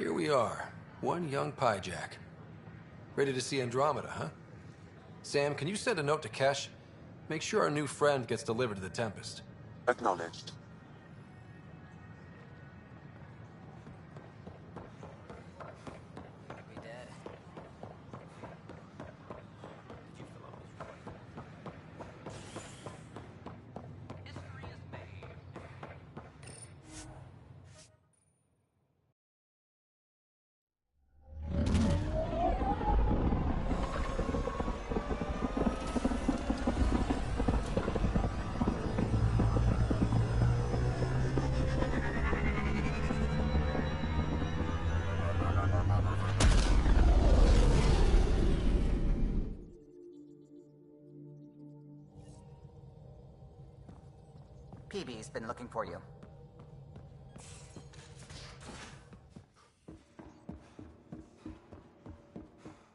Here we are, one young pyjack. Ready to see Andromeda, huh? Sam, can you send a note to Kesh? Make sure our new friend gets delivered to the Tempest. Acknowledged. PB's been looking for you.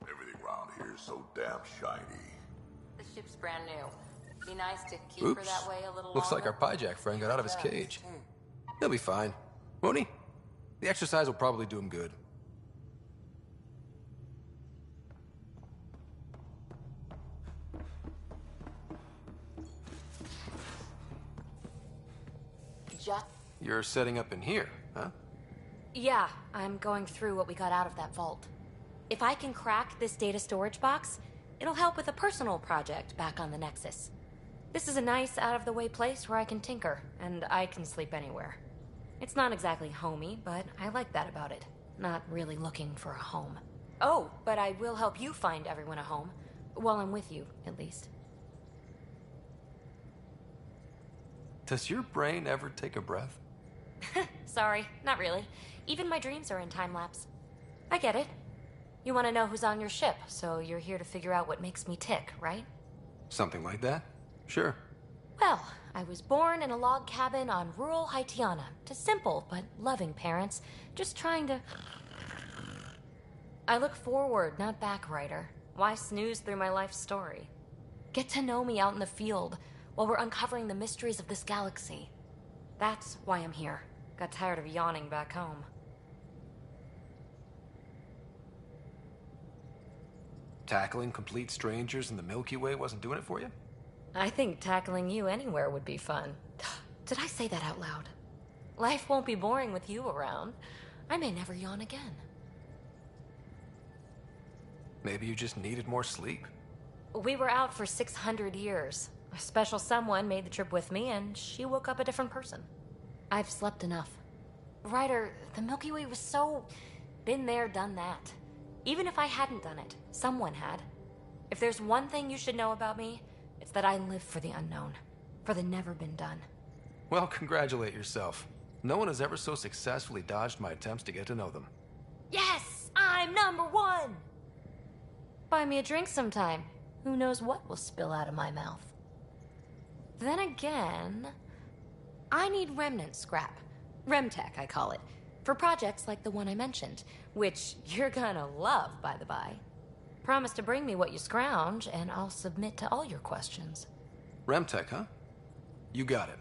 Everything around here is so damn shiny. The ship's brand new. Be nice to keep her Oops. that way a little Looks like longer. our pyjack friend got out of his cage. He'll be fine. Won't he? The exercise will probably do him good. You're setting up in here, huh? Yeah, I'm going through what we got out of that vault. If I can crack this data storage box, it'll help with a personal project back on the Nexus. This is a nice, out-of-the-way place where I can tinker, and I can sleep anywhere. It's not exactly homey, but I like that about it. Not really looking for a home. Oh, but I will help you find everyone a home. While I'm with you, at least. Does your brain ever take a breath? Sorry, not really. Even my dreams are in time-lapse. I get it. You want to know who's on your ship, so you're here to figure out what makes me tick, right? Something like that? Sure. Well, I was born in a log cabin on rural Haitiana to simple but loving parents, just trying to... I look forward, not back, Ryder. Why snooze through my life story? Get to know me out in the field while we're uncovering the mysteries of this galaxy. That's why I'm here. Got tired of yawning back home. Tackling complete strangers in the Milky Way wasn't doing it for you? I think tackling you anywhere would be fun. Did I say that out loud? Life won't be boring with you around. I may never yawn again. Maybe you just needed more sleep. We were out for 600 years. A special someone made the trip with me, and she woke up a different person. I've slept enough. Ryder, the Milky Way was so... been there, done that. Even if I hadn't done it, someone had. If there's one thing you should know about me, it's that I live for the unknown. For the never been done. Well, congratulate yourself. No one has ever so successfully dodged my attempts to get to know them. Yes! I'm #1! Buy me a drink sometime. Who knows what will spill out of my mouth. Then again... I need remnant scrap. Remtech, I call it. For projects like the one I mentioned. Which you're gonna love, by the by. Promise to bring me what you scrounge, and I'll submit to all your questions. Remtech, huh? You got it.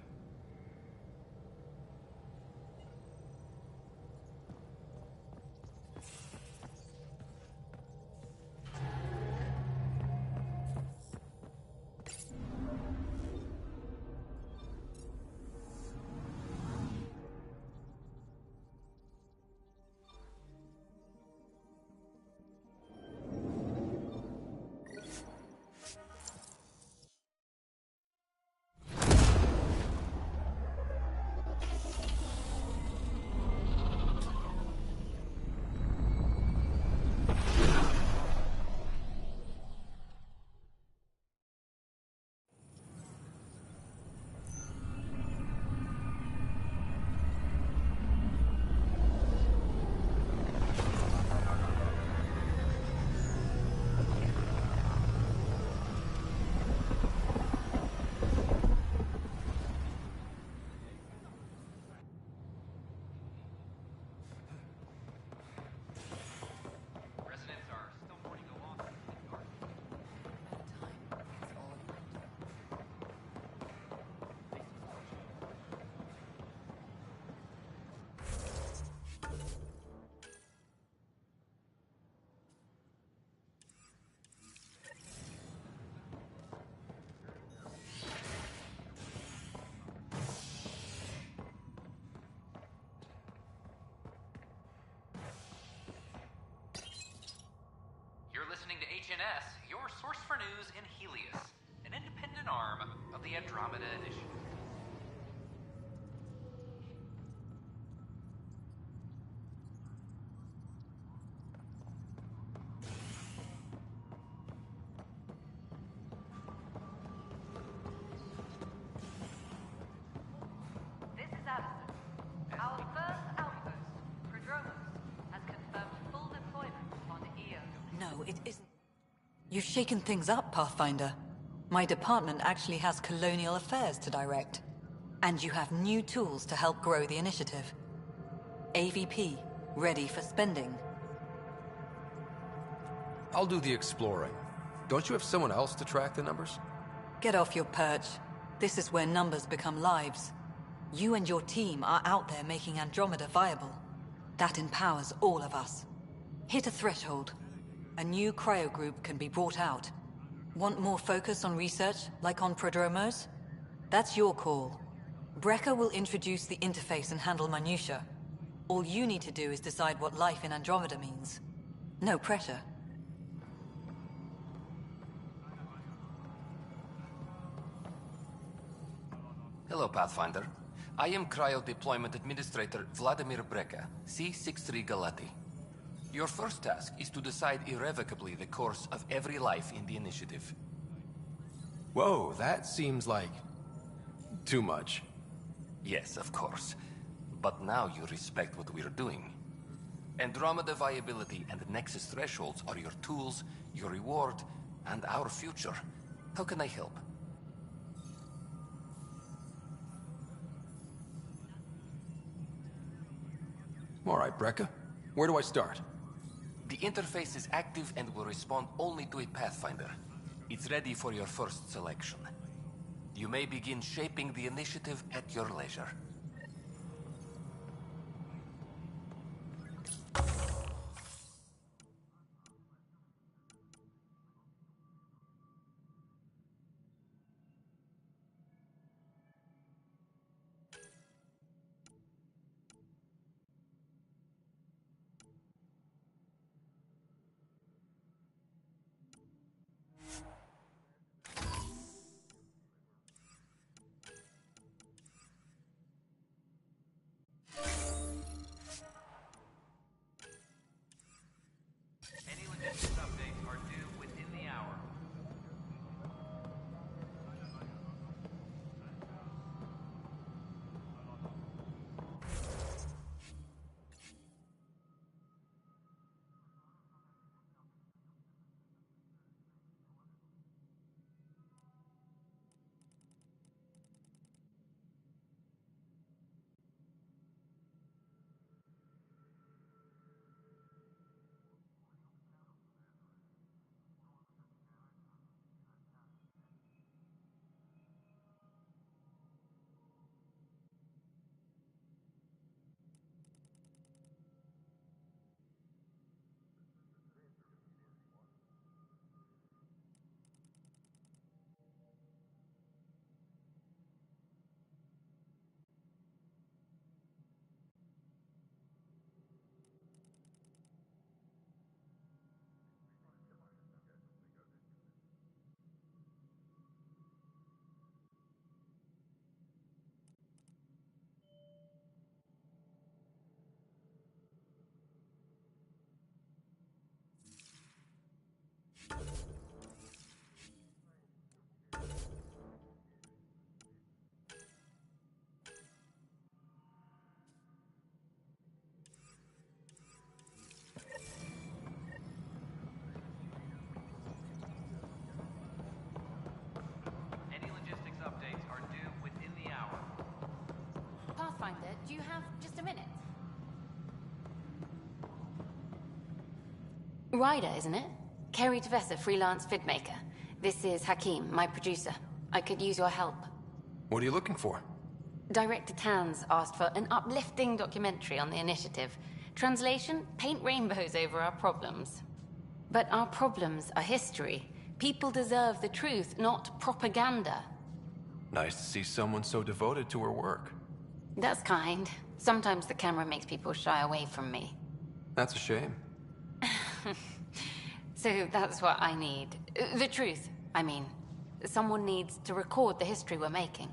HNS, your source for news in Helios, an independent arm of the Andromeda Initiative. This is Allison. Our first outpost, Prodromos, has confirmed full deployment on Io. No, it isn't. You've shaken things up, Pathfinder. My department actually has colonial affairs to direct. And you have new tools to help grow the initiative. AVP, ready for spending. I'll do the exploring. Don't you have someone else to track the numbers? Get off your perch. This is where numbers become lives. You and your team are out there making Andromeda viable. That empowers all of us. Hit a threshold. A new cryo group can be brought out. Want more focus on research, like on Prodromos? That's your call. Brecker will introduce the interface and handle minutiae. All you need to do is decide what life in Andromeda means. No pressure. Hello, Pathfinder. I am Cryo Deployment Administrator Vladimir Brecker, C-63 Galati. Your first task is to decide irrevocably the course of every life in the initiative. Whoa, that seems like... too much. Yes, of course. But now you respect what we're doing. Andromeda viability and Nexus thresholds are your tools, your reward, and our future. How can I help? All right, Brekka. Where do I start? The interface is active and will respond only to a Pathfinder. It's ready for your first selection. You may begin shaping the initiative at your leisure. Any logistics updates are due within the hour. Any logistics updates are due within the hour. Pathfinder, do you have just a minute? Ryder, isn't it? Kerry Tevessa, freelance vidmaker. This is Hakim, my producer. I could use your help. What are you looking for? Director Tans asked for an uplifting documentary on the initiative. Translation, paint rainbows over our problems. But our problems are history. People deserve the truth, not propaganda. Nice to see someone so devoted to her work. That's kind. Sometimes the camera makes people shy away from me. That's a shame. So that's what I need. The truth, I mean. Someone needs to record the history we're making.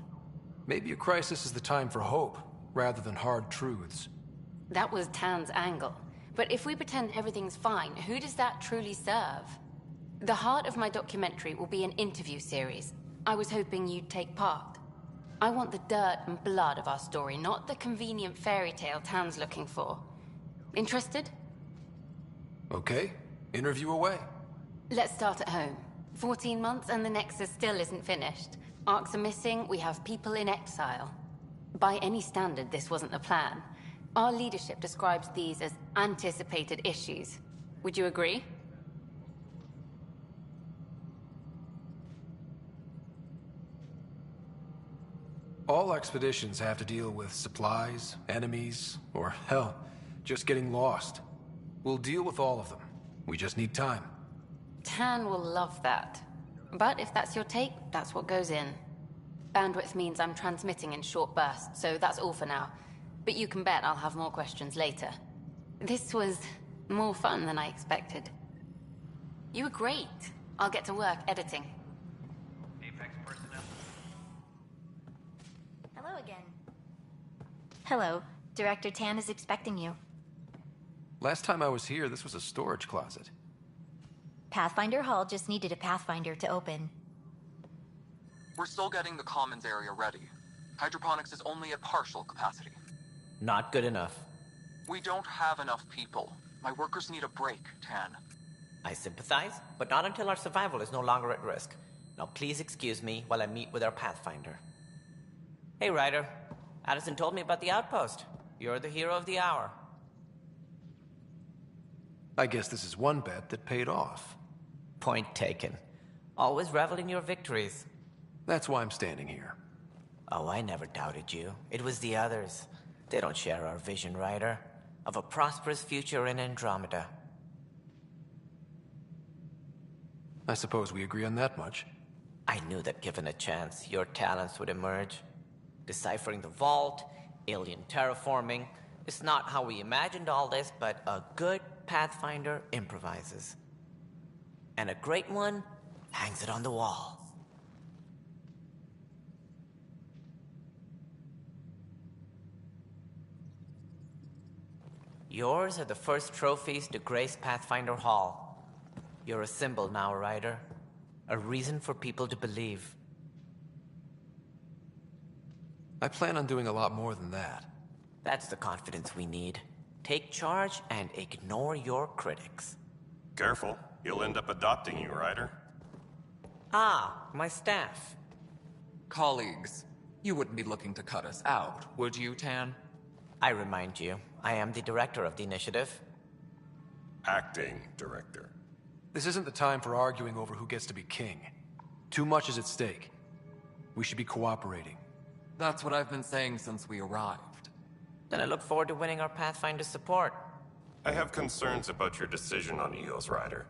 Maybe a crisis is the time for hope, rather than hard truths. That was Tan's angle. But if we pretend everything's fine, who does that truly serve? The heart of my documentary will be an interview series. I was hoping you'd take part. I want the dirt and blood of our story, not the convenient fairy tale Tan's looking for. Interested? Okay, interview away. Let's start at home. 14 months and the Nexus still isn't finished. Arcs are missing, we have people in exile. By any standard, this wasn't the plan. Our leadership describes these as anticipated issues. Would you agree? All expeditions have to deal with supplies, enemies, or hell, just getting lost. We'll deal with all of them. We just need time. Tan will love that. But if that's your take, that's what goes in. Bandwidth means I'm transmitting in short bursts, so that's all for now. But you can bet I'll have more questions later. This was more fun than I expected. You were great. I'll get to work editing. Apex personnel. Hello again. Hello. Director Tan is expecting you. Last time I was here, this was a storage closet. Pathfinder Hall just needed a Pathfinder to open. We're still getting the commons area ready. Hydroponics is only at partial capacity. Not good enough. We don't have enough people. My workers need a break, Tan. I sympathize, but not until our survival is no longer at risk. Now please excuse me while I meet with our Pathfinder. Hey, Ryder. Addison told me about the outpost. You're the hero of the hour. I guess this is one bet that paid off. Point taken. Always revel in your victories. That's why I'm standing here. Oh, I never doubted you. It was the others. They don't share our vision, Ryder. Of a prosperous future in Andromeda. I suppose we agree on that much. I knew that given a chance, your talents would emerge. Deciphering the vault, alien terraforming. It's not how we imagined all this, but a good Pathfinder improvises. And a great one hangs it on the wall. Yours are the first trophies to grace Pathfinder Hall. You're a symbol now, Ryder. A reason for people to believe. I plan on doing a lot more than that. That's the confidence we need. Take charge and ignore your critics. Careful. He'll end up adopting you, Ryder. Ah, my staff. Colleagues, you wouldn't be looking to cut us out, would you, Tan? I remind you, I am the director of the initiative. Acting director. This isn't the time for arguing over who gets to be king. Too much is at stake. We should be cooperating. That's what I've been saying since we arrived. Then I look forward to winning our Pathfinder support. I have concerns about your decision on Eos, Ryder.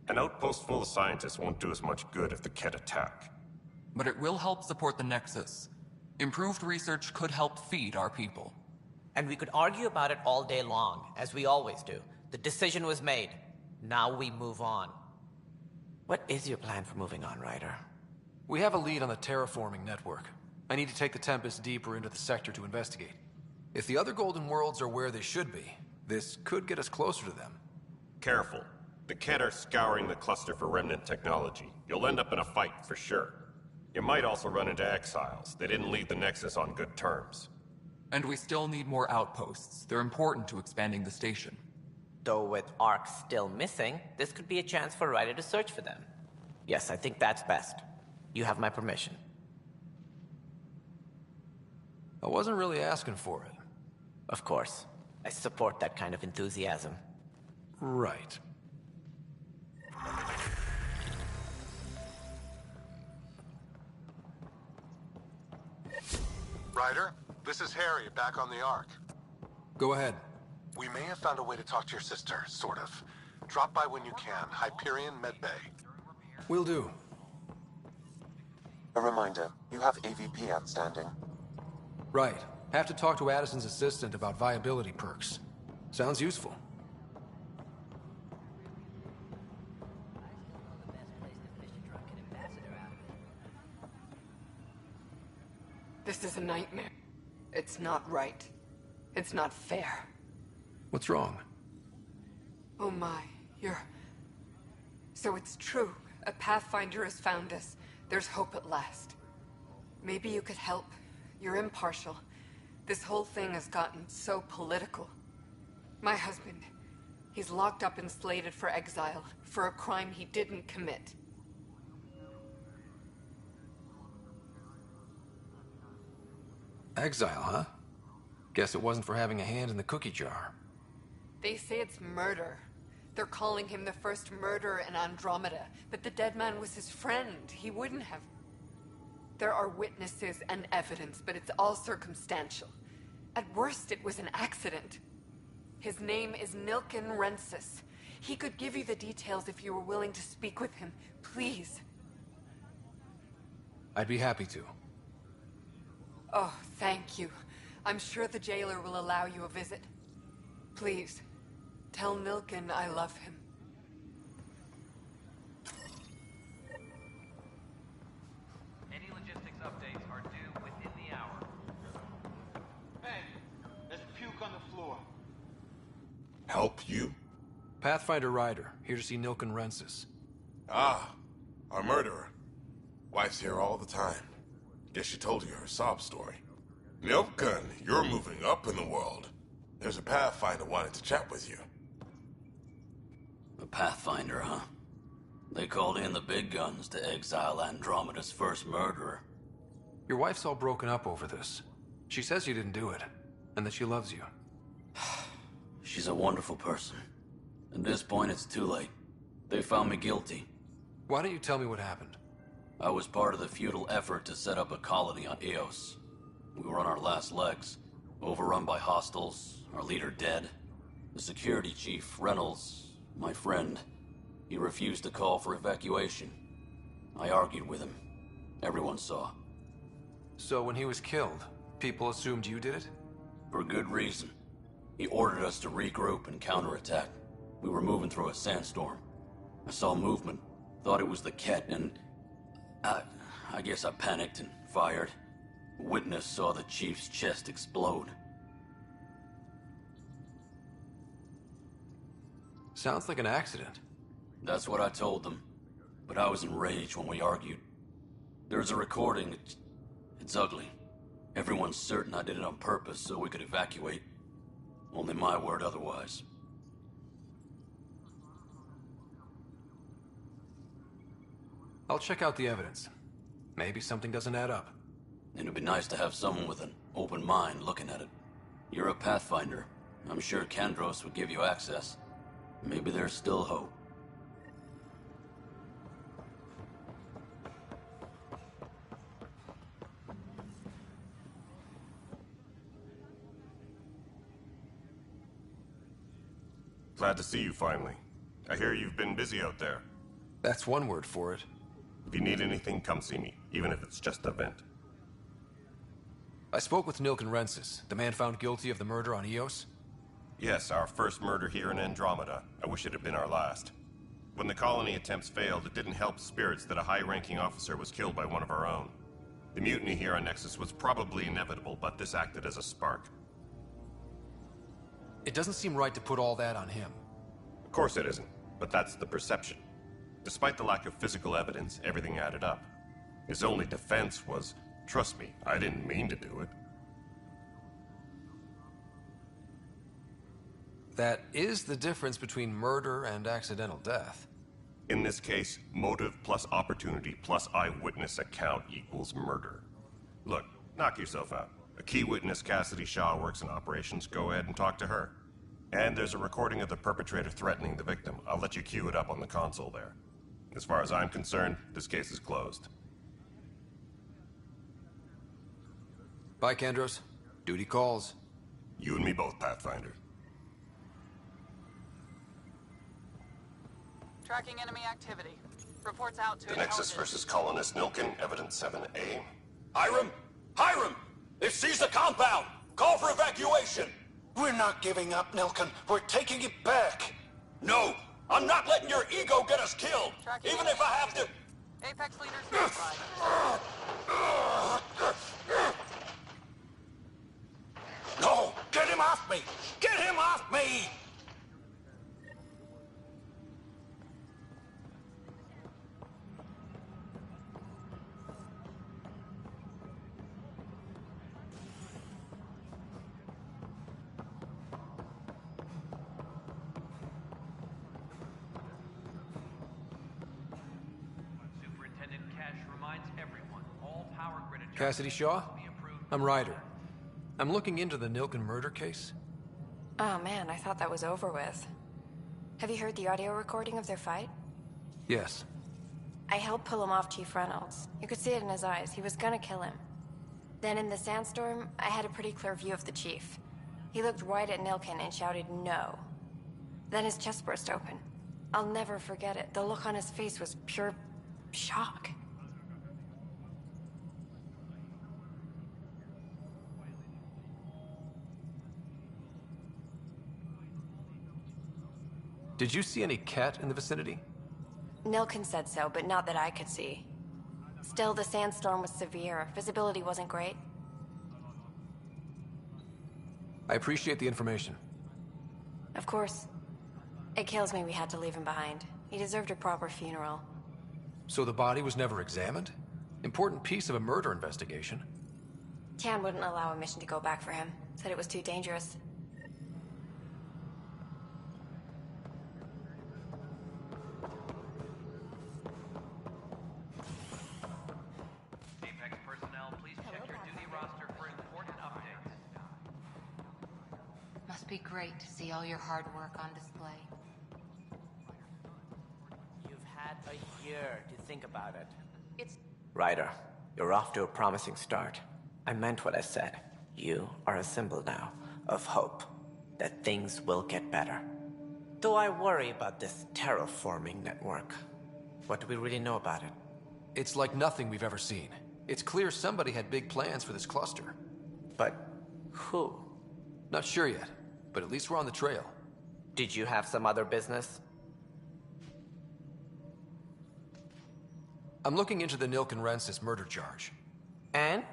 An outpost full of scientists won't do as much good if the Kett attack. But it will help support the Nexus. Improved research could help feed our people. And we could argue about it all day long, as we always do. The decision was made. Now we move on. What is your plan for moving on, Ryder? We have a lead on the terraforming network. I need to take the Tempest deeper into the sector to investigate. If the other Golden Worlds are where they should be, this could get us closer to them. Careful. The Kett are scouring the cluster for remnant technology. You'll end up in a fight for sure. You might also run into exiles. They didn't leave the Nexus on good terms. And we still need more outposts. They're important to expanding the station. Though with Ark still missing, this could be a chance for Ryder to search for them. Yes, I think that's best. You have my permission. I wasn't really asking for it. Of course. I support that kind of enthusiasm. Right. Ryder, this is Harry, back on the Ark. Go ahead. We may have found a way to talk to your sister, sort of. Drop by when you can. Hyperion Medbay. Will do. A reminder, you have AVP outstanding. Right. Have to talk to Addison's assistant about viability perks. Sounds useful. This is a nightmare. It's not right. It's not fair. What's wrong? Oh my, So it's true. A Pathfinder has found us. There's hope at last. Maybe you could help. You're impartial. This whole thing has gotten so political. My husband, he's locked up and slated for exile for a crime he didn't commit. Exile, huh? Guess it wasn't for having a hand in the cookie jar. They say it's murder. They're calling him the first murderer in Andromeda, but the dead man was his friend. He wouldn't have. There are witnesses and evidence, but it's all circumstantial. At worst, it was an accident. His name is Nilken Rensis. He could give you the details if you were willing to speak with him. Please. I'd be happy to. Oh, thank you. I'm sure the jailer will allow you a visit. Please, tell Nilken I love him. Any logistics updates are due within the hour. Hey, there's puke on the floor. Help you? Pathfinder Ryder, here to see Nilken Rensis. Ah, our murderer. Wife's here all the time. Guess she told you her sob story. Nilken, you're moving up in the world. There's a Pathfinder wanting to chat with you. A Pathfinder, huh? They called in the big guns to exile Andromeda's first murderer. Your wife's all broken up over this. She says you didn't do it, and that she loves you. She's a wonderful person. At this point, it's too late. They found me guilty. Why don't you tell me what happened? I was part of the futile effort to set up a colony on Eos. We were on our last legs, overrun by hostiles, our leader dead. The security chief, Reynolds, my friend, he refused to call for evacuation. I argued with him. Everyone saw. So when he was killed, people assumed you did it? For good reason. He ordered us to regroup and counterattack. We were moving through a sandstorm. I saw movement, thought it was the Ket, and I guess I panicked and fired. Witness saw the chief's chest explode. Sounds like an accident. That's what I told them. But I was enraged when we argued. There's a recording. It's ugly. Everyone's certain I did it on purpose so we could evacuate. Only my word otherwise. I'll check out the evidence. Maybe something doesn't add up. It'd be nice to have someone with an open mind looking at it. You're a Pathfinder. I'm sure Kandros would give you access. Maybe there's still hope. Glad to see you finally. I hear you've been busy out there. That's one word for it. If you need anything, come see me, even if it's just a vent. I spoke with Nilken Rensis, the man found guilty of the murder on Eos. Yes, our first murder here in Andromeda. I wish it had been our last. When the colony attempts failed, it didn't help spirits that a high-ranking officer was killed by one of our own. The mutiny here on Nexus was probably inevitable, but this acted as a spark. It doesn't seem right to put all that on him. Of course it isn't, but that's the perception. Despite the lack of physical evidence, everything added up. His only defense was, trust me, I didn't mean to do it. That is the difference between murder and accidental death. In this case, motive plus opportunity plus eyewitness account equals murder. Look, knock yourself out. A key witness, Cassidy Shaw, works in operations. Go ahead and talk to her. And there's a recording of the perpetrator threatening the victim. I'll let you cue it up on the console there. As far as I'm concerned, this case is closed. Bye, Kandros. Duty calls. You and me both, Pathfinder. Tracking enemy activity. Reports out to The Nexus versus Colonist Nilken, Evidence 7A. Hiram! Hiram! They've seized the compound! Call for evacuation! We're not giving up, Nilken. We're taking it back. No! I'm not letting your ego get us killed! Even if I have to... Apex leaders notified. Get him off me! Get him off me! Superintendent Cash reminds everyone, all power grid Cassidy Shaw? I'm Ryder. I'm looking into the Nilken murder case. Oh man, I thought that was over with. Have you heard the audio recording of their fight? Yes. I helped pull him off Chief Reynolds. You could see it in his eyes. He was gonna kill him. Then in the sandstorm, I had a pretty clear view of the chief. He looked right at Nilken and shouted no. Then his chest burst open. I'll never forget it. The look on his face was pure shock. Did you see any cat in the vicinity? Nilken said so, but not that I could see. Still, the sandstorm was severe. Visibility wasn't great. I appreciate the information. Of course. It kills me we had to leave him behind. He deserved a proper funeral. So the body was never examined? Important piece of a murder investigation. Tan wouldn't allow a mission to go back for him. Said it was too dangerous. Apex personnel, please check your duty roster for important updates. Must be great to see all your hard work on display. You've had a year to think about it. Ryder, you're off to a promising start. I meant what I said. You are a symbol now of hope that things will get better. Though I worry about this terraforming network. What do we really know about it? It's like nothing we've ever seen. It's clear somebody had big plans for this cluster. But who? Not sure yet, but at least we're on the trail. Did you have some other business? I'm looking into the Nilken Rensis murder charge. And?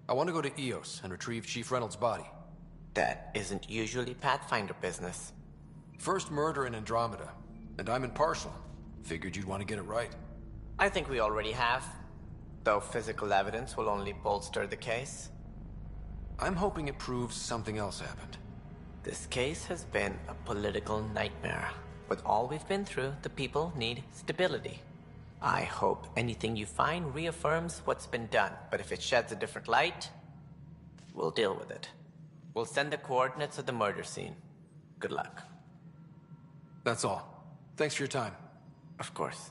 I want to go to EOS and retrieve Chief Reynolds' body. That isn't usually Pathfinder business. First murder in Andromeda, and I'm impartial. Figured you'd want to get it right. I think we already have. Though physical evidence will only bolster the case. I'm hoping it proves something else happened. This case has been a political nightmare. With all we've been through, the people need stability. I hope anything you find reaffirms what's been done, but if it sheds a different light, we'll deal with it. We'll send the coordinates of the murder scene. Good luck. That's all. Thanks for your time. Of course.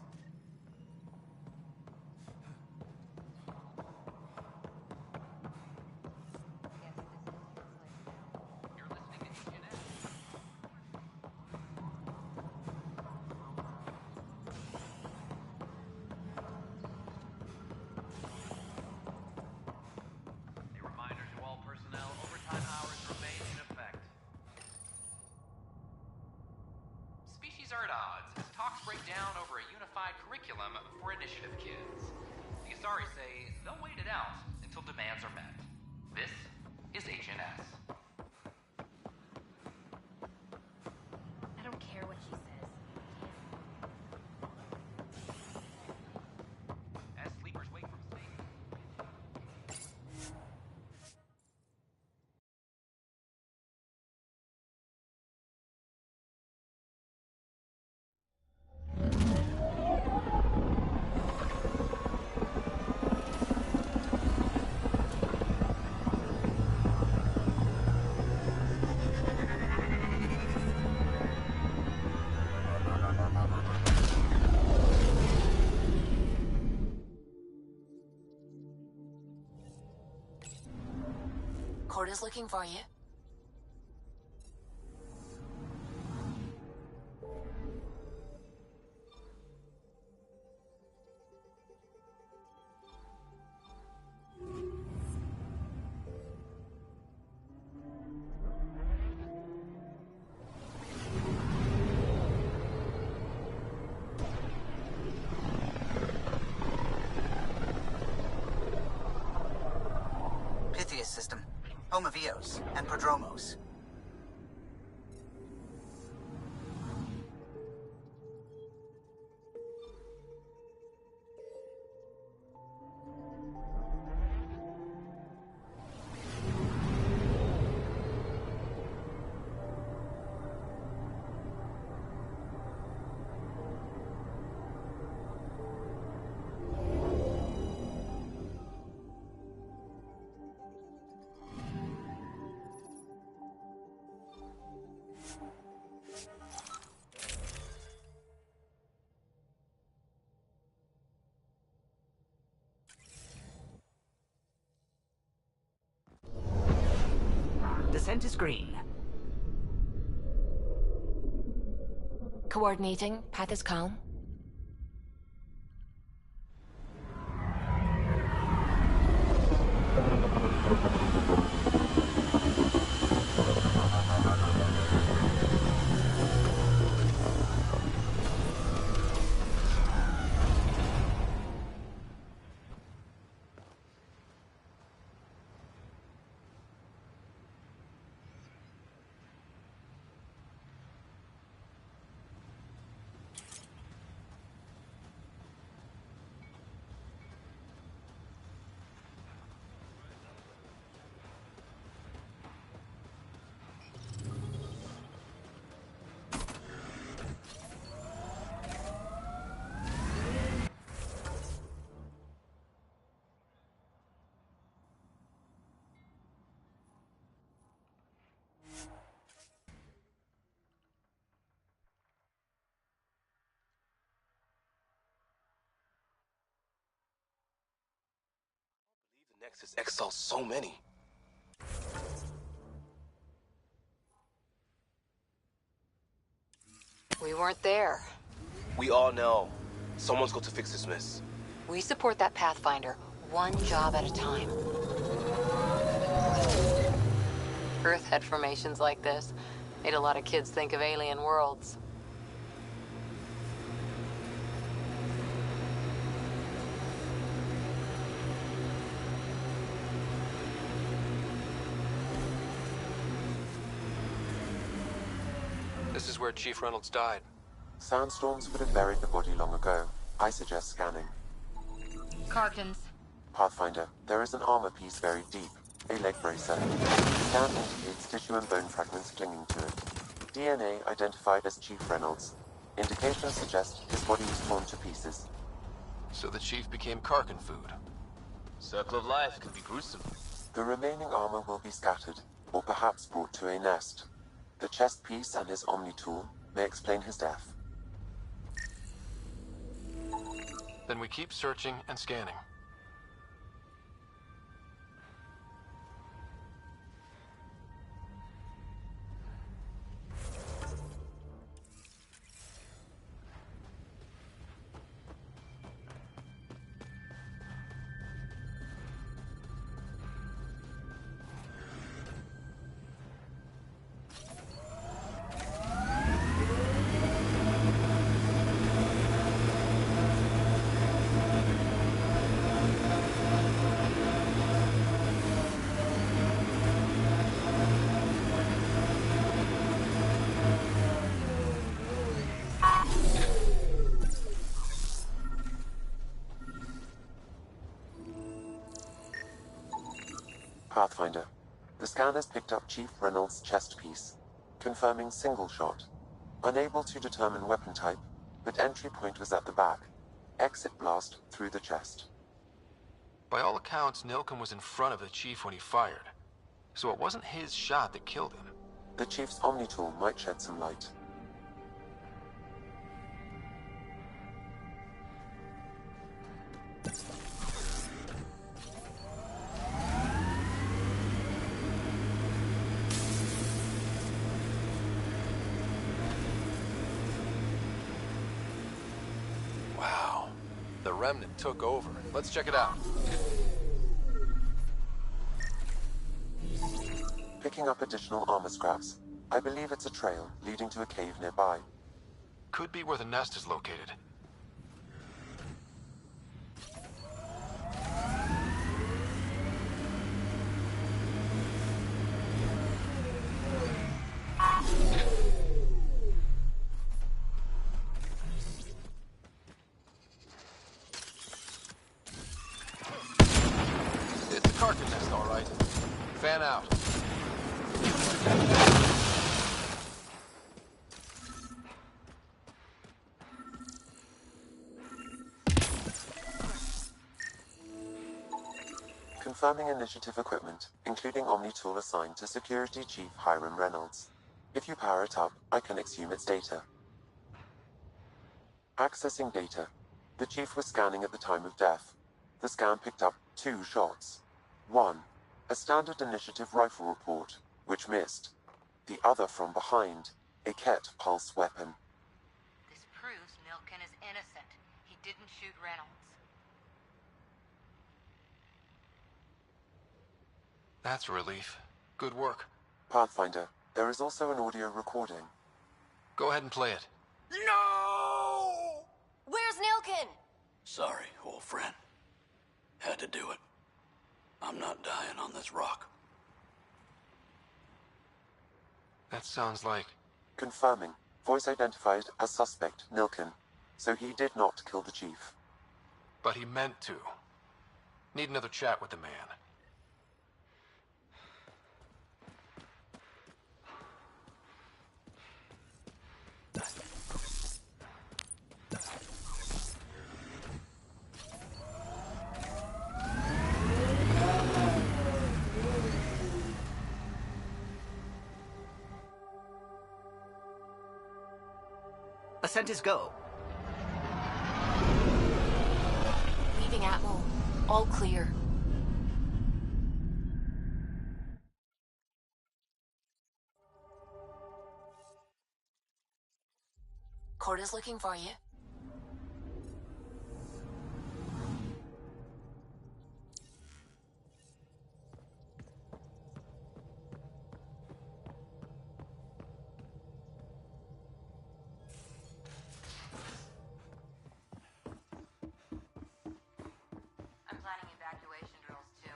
For initiative kids. The Asari say they'll wait it out until demands are met. This is Agent S. I don't care what she says. As sleepers wait from space. Corda's looking for you. home of Eos and Prodromos. Descent is green. Coordinating. Path is calm. The Nexus exiles so many. We weren't there. We all know. Someone's got to fix this mess. We support that Pathfinder, one job at a time. Earth had formations like this. Made a lot of kids think of alien worlds. This is where Chief Reynolds died. Sandstorms would have buried the body long ago. I suggest scanning. Carkins. Pathfinder, there is an armor piece buried deep. A leg bracer. Scan indicates tissue and bone fragments clinging to it. DNA identified as Chief Reynolds. Indications suggest his body was torn to pieces. So the Chief became Karkin food. Circle of life can be gruesome. The remaining armor will be scattered, or perhaps brought to a nest. The chest piece and his Omni tool may explain his death. Then we keep searching and scanning. Pathfinder. The scanners picked up Chief Reynolds' chest piece, confirming single shot. Unable to determine weapon type, but entry point was at the back. Exit blast through the chest. By all accounts, Nilken was in front of the Chief when he fired. So it wasn't his shot that killed him. The Chief's Omni tool might shed some light. Wow. The Remnant took over. Let's check it out. Picking up additional armor scraps. I believe it's a trail leading to a cave nearby. Could be where the nest is located. Fan out. Confirming initiative equipment, including Omni tool assigned to Security Chief Hiram Reynolds. If you power it up, I can exhume its data. Accessing data. The Chief was scanning at the time of death. The scan picked up 2 shots. One, a standard initiative rifle report, which missed. The other from behind, a Ket pulse weapon. This proves Nilkin is innocent. He didn't shoot Reynolds. That's a relief. Good work. Pathfinder, there is also an audio recording. Go ahead and play it. No! Where's Nilkin? Sorry, old friend. Had to do it. I'm not dying on this rock. That sounds like... Confirming. Voice identified as suspect, Nilkin. So he did not kill the Chief. But he meant to. Need another chat with the man. Ascent is go. Leaving Atwell. All clear. Corda's looking for you. I'm planning evacuation drills too.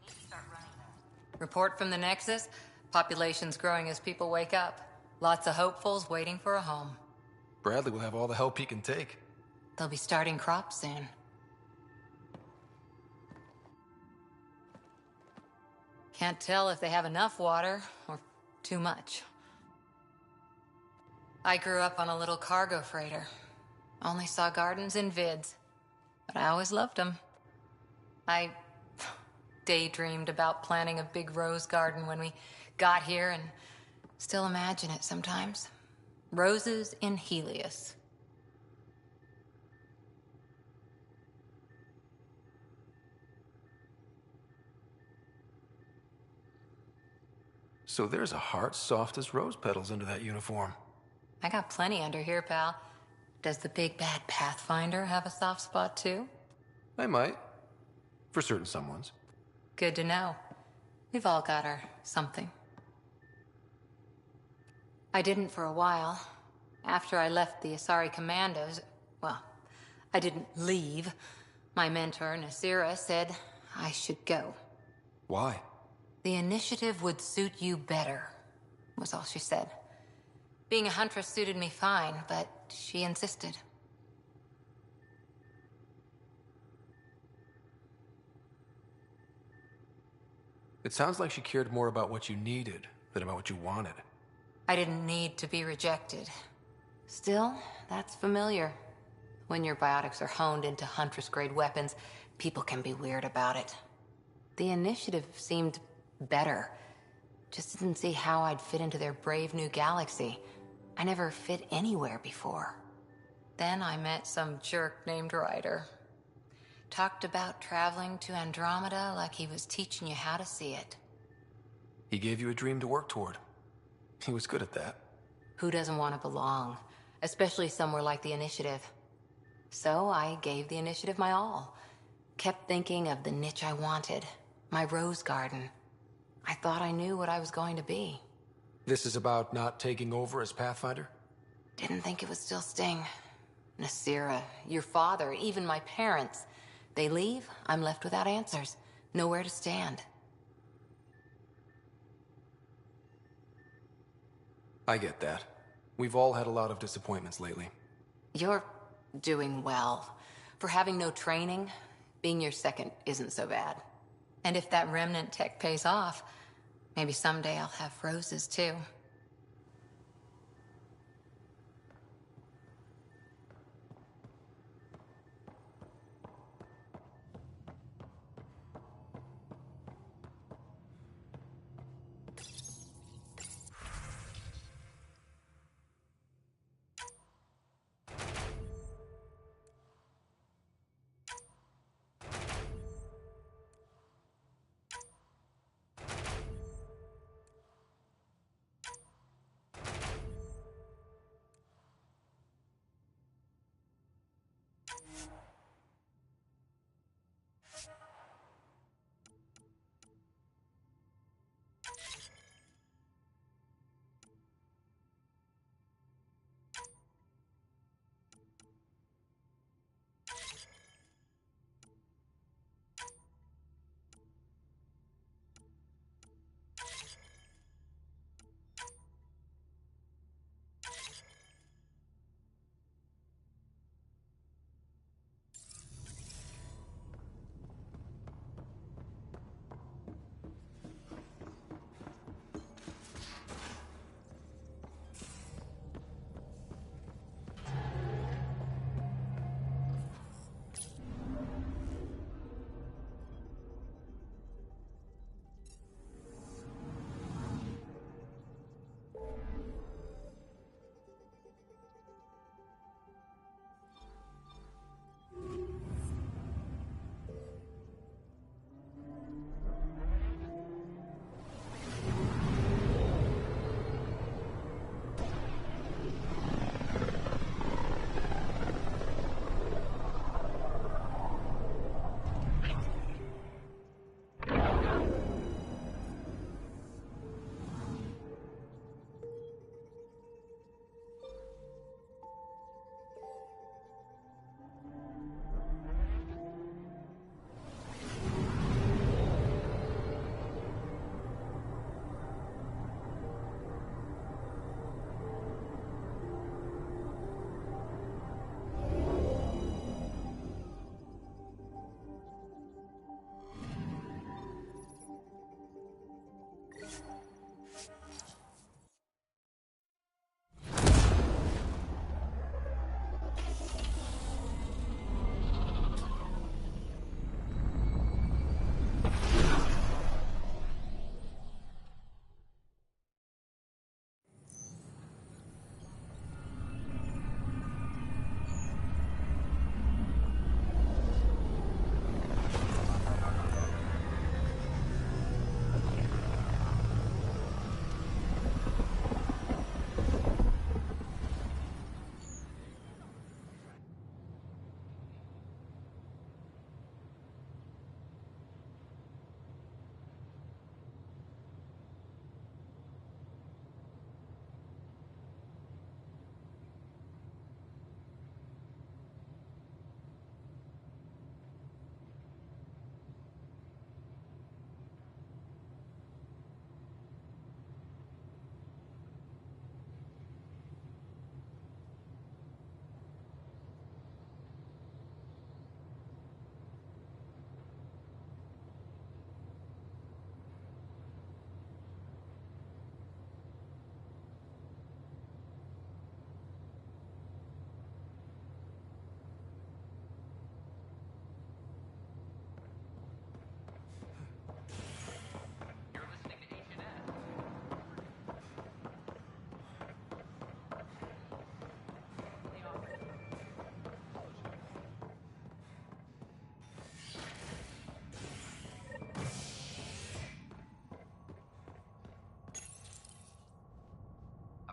Need to start running them. Report from the Nexus. Population's growing as people wake up. Lots of hopefuls waiting for a home. Bradley will have all the help he can take. They'll be starting crops soon. Can't tell if they have enough water or too much. I grew up on a little cargo freighter. Only saw gardens in vids, but I always loved them. I daydreamed about planting a big rose garden when we got here and still imagine it sometimes. Roses in Helios. So there's a heart soft as rose petals under that uniform. I got plenty under here, pal. Does the big bad Pathfinder have a soft spot too? I might. For certain someones. Good to know. We've all got our something. I didn't for a while. After I left the Asari Commandos, well, I didn't leave. My mentor, Nasira, said I should go. Why? The initiative would suit you better, was all she said. Being a huntress suited me fine, but she insisted. It sounds like she cared more about what you needed than about what you wanted. I didn't need to be rejected. Still, that's familiar. When your biotics are honed into Huntress-grade weapons, people can be weird about it. The initiative seemed better. Just didn't see how I'd fit into their brave new galaxy. I never fit anywhere before. Then I met some jerk named Ryder. Talked about traveling to Andromeda like he was teaching you how to see it. He gave you a dream to work toward. He was good at that. Who doesn't want to belong? Especially somewhere like the Initiative. So I gave the Initiative my all. Kept thinking of the niche I wanted. My rose garden. I thought I knew what I was going to be. This is about not taking over as Pathfinder? Didn't think it would still sting. Nasira, your father, even my parents. They leave, I'm left without answers. Nowhere to stand. I get that. We've all had a lot of disappointments lately. You're doing well. For having no training, being your second isn't so bad. And if that remnant tech pays off, Maybe someday I'll have roses, too.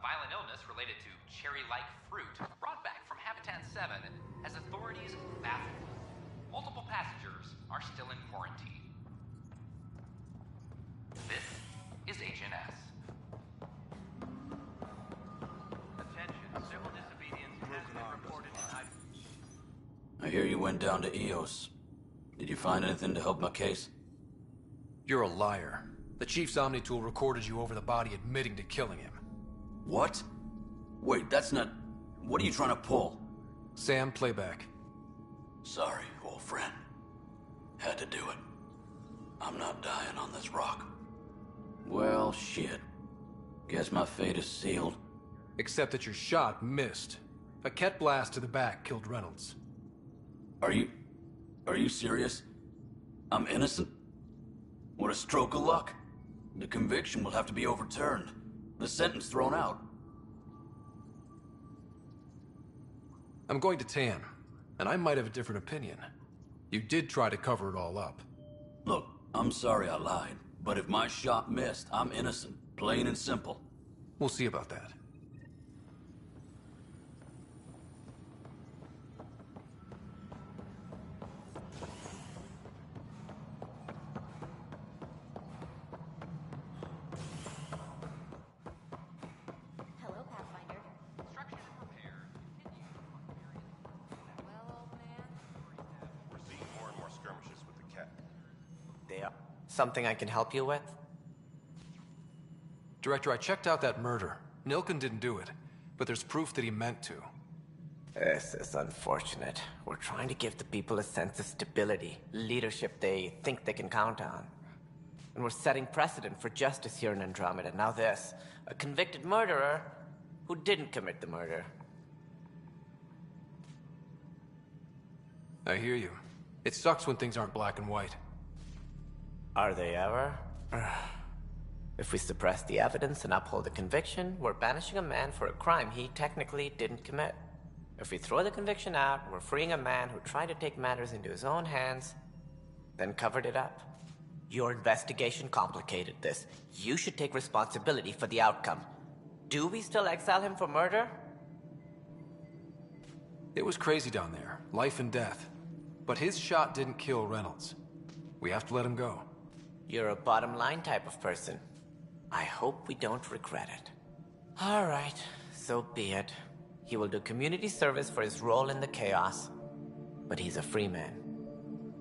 Violent illness related to cherry-like fruit brought back from Habitat 7 has authorities baffled. Multiple passengers are still in quarantine. This is Agent S. Attention, civil disobedience has been reported in I hear you went down to EOS. Did you find anything to help my case? You're a liar. The Chief's Omni tool recorded you over the body admitting to killing him. What? Wait, that's not... What are you trying to pull? Sam, playback. Sorry, old friend. Had to do it. I'm not dying on this rock. Well, shit. Guess my fate is sealed. Except that your shot missed. A Ket blast to the back killed Reynolds. Are you serious? I'm innocent? What a stroke of luck. The conviction will have to be overturned. The sentence thrown out. I'm going to Tan, and I might have a different opinion. You did try to cover it all up. Look, I'm sorry I lied, but if my shot missed, I'm innocent. Plain and simple. We'll see about that. Hello, Pathfinder. Construction and repair continue. Well, old man. We're seeing more and more skirmishes with the cat. There. Something I can help you with? Director, I checked out that murder. Nilken didn't do it, but there's proof that he meant to. This is unfortunate. We're trying to give the people a sense of stability, leadership they think they can count on. And we're setting precedent for justice here in Andromeda. Now this, a convicted murderer who didn't commit the murder. I hear you. It sucks when things aren't black and white. Are they ever? If we suppress the evidence and uphold the conviction, we're banishing a man for a crime he technically didn't commit. If we throw the conviction out, we're freeing a man who tried to take matters into his own hands, then covered it up. Your investigation complicated this. You should take responsibility for the outcome. Do we still exile him for murder? It was crazy down there, life and death. But his shot didn't kill Reynolds. We have to let him go. You're a bottom line type of person. I hope we don't regret it. All right, so be it. He will do community service for his role in the chaos. But he's a free man.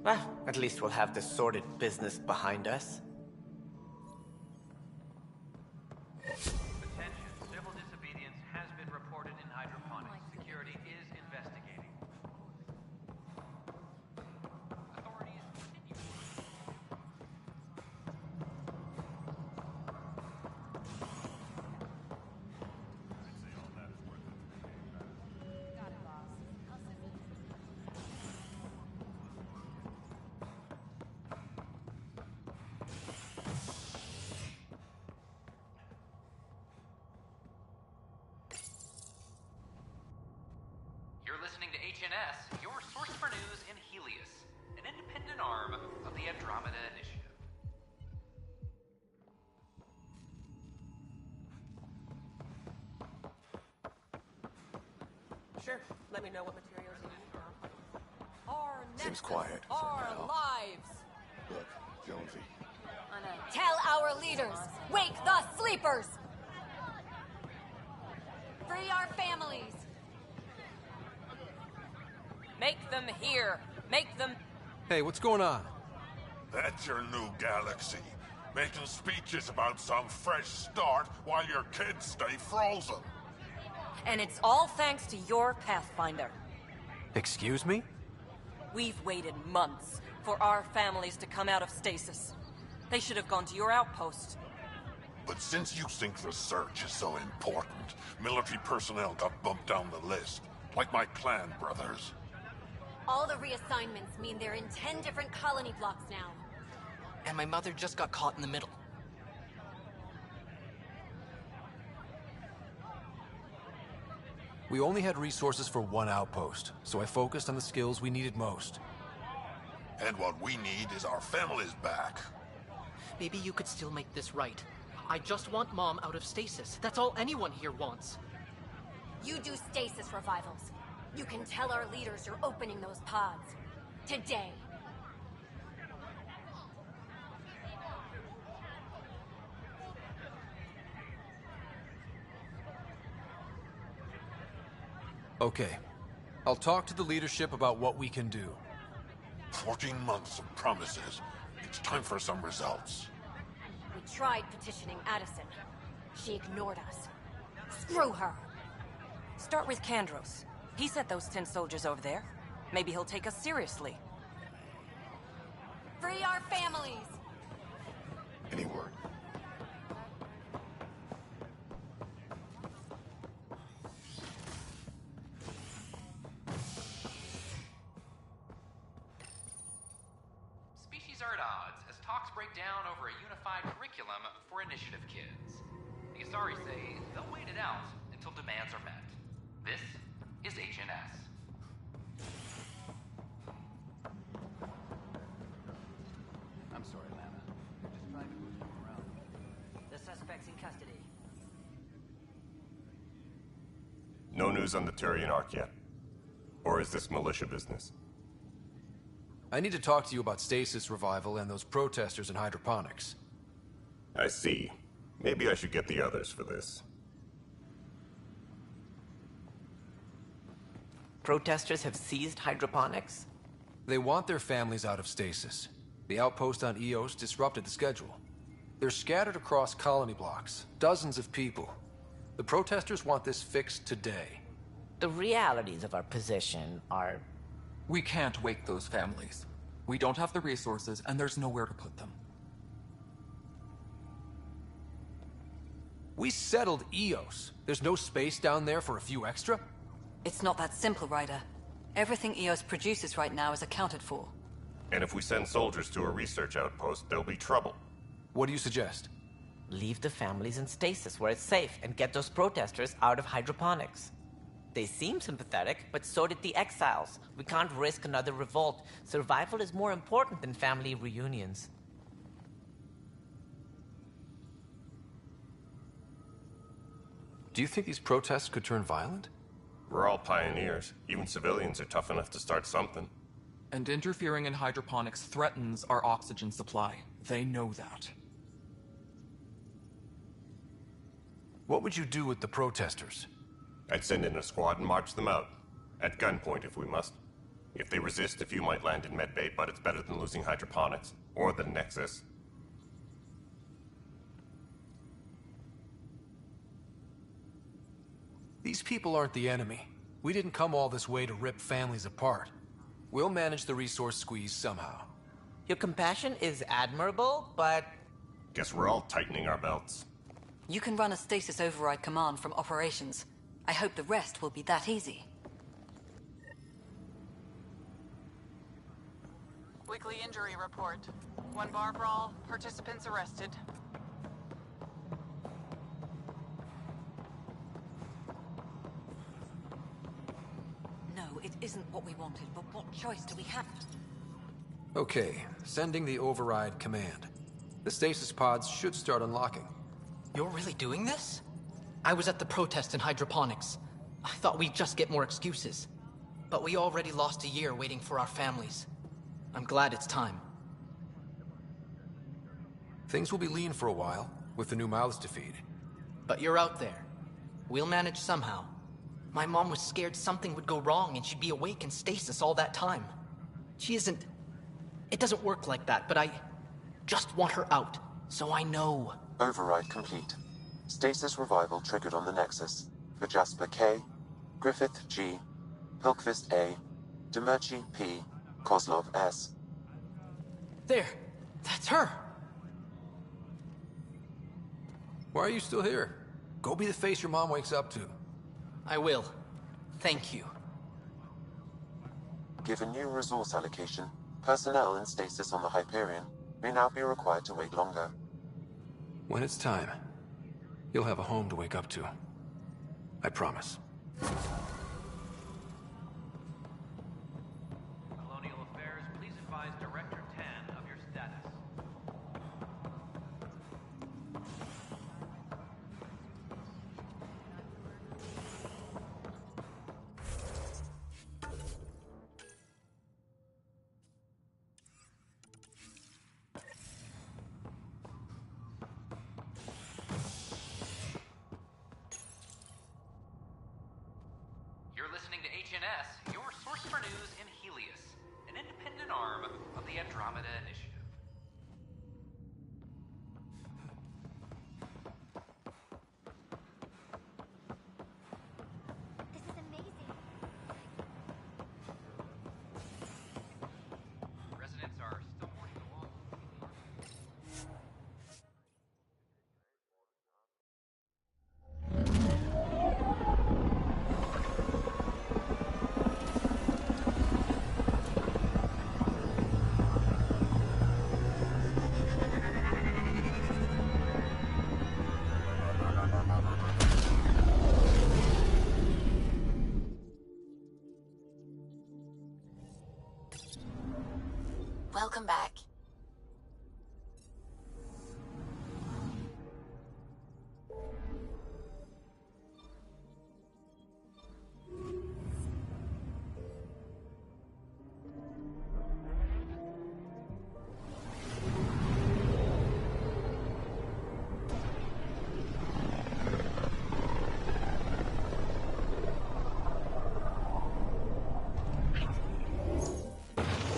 Well, at least we'll have the sordid business behind us. Attention, civil disobedience has been reported in hydroponics. Security is investigating. Authorities continue. You're listening to HNS, your source for news in Helios, an independent arm of the Andromeda Initiative. Sure. Let me know what materials you need. Our Seems quiet. our lives. Look, Jonesy. Tell our leaders! Wake the sleepers! Free our families! Make them hear. Make them... Hey, what's going on? That's your new galaxy. Making speeches about some fresh start while your kids stay frozen. And it's all thanks to your Pathfinder. Excuse me? We've waited months for our families to come out of stasis. They should have gone to your outpost. But since you think the search is so important, military personnel got bumped down the list. Like my clan brothers. All the reassignments mean they're in 10 different colony blocks now. And my mother just got caught in the middle. We only had resources for one outpost, so I focused on the skills we needed most. And what we need is our families back. Maybe you could still make this right. I just want Mom out of stasis. That's all anyone here wants. You do stasis revivals. You can tell our leaders you're opening those pods. Today. Okay. I'll talk to the leadership about what we can do. 14 months of promises. It's time for some results. We tried petitioning Addison. She ignored us. Screw her! Start with Kandros. He sent those 10 soldiers over there. Maybe he'll take us seriously. Free our families! Any word? break down over a unified curriculum for initiative kids. The Asari say they'll wait it out until demands are met. This is HNS. I'm sorry, Lana. We're just trying to move them around. The suspect's in custody. No news on the Turian Ark yet? Or is this militia business? I need to talk to you about stasis revival and those protesters in hydroponics. I see. Maybe I should get the others for this. Protesters have seized hydroponics? They want their families out of stasis. The outpost on Eos disrupted the schedule. They're scattered across colony blocks, dozens of people. The protesters want this fixed today. The realities of our position are... We can't wake those families. We don't have the resources, and there's nowhere to put them. We settled Eos. There's no space down there for a few extra? It's not that simple, Ryder. Everything Eos produces right now is accounted for. And if we send soldiers to a research outpost, there'll be trouble. What do you suggest? Leave the families in stasis where it's safe and get those protesters out of hydroponics. They seem sympathetic, but so did the exiles. We can't risk another revolt. Survival is more important than family reunions. Do you think these protests could turn violent? We're all pioneers. Even civilians are tough enough to start something. And interfering in hydroponics threatens our oxygen supply. They know that. What would you do with the protesters? I'd send in a squad and march them out. At gunpoint if we must. If they resist, a few might land in medbay, but it's better than losing hydroponics. Or the Nexus. These people aren't the enemy. We didn't come all this way to rip families apart. We'll manage the resource squeeze somehow. Your compassion is admirable, but... Guess we're all tightening our belts. You can run a stasis override command from operations. I hope the rest will be that easy. Weekly injury report. 1 bar brawl, participants arrested. No, it isn't what we wanted, but what choice do we have? Okay, sending the override command. The stasis pods should start unlocking. You're really doing this? I was at the protest in hydroponics. I thought we'd just get more excuses. But we already lost a year waiting for our families. I'm glad it's time. Things will be lean for a while, with the new mouths to feed. But you're out there. We'll manage somehow. My mom was scared something would go wrong and she'd be awake in stasis all that time. She isn't... It doesn't work like that, but I just want her out, so I know. Override complete. Stasis revival triggered on the Nexus. For Jasper K, Griffith G, Pilkvist A, Demerchi P, Kozlov S. There! That's her! Why are you still here? Go be the face your mom wakes up to. I will. Thank you. Given new resource allocation, personnel in stasis on the Hyperion may now be required to wait longer. When it's time, you'll have a home to wake up to. I promise. Colonial Affairs, please advise Director Tan of your status. You're listening to HNS, your source for news in Helios, an independent arm of the Andromeda Initiative. This is amazing. Residents are still mourning the loss. Welcome back.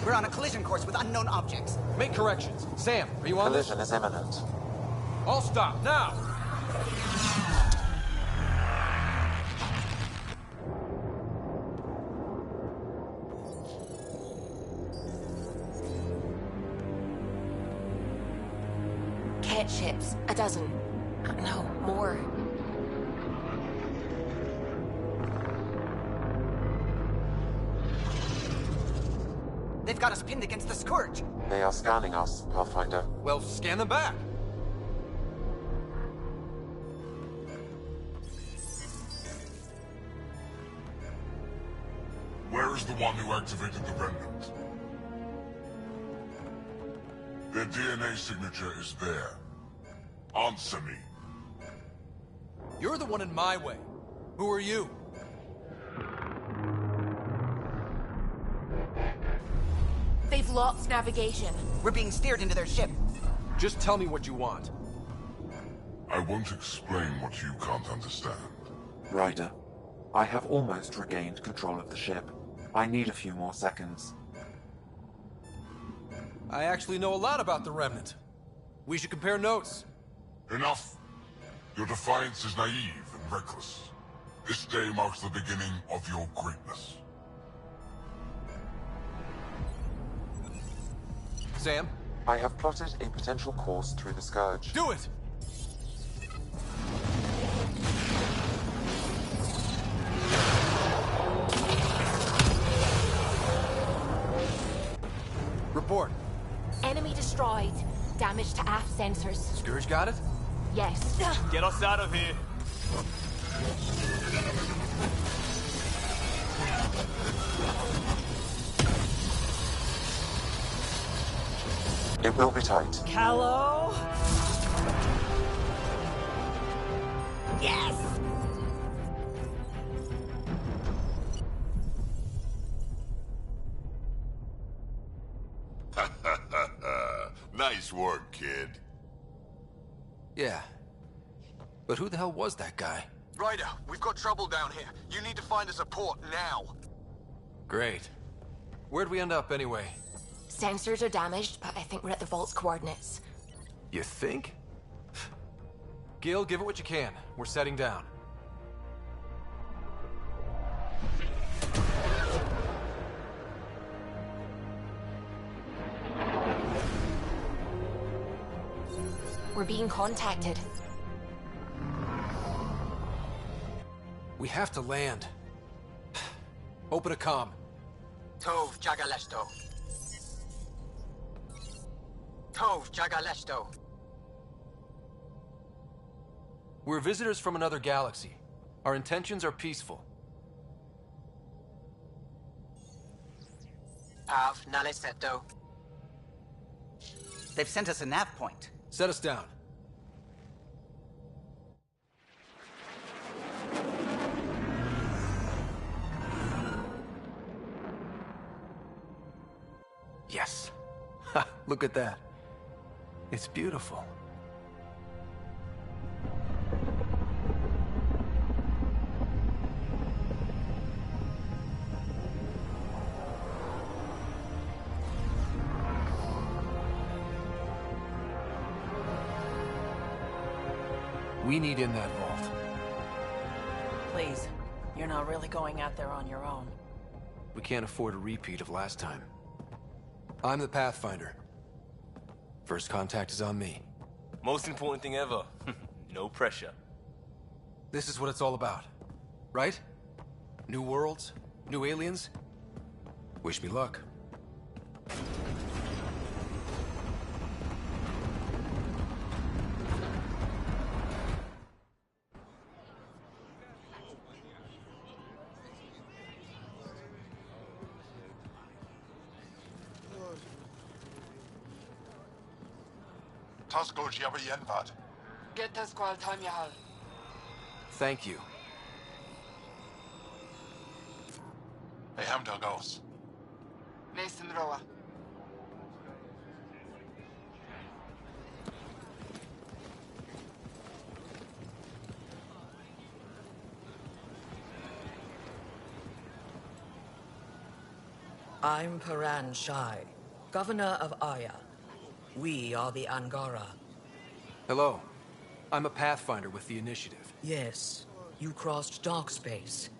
We're on a collision course with unknown objects. Make corrections. Sam, are you on this? Collision is imminent. All stop, now! Cat ships. A dozen. No, more. They've got us pinned against the Scourge. They are scanning us, Pathfinder. Well, scan them back. Where is the one who activated the remnant? Their DNA signature is there. Answer me. You're the one in my way. Who are you? They've lost navigation. We're being steered into their ship. Just tell me what you want. I won't explain what you can't understand. Ryder, I have almost regained control of the ship. I need a few more seconds. I actually know a lot about the Remnant. We should compare notes. Enough! Your defiance is naive and reckless. This day marks the beginning of your greatness. Sam? I have plotted a potential course through the Scourge. Do it! Report. Enemy destroyed. Damage to aft sensors. Scourge got it? Yes. Get us out of here. It will be tight. Callow? Yes! Nice work, kid. Yeah. But who the hell was that guy? Ryder, we've got trouble down here. You need to find us a port now. Great. Where'd we end up anyway? Sensors are damaged, but I think we're at the vault's coordinates. You think? Gil, give it what you can. We're setting down. We're being contacted. We have to land. Open a comm. Tov Jagaleshto. Tov Jagaleshto. We're visitors from another galaxy. Our intentions are peaceful. Av Naleseto. They've sent us a nav point. Set us down. Yes. Ha, look at that. It's beautiful. We need in that vault. Please, you're not really going out there on your own. We can't afford a repeat of last time. I'm the Pathfinder. First contact is on me. Most important thing ever. No pressure. This is what it's all about, right? New worlds, new aliens. Wish me luck. Tasgol Jabba Yenvad. Get the squall time Yahal. Thank you. Hey, Hamdal goes. Nathan Roa. I'm Paran Shai, Governor of Aya. We are the Angara. Hello. I'm a Pathfinder with the Initiative. Yes, you crossed dark space.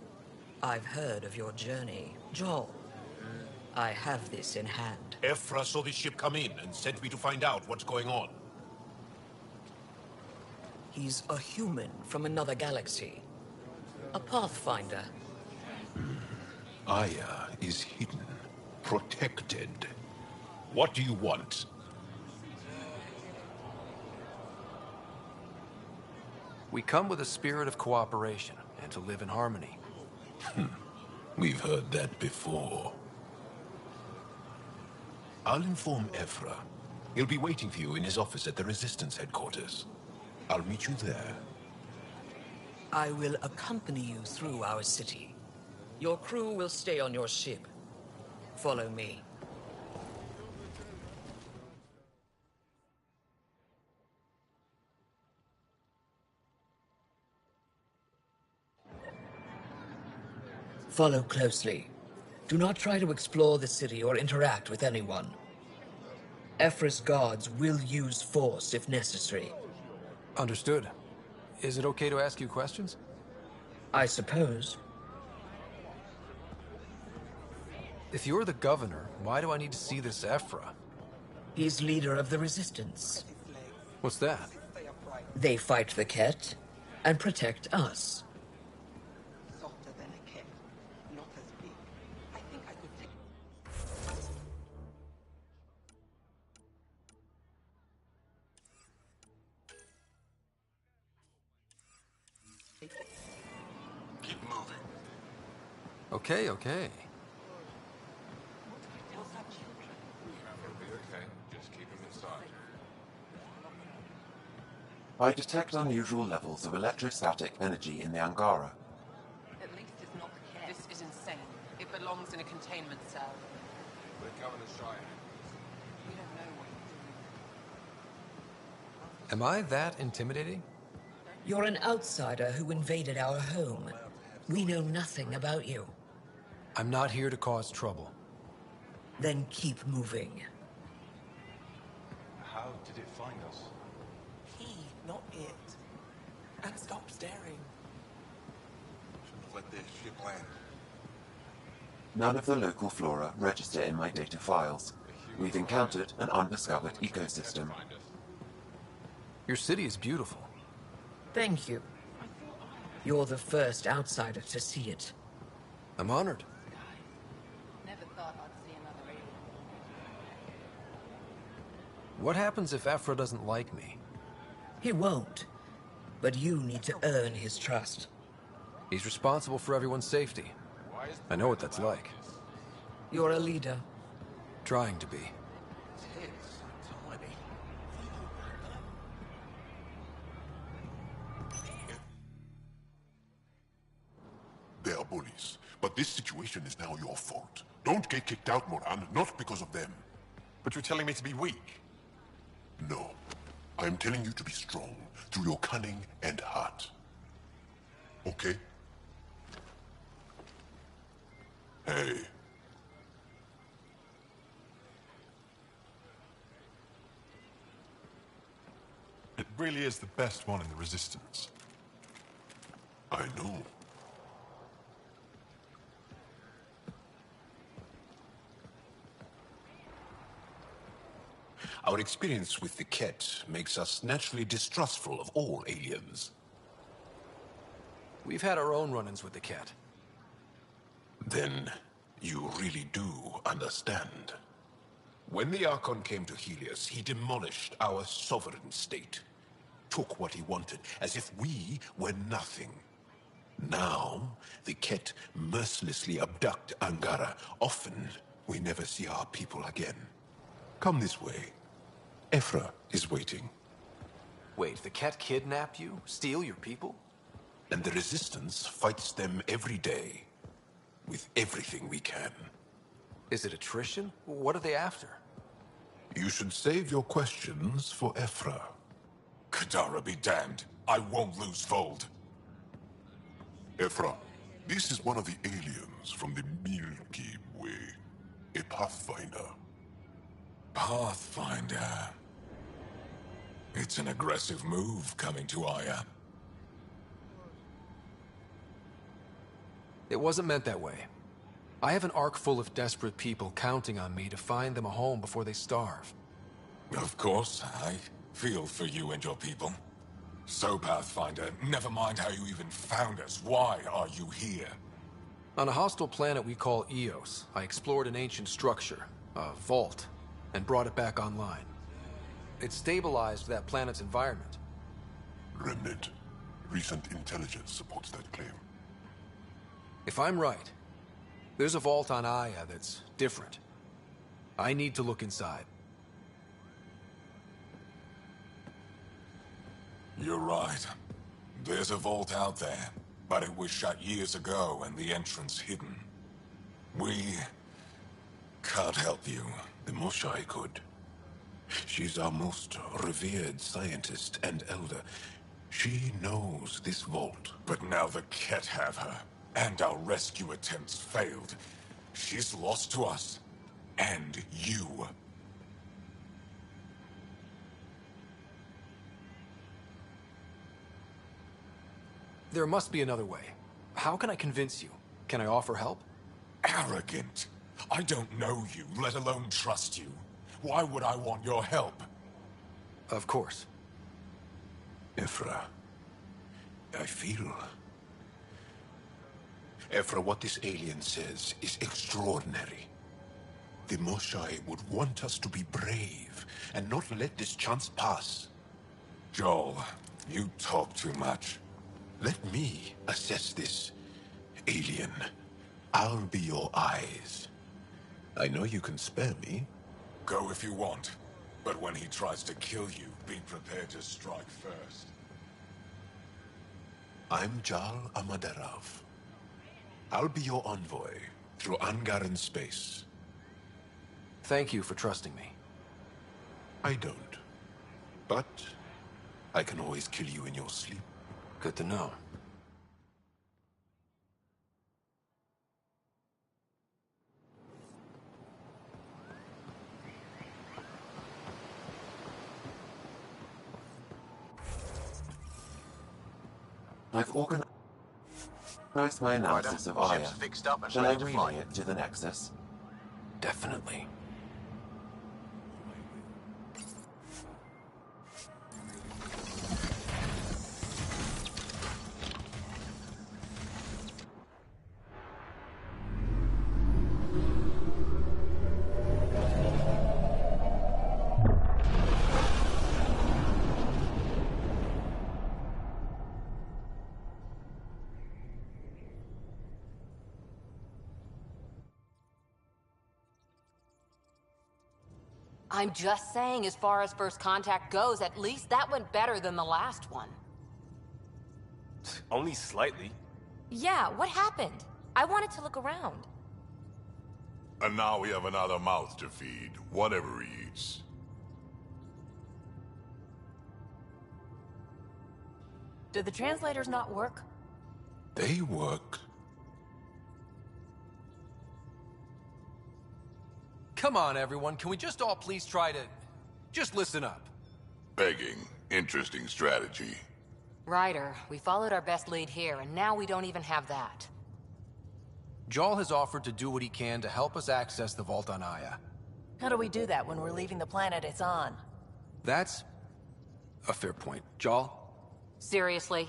I've heard of your journey. Joel, I have this in hand. Ephra saw this ship come in and sent me to find out what's going on. He's a human from another galaxy. A Pathfinder. Aya is hidden, protected. What do you want? We come with a spirit of cooperation and to live in harmony. We've heard that before. I'll inform Ephra. He'll be waiting for you in his office at the Resistance headquarters. I'll meet you there. I will accompany you through our city. Your crew will stay on your ship. Follow me. Follow closely. Do not try to explore the city or interact with anyone. Ephra's guards will use force if necessary. Understood. Is it okay to ask you questions? I suppose. If you're the governor, why do I need to see this Ephra? He's leader of the Resistance. What's that? They fight the Ket and protect us. Keep moving. Okay, okay. I detect unusual levels of electrostatic energy in the Angara. At least it's not the cat. This is insane. It belongs in a containment cell. We're Governor Shire. We don't know what you're Am I that intimidating? You're an outsider who invaded our home. We know nothing about you. I'm not here to cause trouble. Then keep moving. How did it find us? He, not it. And stop staring. Shouldn't have let their ship land. None of the local flora register in my data files. We've encountered an undiscovered ecosystem. Your city is beautiful. Thank you. You're the first outsider to see it. I'm honored. Never thought I'd see another alien. What happens if Ephra doesn't like me? He won't. But you need to earn his trust. He's responsible for everyone's safety. I know what that's like. You're a leader. Trying to be. They are bullies, but this situation is now your fault. Don't get kicked out, Moran, not because of them. But you're telling me to be weak? No. I am telling you to be strong through your cunning and heart. Okay? Hey. It really is the best one in the Resistance. I know. Our experience with the Ket makes us naturally distrustful of all aliens. We've had our own run-ins with the cat. Then you really do understand. When the Archon came to Helios, he demolished our sovereign state. Took what he wanted, as if we were nothing. Now, the Ket mercilessly abduct Angara. Often, we never see our people again. Come this way. Ephra is waiting. Wait, the Ket kidnap you? Steal your people? And the Resistance fights them every day. With everything we can. Is it attrition? What are they after? You should save your questions for Ephra. Kadara be damned. I won't lose Vold. Ephra, this is one of the aliens from the Milky Way. A Pathfinder. Pathfinder. It's an aggressive move coming to Aya. It wasn't meant that way. I have an ark full of desperate people counting on me to find them a home before they starve. Of course, I feel for you and your people. So, Pathfinder, never mind how you even found us. Why are you here? On a hostile planet we call Eos, I explored an ancient structure, a vault, and brought it back online. It stabilized that planet's environment. Remnant. Recent intelligence supports that claim. If I'm right, there's a vault on Aya that's different. I need to look inside. You're right. There's a vault out there, but it was shut years ago and the entrance hidden. We can't help you. The Moshai could. She's our most revered scientist and elder. She knows this vault. But now the Ket have her, and our rescue attempts failed. She's lost to us, and you. There must be another way. How can I convince you? Can I offer help? Arrogant. I don't know you, let alone trust you. Why would I want your help? Of course. Ephra, I feel... Ephra, what this alien says is extraordinary. The Moshai would want us to be brave and not let this chance pass. Joel, you talk too much. Let me assess this, alien. I'll be your eyes. I know you can spare me. Go if you want, but when he tries to kill you, be prepared to strike first. I'm Jal Amaderav. I'll be your envoy through Angaran space. Thank you for trusting me. I don't. But I can always kill you in your sleep. Good to know. I've organized my analysis of Aya. Ship's fixed up and Shall I ready to fly. relay it to the Nexus? Definitely. I'm just saying, as far as first contact goes, at least that went better than the last one. Only slightly. Yeah, what happened? I wanted to look around. And now we have another mouth to feed, whatever he eats. Did the translators not work? They work. Come on, everyone. Can we just all please try to... just listen up? Begging. Interesting strategy. Ryder, we followed our best lead here, and now we don't even have that. Jal has offered to do what he can to help us access the vault on Aya. How do we do that when we're leaving the planet it's on? That's... a fair point. Jal? Seriously?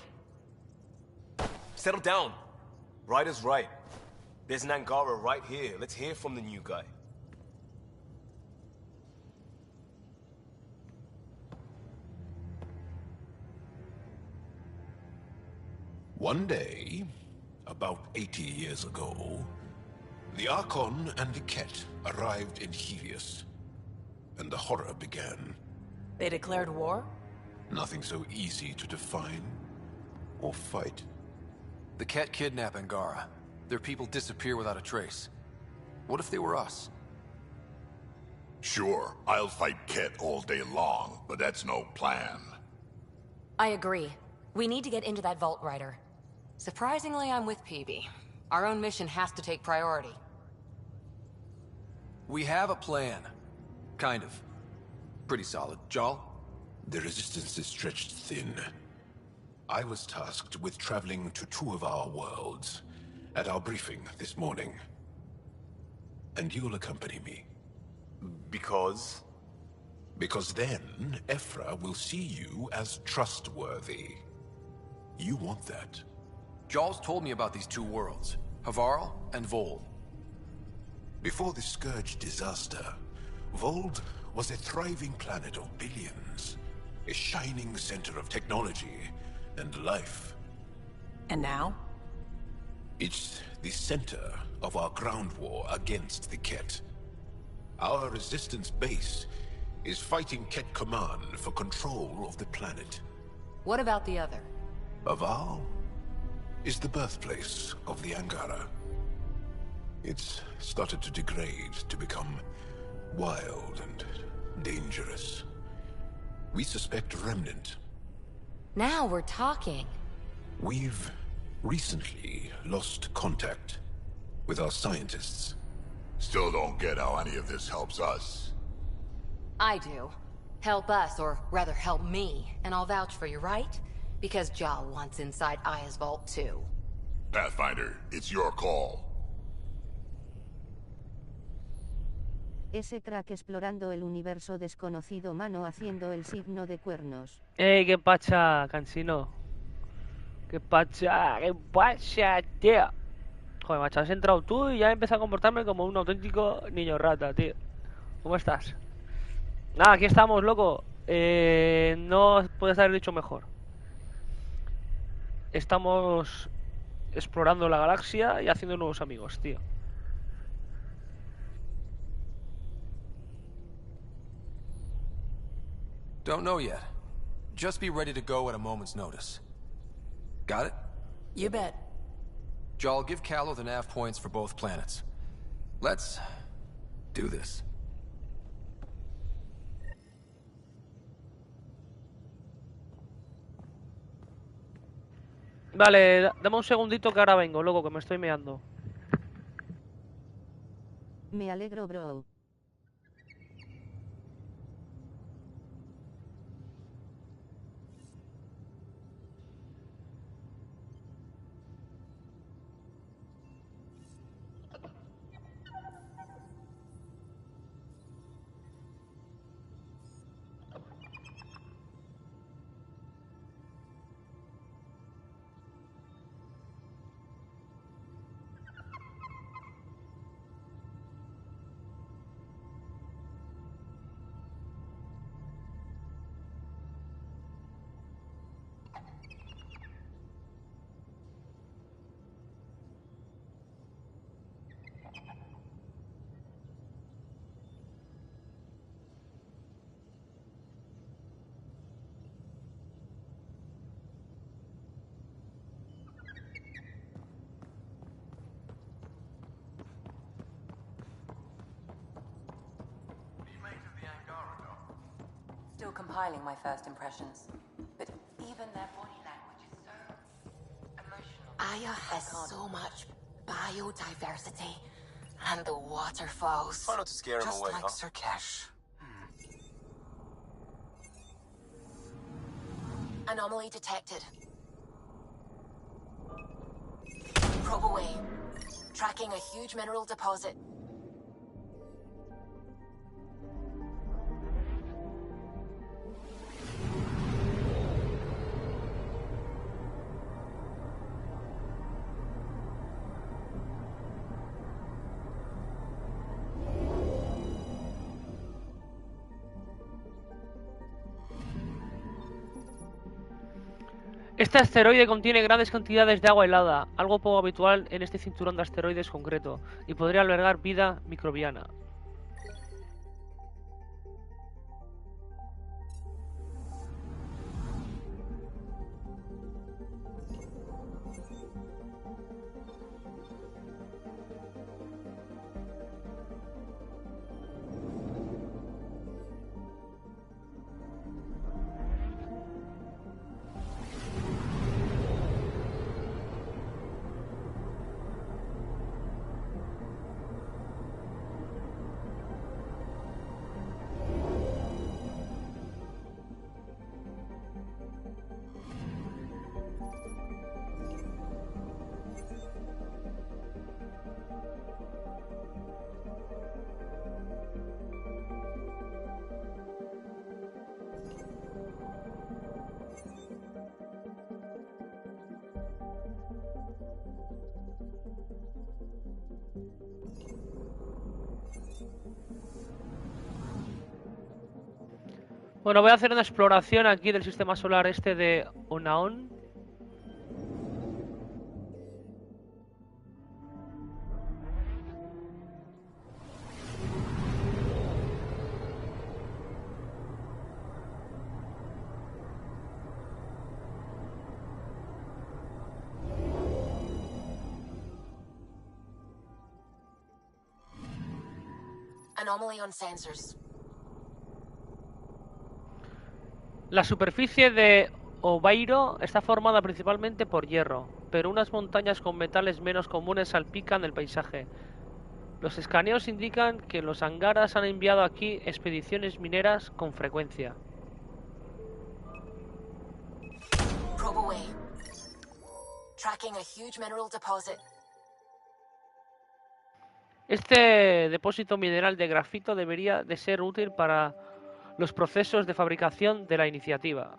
Settle down. Ryder's right. There's an Angara right here. Let's hear from the new guy. One day, about 80 years ago, the Archon and the Ket arrived in Helios, and the horror began. They declared war? Nothing so easy to define or fight. The Ket kidnap Angara. Their people disappear without a trace. What if they were us? Sure, I'll fight Ket all day long, but that's no plan. I agree. We need to get into that vault, Ryder. Surprisingly, I'm with Peavy. Our own mission has to take priority. We have a plan. Kind of. Pretty solid. Jal? The resistance is stretched thin. I was tasked with traveling to 2 of our worlds at our briefing this morning. And you'll accompany me. Because? Because then, Ephra will see you as trustworthy. You want that. Jal's told me about these 2 worlds, Havarl and Vold. Before the Scourge disaster, Vold was a thriving planet of billions. A shining center of technology and life. And now? It's the center of our ground war against the Ket. Our resistance base is fighting Ket Command for control of the planet. What about the other? Havarl is the birthplace of the Angara. It's started to degrade, to become wild and dangerous. We suspect Remnant. Now we're talking. We've recently lost contact with our scientists. Still don't get how any of this helps us. I do. Help us, or rather help me, and I'll vouch for you, right? Because Jal wants inside Aya's vault too. Pathfinder, it's your call. Ese crack explorando el universo desconocido, mano haciendo el signo de cuernos. ¿Qué pacha, Cansino? ¿Qué pacha? ¿Qué pacha, tío? Joder, macho, has entrado tú y ya he empezado a comportarme como un auténtico niño rata, tío. ¿Cómo estás? Nada, aquí estamos, loco. No puedes haber dicho mejor. Estamos explorando la galaxia y haciendo nuevos amigos, tío. Don't know yet. Just be ready to go at a moment's notice. Got it? You bet. Jal, give Callow the nav points for both planets. Let's do this. Vale, dame un segundito que ahora vengo, loco, que me estoy meando. Me alegro, bro. Still compiling my first impressions, but even their body language is so emotional. Aya has so much biodiversity, and the waterfalls. Try not to scare him just away, like huh? Sirkesh. Anomaly detected. Probe away. Tracking a huge mineral deposit. Este asteroide contiene grandes cantidades de agua helada, algo poco habitual en este cinturón de asteroides concreto, y podría albergar vida microbiana. Bueno, voy a hacer una exploración aquí del sistema solar este de Onaon. Anomaly on sensors. La superficie de Obairo está formada principalmente por hierro, pero unas montañas con metales menos comunes salpican el paisaje. Los escaneos indican que los Angaras han enviado aquí expediciones mineras con frecuencia. Probe away. Tracking a huge mineral deposit. Este depósito mineral de grafito debería de ser útil para los procesos de fabricación de la iniciativa.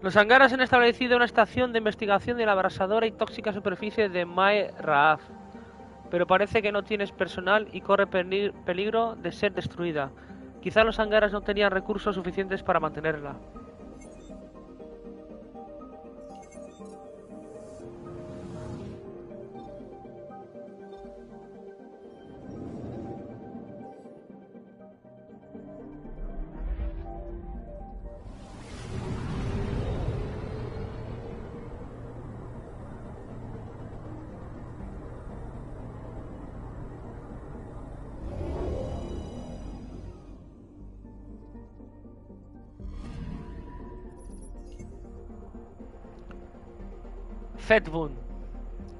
Los Angaras han establecido una estación de investigación de la abrasadora y tóxica superficie de Mae Raaf, pero parece que no tiene personal y corre peligro de ser destruida. Quizá los Angaras no tenían recursos suficientes para mantenerla. Fedbun.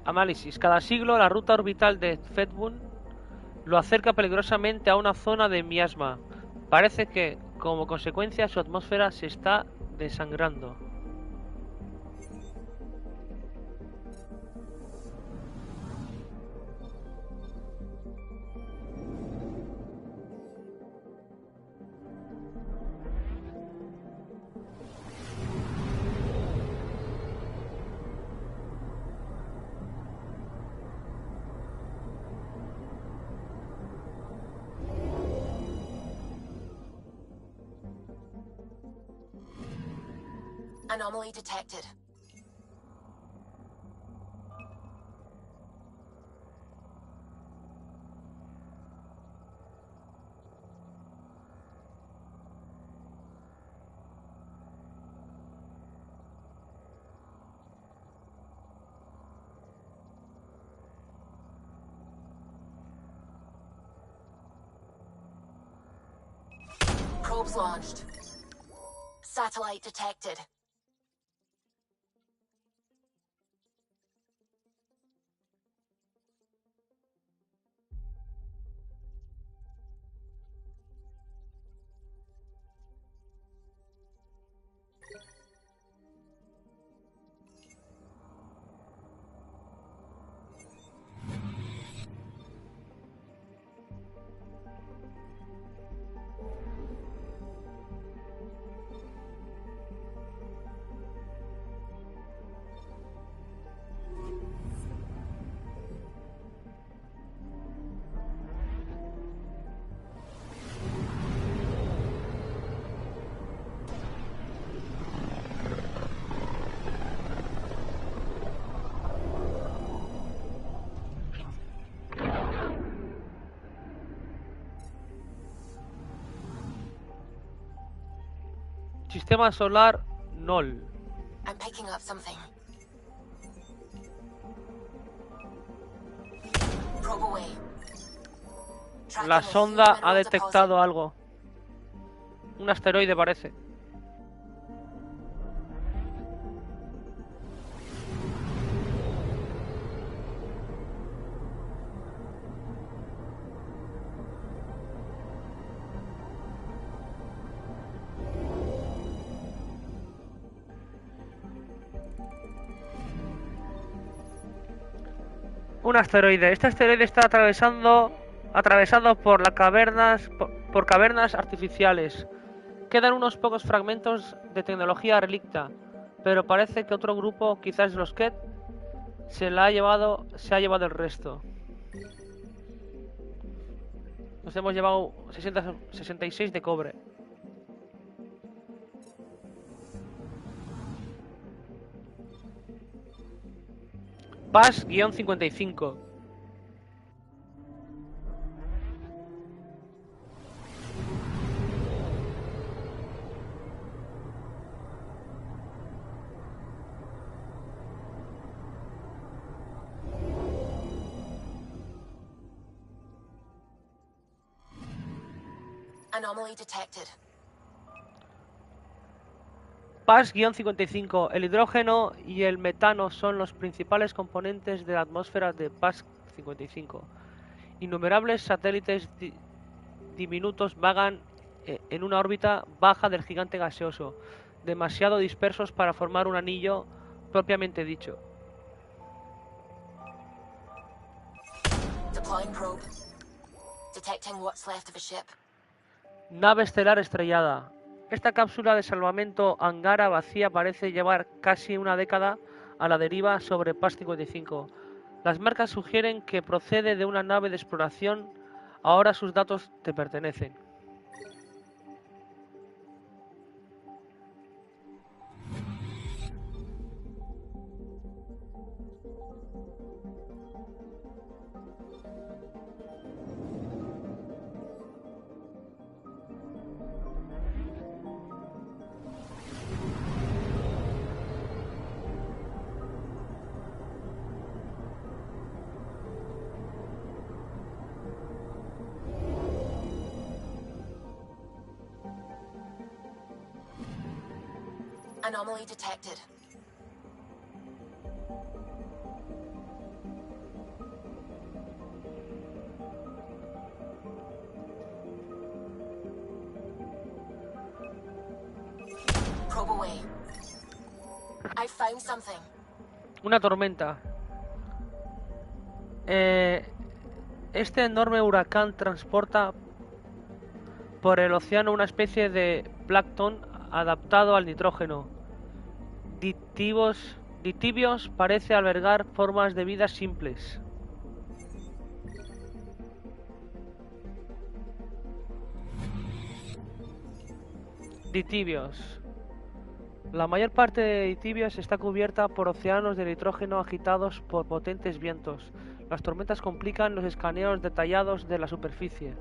Análisis. Cada siglo la ruta orbital de Fedbun lo acerca peligrosamente a una zona de miasma. Parece que, como consecuencia, su atmósfera se está desangrando. Anomaly detected. Probes launched. Satellite detected. Sistema solar Nol. I'm picking up something. Probe away. La sonda ha detectado algo. Un asteroide parece. Un asteroide. Este asteroide está atravesado por por cavernas artificiales. Quedan unos pocos fragmentos de tecnología relicta, pero parece que otro grupo, quizás los Ket, se ha llevado el resto. Nos hemos llevado 66 de cobre. PAS-55. Anomaly detected. PAS-55. El hidrógeno y el metano son los principales componentes de la atmósfera de PAS-55. Innumerables satélites diminutos vagan en una órbita baja del gigante gaseoso, demasiado dispersos para formar un anillo propiamente dicho. Deploying probe. Detecting what's left of a ship. Nave estelar estrellada. Esta cápsula de salvamento Angara vacía parece llevar casi una década a la deriva sobre PAS-55. Las marcas sugieren que procede de una nave de exploración. Ahora sus datos te pertenecen. Anomaly detected. Probe away. I found something. Una tormenta. Este enorme huracán transporta por el océano una especie de plancton adaptado al nitrógeno. Ditibios parece albergar formas de vida simples. Ditibios. La mayor parte de Ditibios está cubierta por océanos de nitrógeno agitados por potentes vientos. Las tormentas complican los escaneos detallados de la superficie.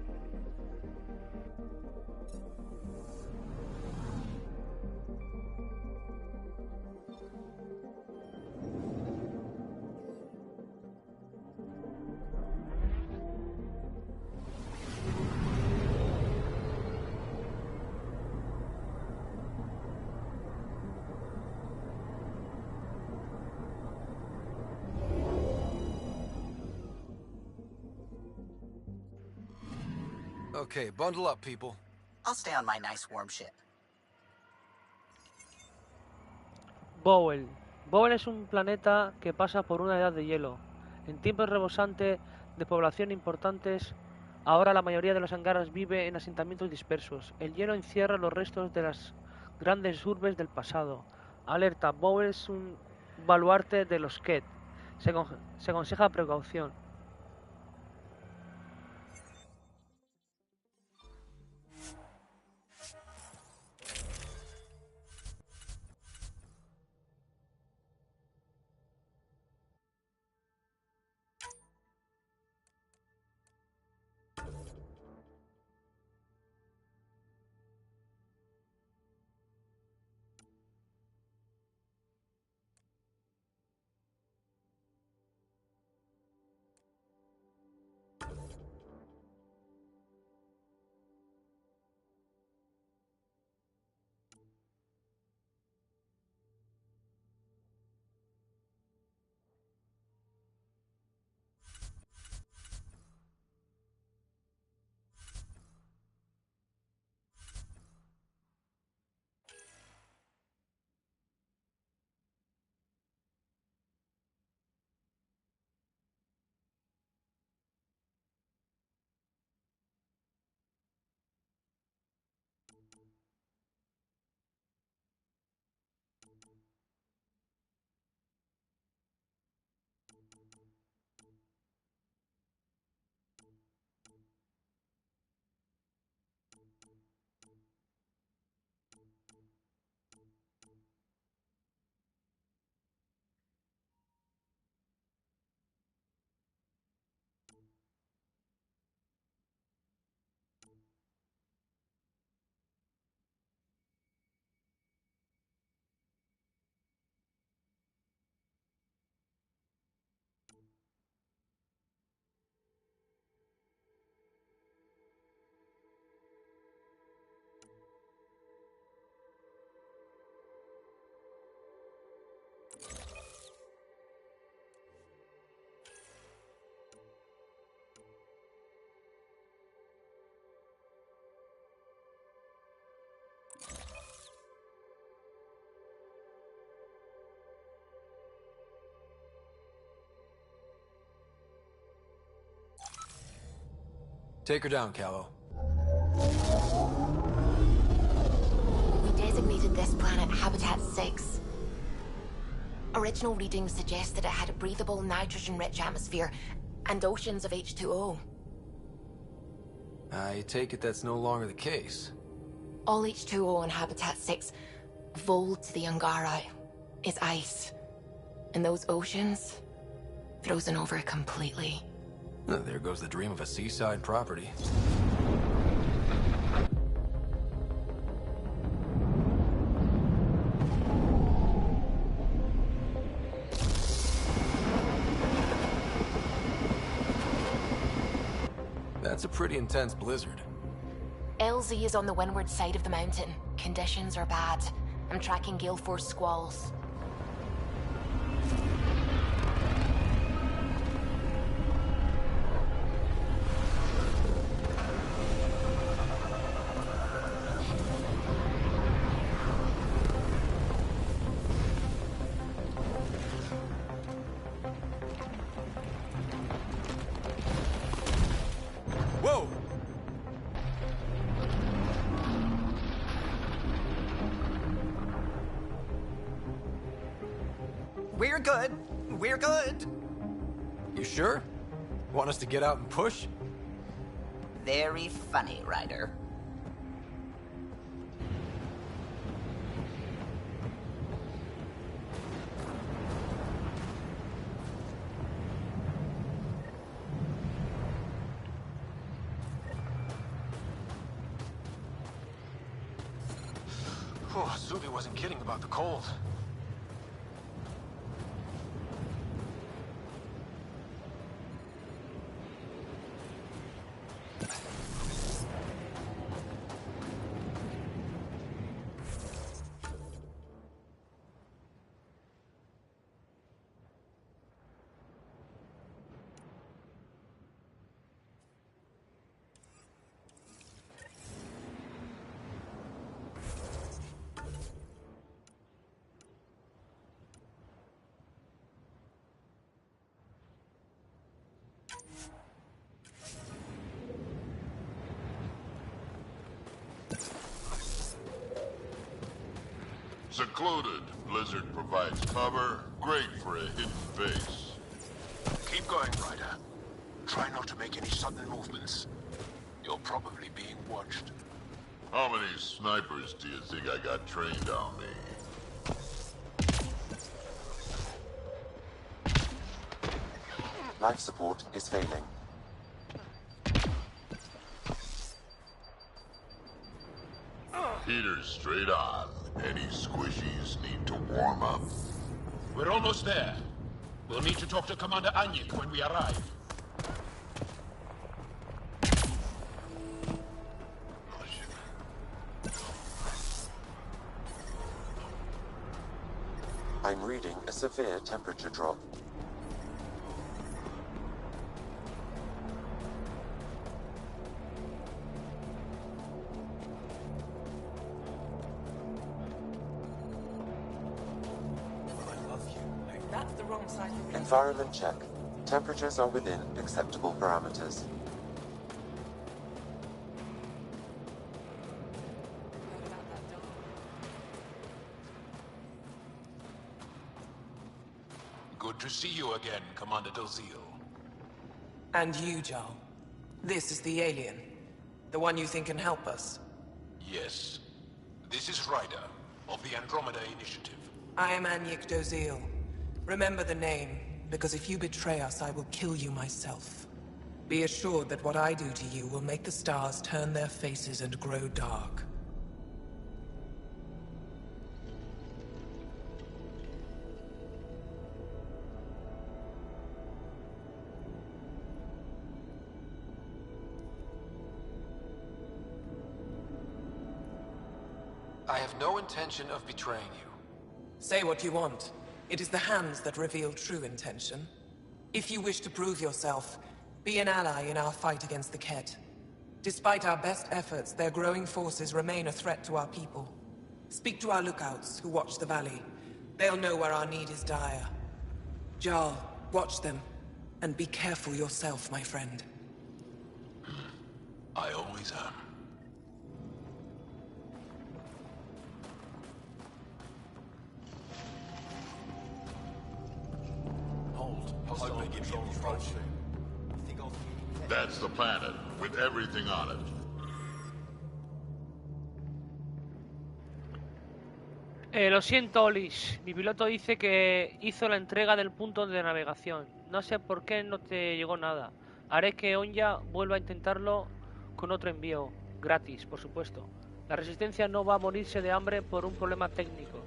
Okay, bundle up, people. I'll stay on my nice warm ship. Bowel. Bowel es un planeta que pasa por una edad de hielo. En tiempos rebosantes de población importantes, ahora la mayoría de los hangaras vive en asentamientos dispersos. El hielo encierra los restos de las grandes urbes del pasado. Alerta, Bowel es un baluarte de los Ket. Se aconseja precaución. Take her down, Callow. We designated this planet Habitat 6. Original readings suggest that it had a breathable, nitrogen-rich atmosphere and oceans of H2O. I take it that's no longer the case. All H2O on Habitat 6, vol to the Angara, is ice. And those oceans, frozen over completely. There goes the dream of a seaside property. That's a pretty intense blizzard. LZ is on the windward side of the mountain. Conditions are bad. I'm tracking gale force squalls. Whoa! We're good. We're good. You sure? Want us to get out and push? Very funny, Ryder. Oh, Subi wasn't kidding about the cold. Secluded, Blizzard provides cover, great for a hidden base. Keep going, Ryder. Try not to make any sudden movements. You're probably being watched. How many snipers do you think I got trained on me? Life support is failing. Heaters straight on. Any squishies need to warm up? We're almost there. We'll need to talk to Commander Anyik when we arrive. I'm reading a severe temperature drop. That's the wrong side of the Environment check. Temperatures are within acceptable parameters. Good to see you again, Commander Delzil. And you, Jarl. This is the alien. The one you think can help us. Yes. This is Ryder, of the Andromeda Initiative. I am Anyik Dozil. Remember the name, because if you betray us, I will kill you myself. Be assured that what I do to you will make the stars turn their faces and grow dark. I have no intention of betraying you. Say what you want. It is the hands that reveal true intention. If you wish to prove yourself, be an ally in our fight against the Ket. Despite our best efforts, their growing forces remain a threat to our people. Speak to our lookouts, who watch the valley. They'll know where our need is dire. Jarl, watch them. And be careful yourself, my friend. I always am. That's the planet, with everything on it. Lo siento, Olis. Mi piloto dice que hizo la entrega del punto de navegación. No sé por qué no te llegó nada. Haré que Onya vuelva a intentarlo con otro envío. Gratis, por supuesto. La resistencia no va a morirse de hambre por un problema técnico.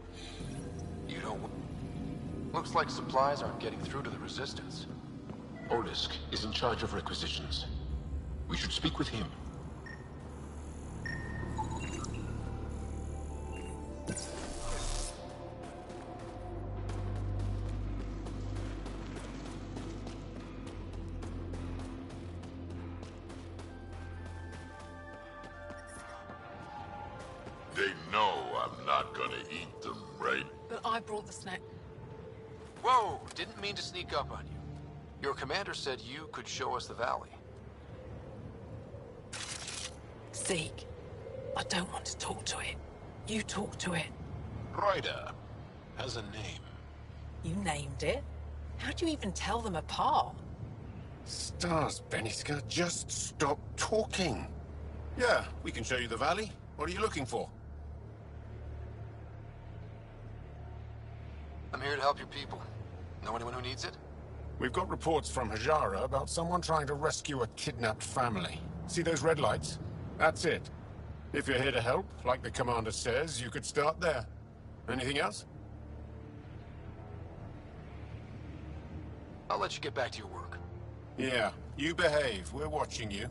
Looks like supplies aren't getting through to the resistance. Olisk is in charge of requisitions. We should speak with him. They know I'm not gonna eat them, right? But I brought the snack. Whoa! Didn't mean to sneak up on you. Your commander said you could show us the valley. Zeke, I don't want to talk to it. You talk to it. Ryder has a name. You named it? How'd you even tell them apart? Stars, Beniska, just stop talking. Yeah, we can show you the valley. What are you looking for? I'm here to help your people. Know anyone who needs it? We've got reports from Hajara about someone trying to rescue a kidnapped family. See those red lights? That's it. If you're here to help, like the commander says, you could start there. Anything else? I'll let you get back to your work. Yeah, you behave. We're watching you.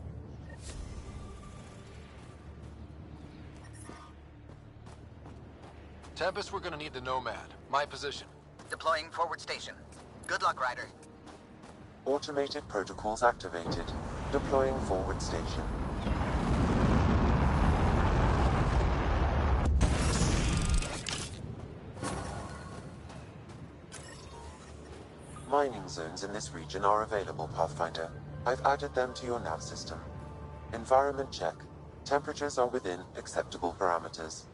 Tempest, we're gonna need the Nomad. My position. Deploying forward station. Good luck, Ryder. Automated protocols activated. Deploying forward station. Mining zones in this region are available, Pathfinder. I've added them to your nav system. Environment check. Temperatures are within acceptable parameters.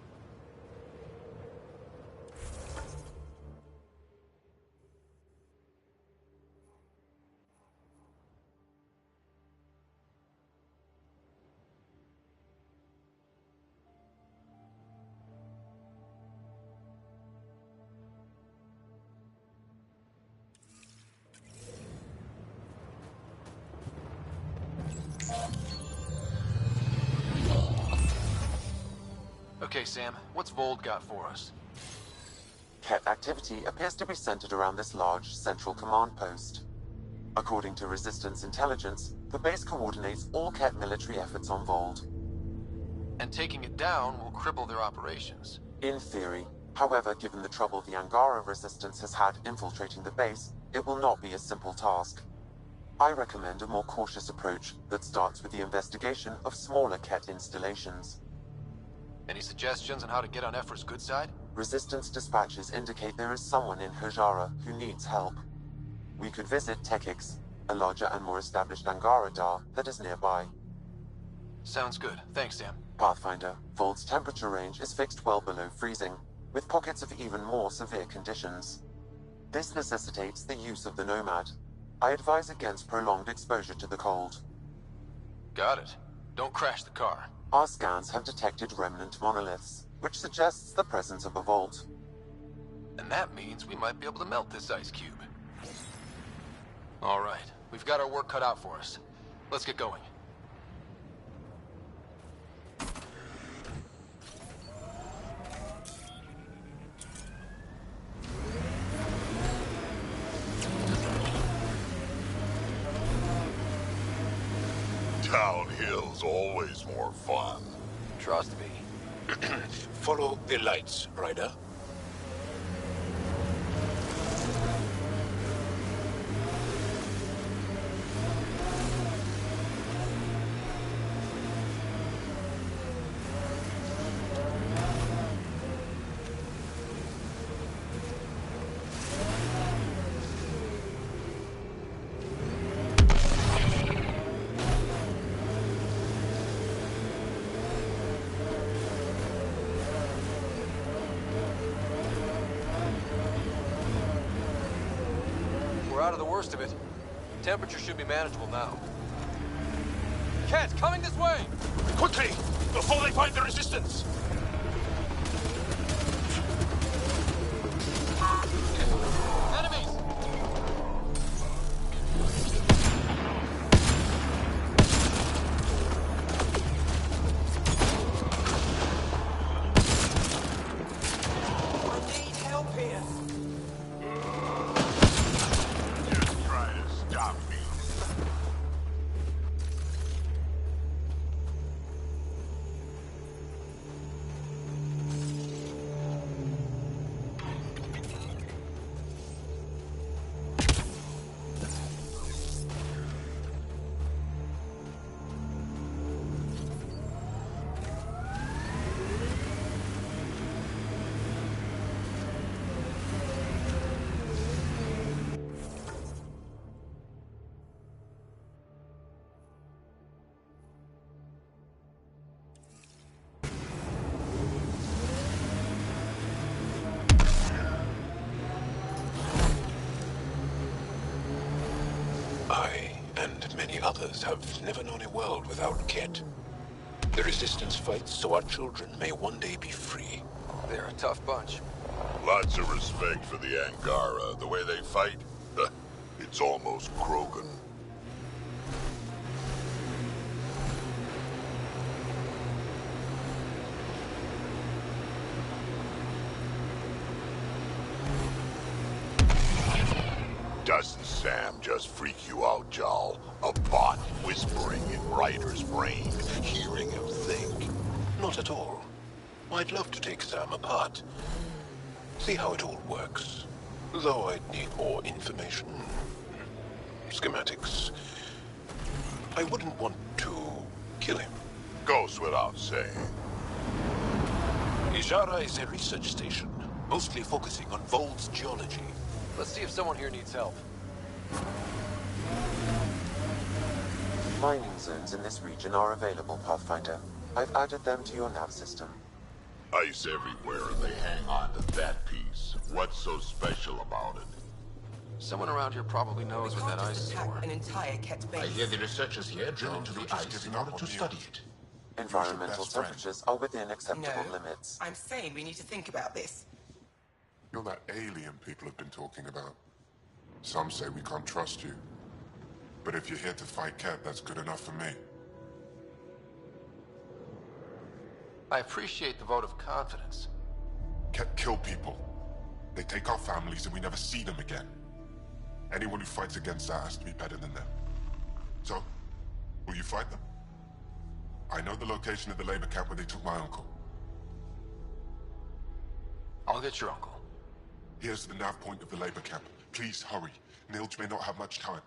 Okay, Sam, what's Vold got for us? Ket activity appears to be centered around this large central command post. According to Resistance intelligence, the base coordinates all Ket military efforts on Vold. And taking it down will cripple their operations. In theory. However, given the trouble the Angara Resistance has had infiltrating the base, it will not be a simple task. I recommend a more cautious approach that starts with the investigation of smaller Ket installations. Any suggestions on how to get on Ephra's good side? Resistance dispatches indicate there is someone in Hajara who needs help. We could visit Tekix, a larger and more established Angara Dar that is nearby. Sounds good. Thanks, Sam. Pathfinder, Vold's temperature range is fixed well below freezing, with pockets of even more severe conditions. This necessitates the use of the Nomad. I advise against prolonged exposure to the cold. Got it. Don't crash the car. Our scans have detected remnant monoliths, which suggests the presence of a vault. And that means we might be able to melt this ice cube. All right, we've got our work cut out for us. Let's get going. Downhill's always more fun. Trust me. Follow the lights, Ryder. We're out of the worst of it. Temperature should be manageable now. Cat, coming this way! Quickly! Before they find the resistance! Enemies! I need help here. Just try to stop me. I and many others have never known a world without Ket. The Resistance fights so our children may one day be free. They're a tough bunch. Lots of respect for the Angara. The way they fight, it's almost Krogan. Doesn't Sam just freak you out, Jal? A bot whispering in Ryder's brain, hearing him think. Not at all. I'd love to take Sam apart. See how it all works. Though I'd need more information. Schematics. I wouldn't want to kill him. Goes without saying. Ijara is a research station, mostly focusing on Vold's geology. Let's see if someone here needs help. Mining zones in this region are available, Pathfinder. I've added them to your nav system. Ice everywhere and they hang on to that piece. What's so special about it? Someone around here probably knows what that ice is for. An entire Ket base. I hear the researchers here drill into the ice in order to study it. Environmental temperatures are within acceptable No, limits. I'm saying we need to think about this. You're that alien people have been talking about. Some say we can't trust you. But if you're here to fight Ket, that's good enough for me. I appreciate the vote of confidence. Ket kill people. They take our families and we never see them again. Anyone who fights against that has to be better than them. So, will you fight them? I know the location of the labor camp where they took my uncle. I'll get your uncle. Here's the nav point of the labor camp. Please hurry. Nilj may not have much time.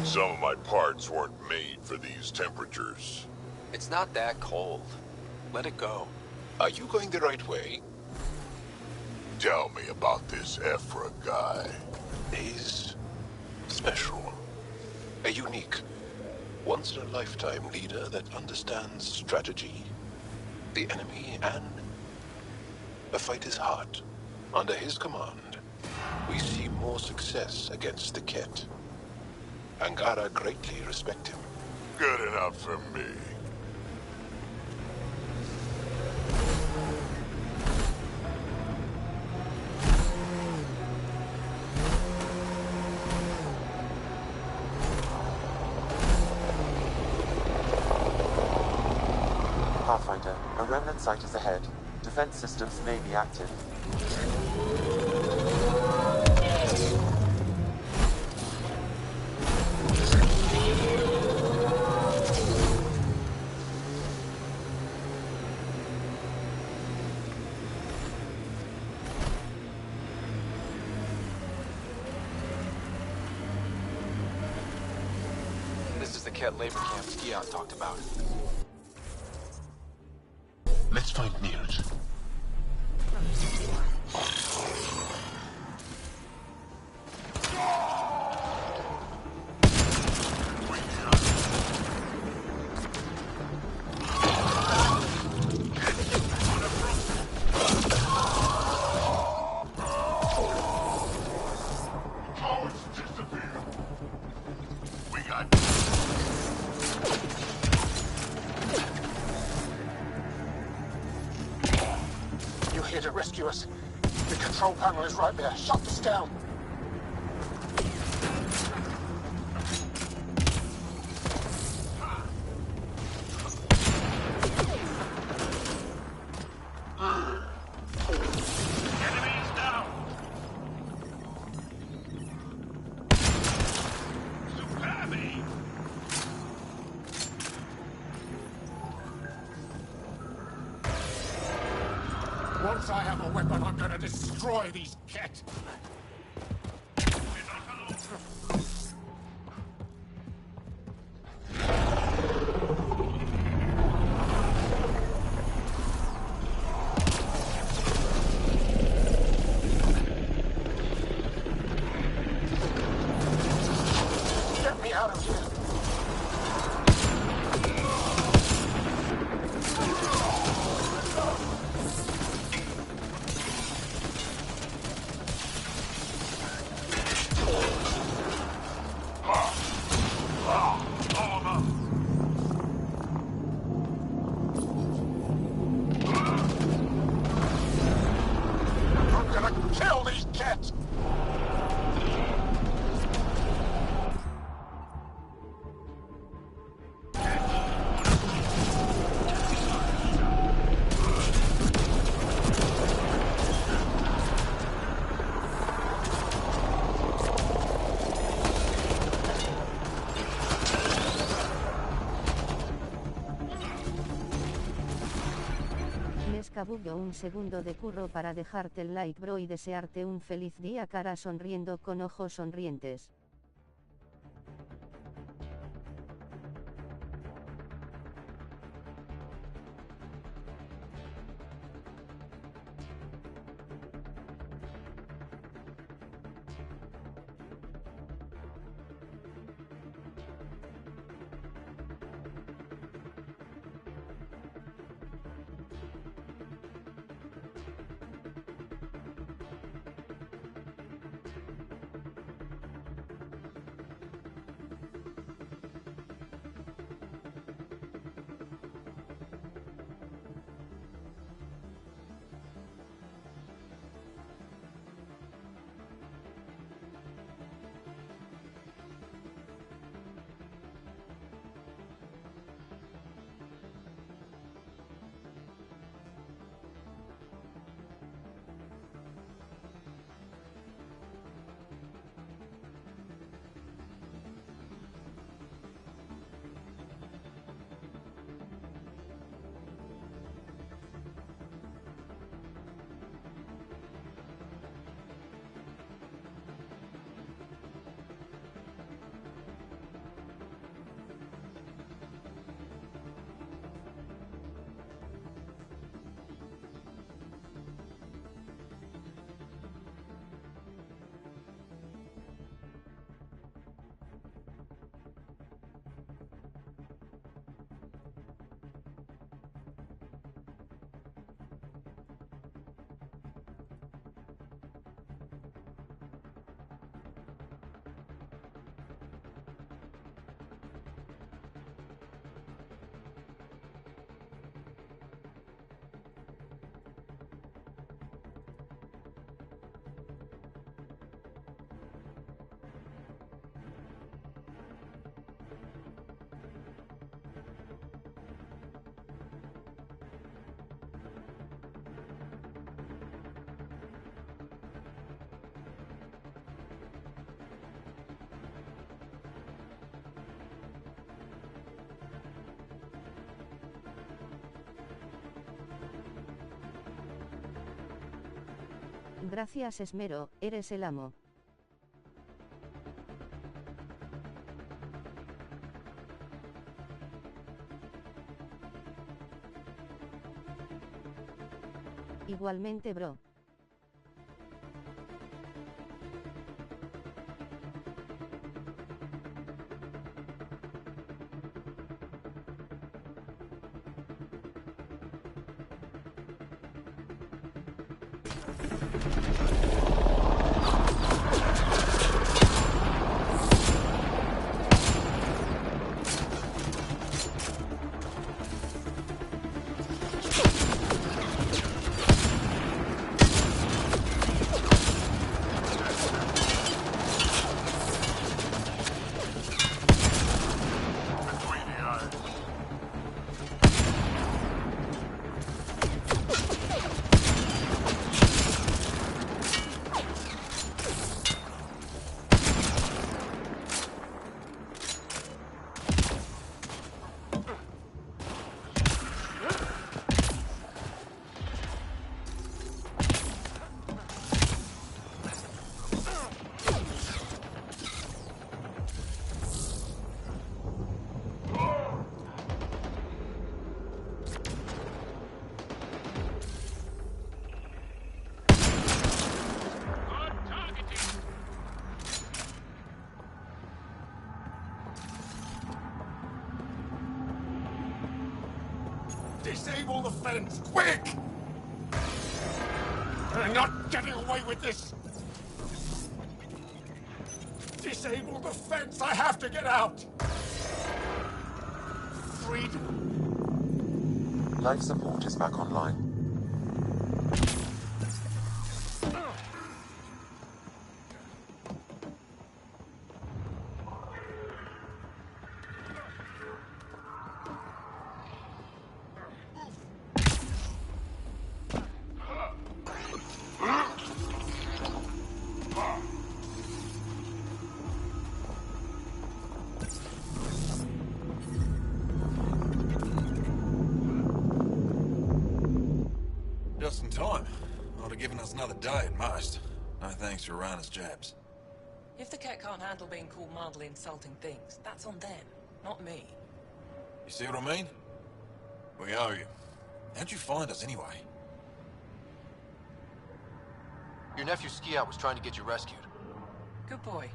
Some of my parts weren't made for these temperatures. It's not that cold. Let it go. Are you going the right way? Tell me about this Ephra guy. He's special. A unique, once-in-a-lifetime leader that understands strategy, the enemy, and a fighter's heart. Under his command, we see more success against the Ket. Angara greatly respect him. Good enough for me. Pathfinder, a remnant site is ahead. Defense systems may be active. This is the Ket labor camp Skiot talked about. Let's find Niels. You're here to rescue us. The control panel is right there. Shut this down. Once I have a weapon, I'm gonna destroy these Ket. Get me out of here. I'm gonna kill these Ket. Me escabullo un segundo de curro para dejarte el like bro y desearte un feliz día cara sonriendo con ojos sonrientes. Gracias Esmero, eres el amo. Igualmente, bro. Disable the fence, quick! I'm not getting away with this! Disable the fence, I have to get out! Freedom. Life support is back online. Just in time. Ought have given us another day at most. No thanks to Rana's jabs. If the Ket can't handle being called mildly insulting things, that's on them, not me. You see what I mean? We owe you. How'd you find us anyway? Your nephew Skiat was trying to get you rescued. Good boy.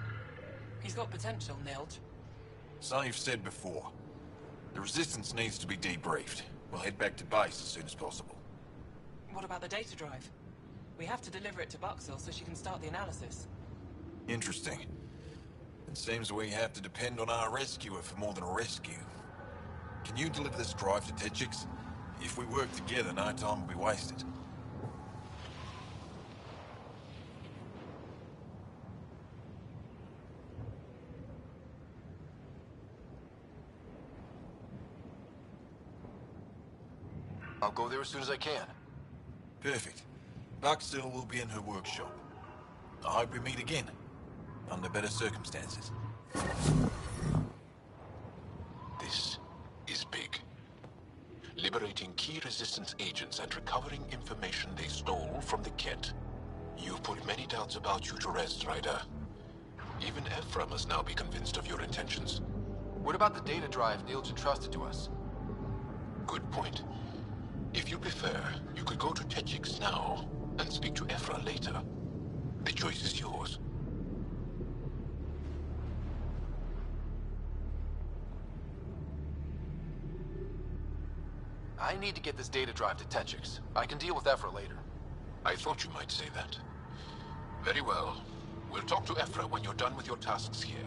He's got potential, Nilge. So you've said before. The Resistance needs to be debriefed. We'll head back to base as soon as possible. What about the data drive? We have to deliver it to Buxel so she can start the analysis. Interesting. It seems we have to depend on our rescuer for more than a rescue. Can you deliver this drive to Techix? If we work together, no time will be wasted. I'll go there as soon as I can. Perfect. Buxel will be in her workshop. I hope we meet again, under better circumstances. This is big. Liberating key Resistance agents and recovering information they stole from the Ket. You've put many doubts about you to rest, Ryder. Even Ephra must now be convinced of your intentions. What about the data drive Nilge entrusted to us? Good point. If you prefer, you could go to Techix now and speak to Ephra later. The choice is yours. I need to get this data drive to Techix. I can deal with Ephra later. I thought you might say that. Very well. We'll talk to Ephra when you're done with your tasks here.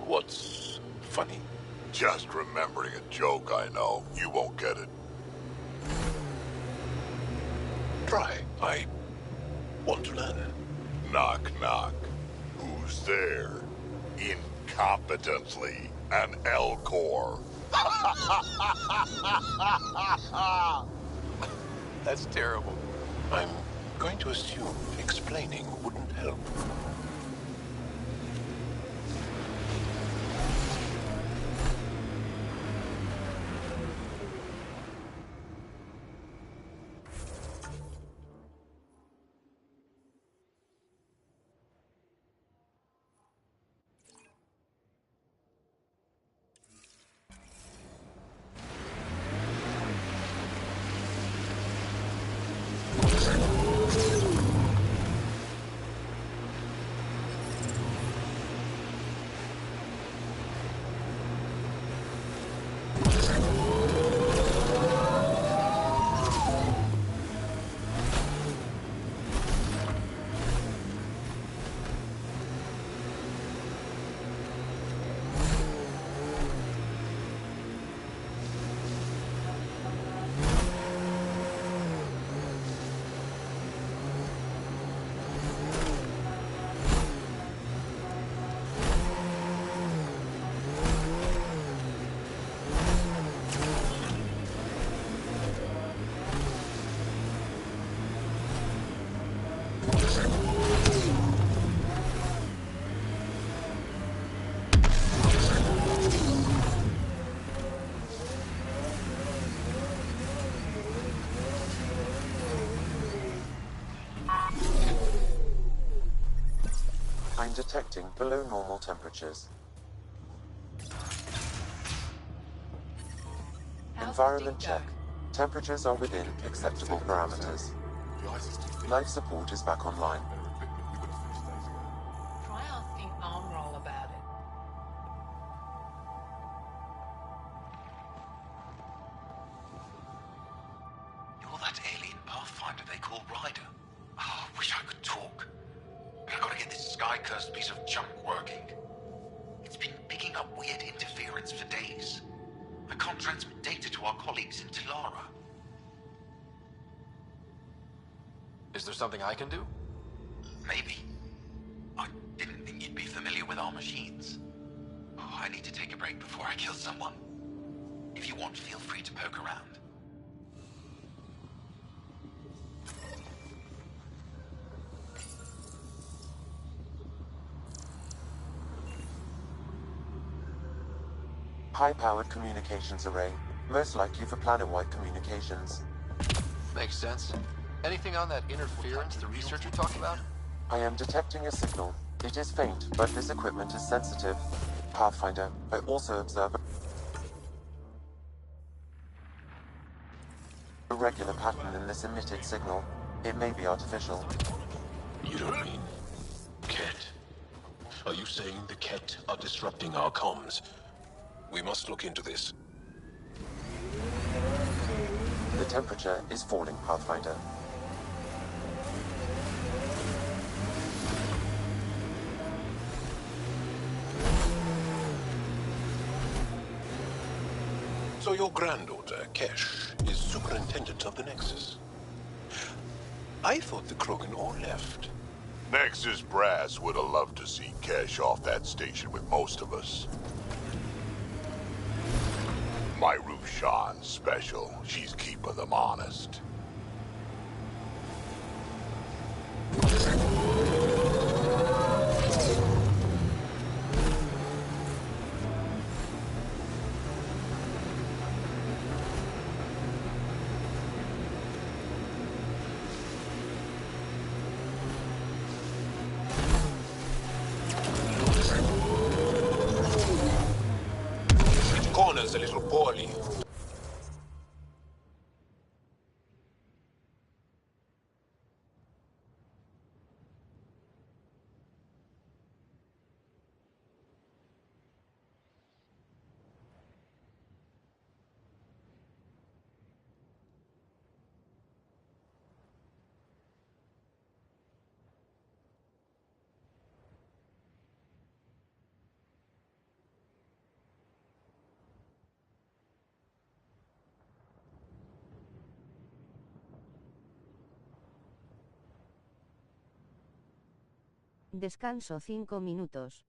What's funny? Just remembering a joke I know. You won't get it. Try. I want to learn. Knock, knock. Who's there? Incompetently, an Elcor. That's terrible. I'm going to assume explaining wouldn't help. I'm detecting below normal temperatures. Environment check. Temperatures are within acceptable parameters. Life support is back online. Try asking Armroll about it. You're that alien pathfinder they call Ryder. Oh, I wish I could talk. But I gotta get this sky-cursed piece of junk working. It's been picking up weird interference for days. I can't transmit data to our colleagues in Tilara. Is there something I can do? Maybe. I didn't think you'd be familiar with our machines. Oh, I need to take a break before I kill someone. If you want, feel free to poke around. High-powered communications array, most likely for planet-wide communications. Makes sense. Anything on that interference the researcher talked about? I am detecting a signal. It is faint, but this equipment is sensitive. Pathfinder, I also observe a regular pattern in this emitted signal. It may be artificial. You don't mean Ket? Are you saying the Ket are disrupting our comms? We must look into this. The temperature is falling, Pathfinder. So your granddaughter, Kesh, is superintendent of the Nexus. I thought the Krogan all left. Nexus brass would have loved to see Kesh off that station with most of us. My Rushan's special. She's keeping them honest. It corners a little poorly. Descanso 5 minutos.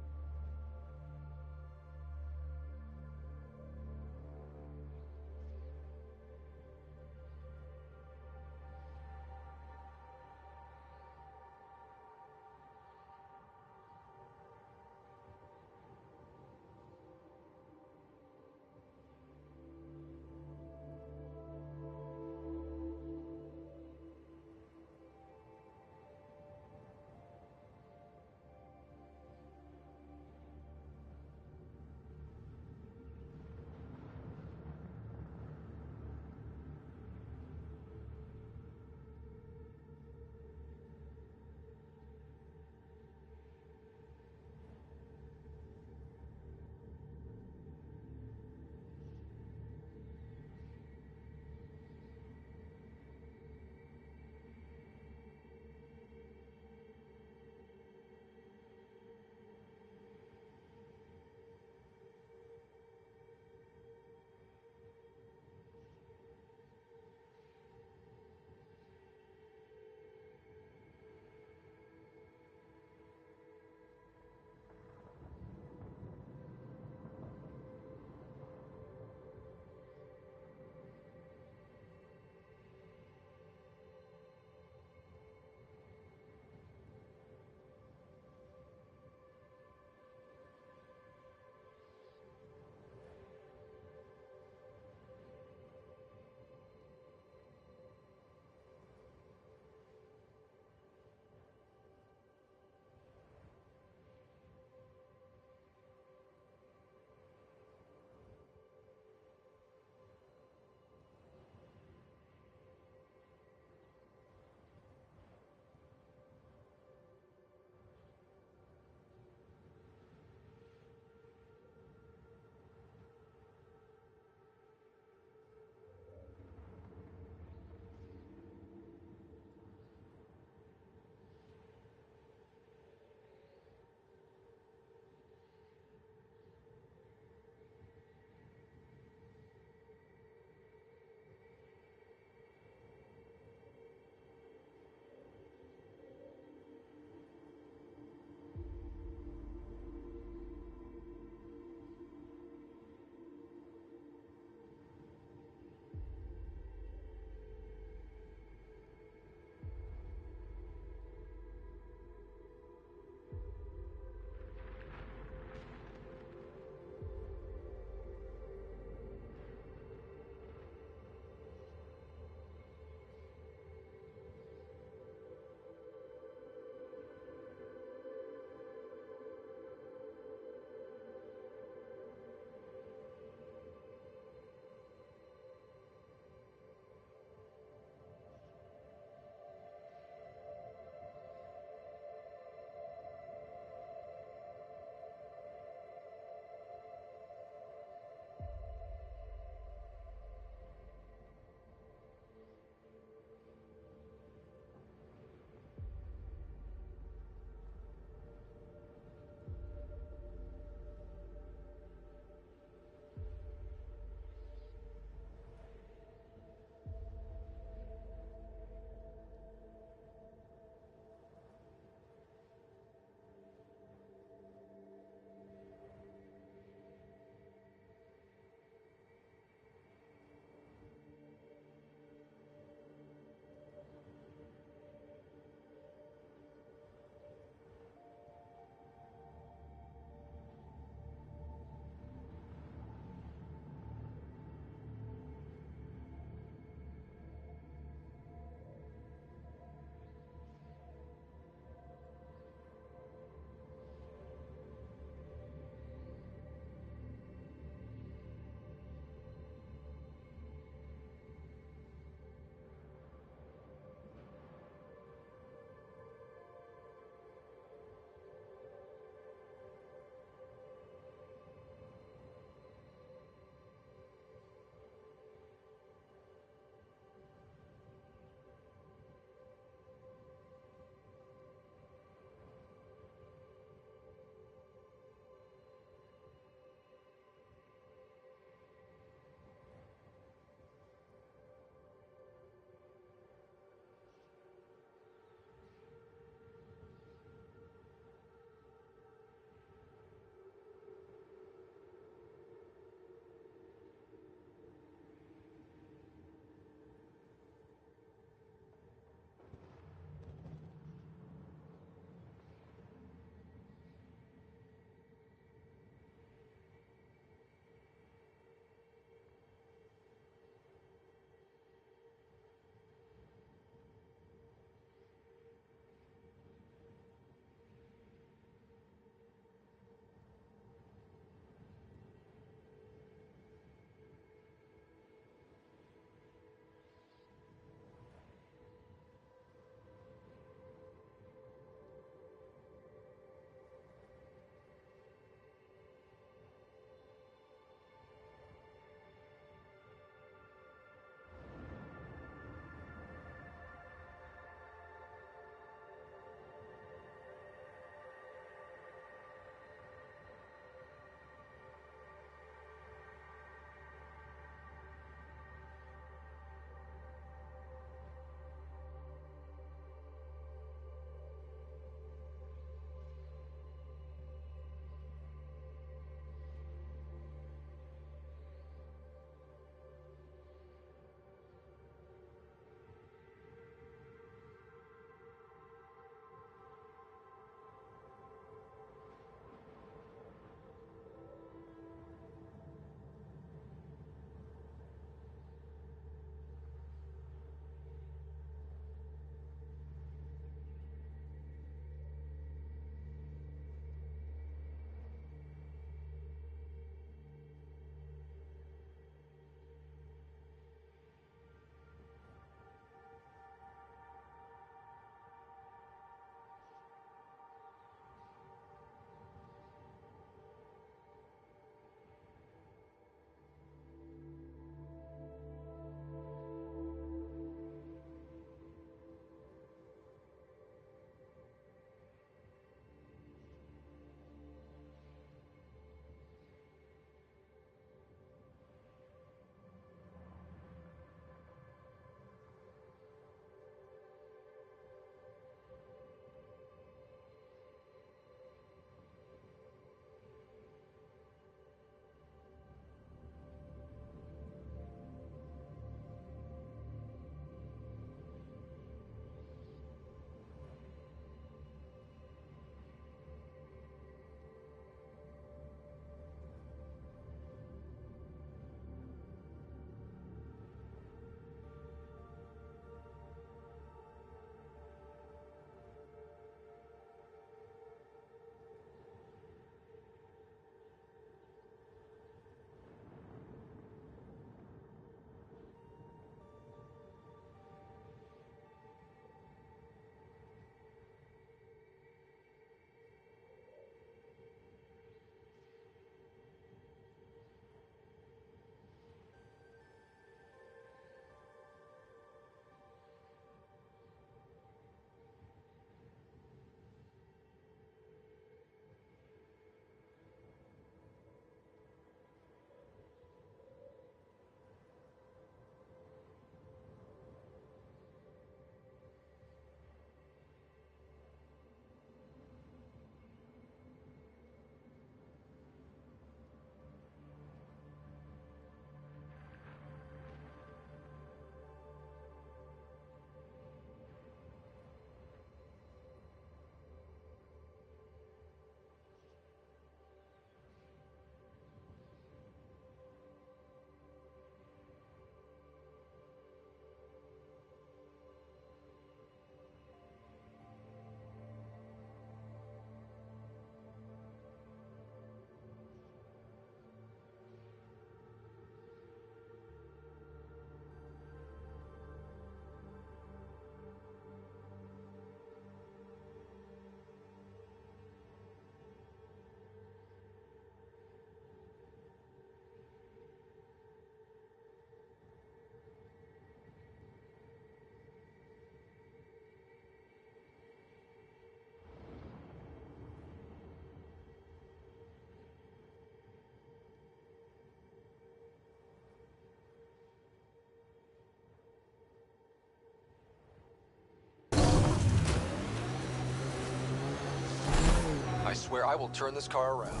where I will turn this car around.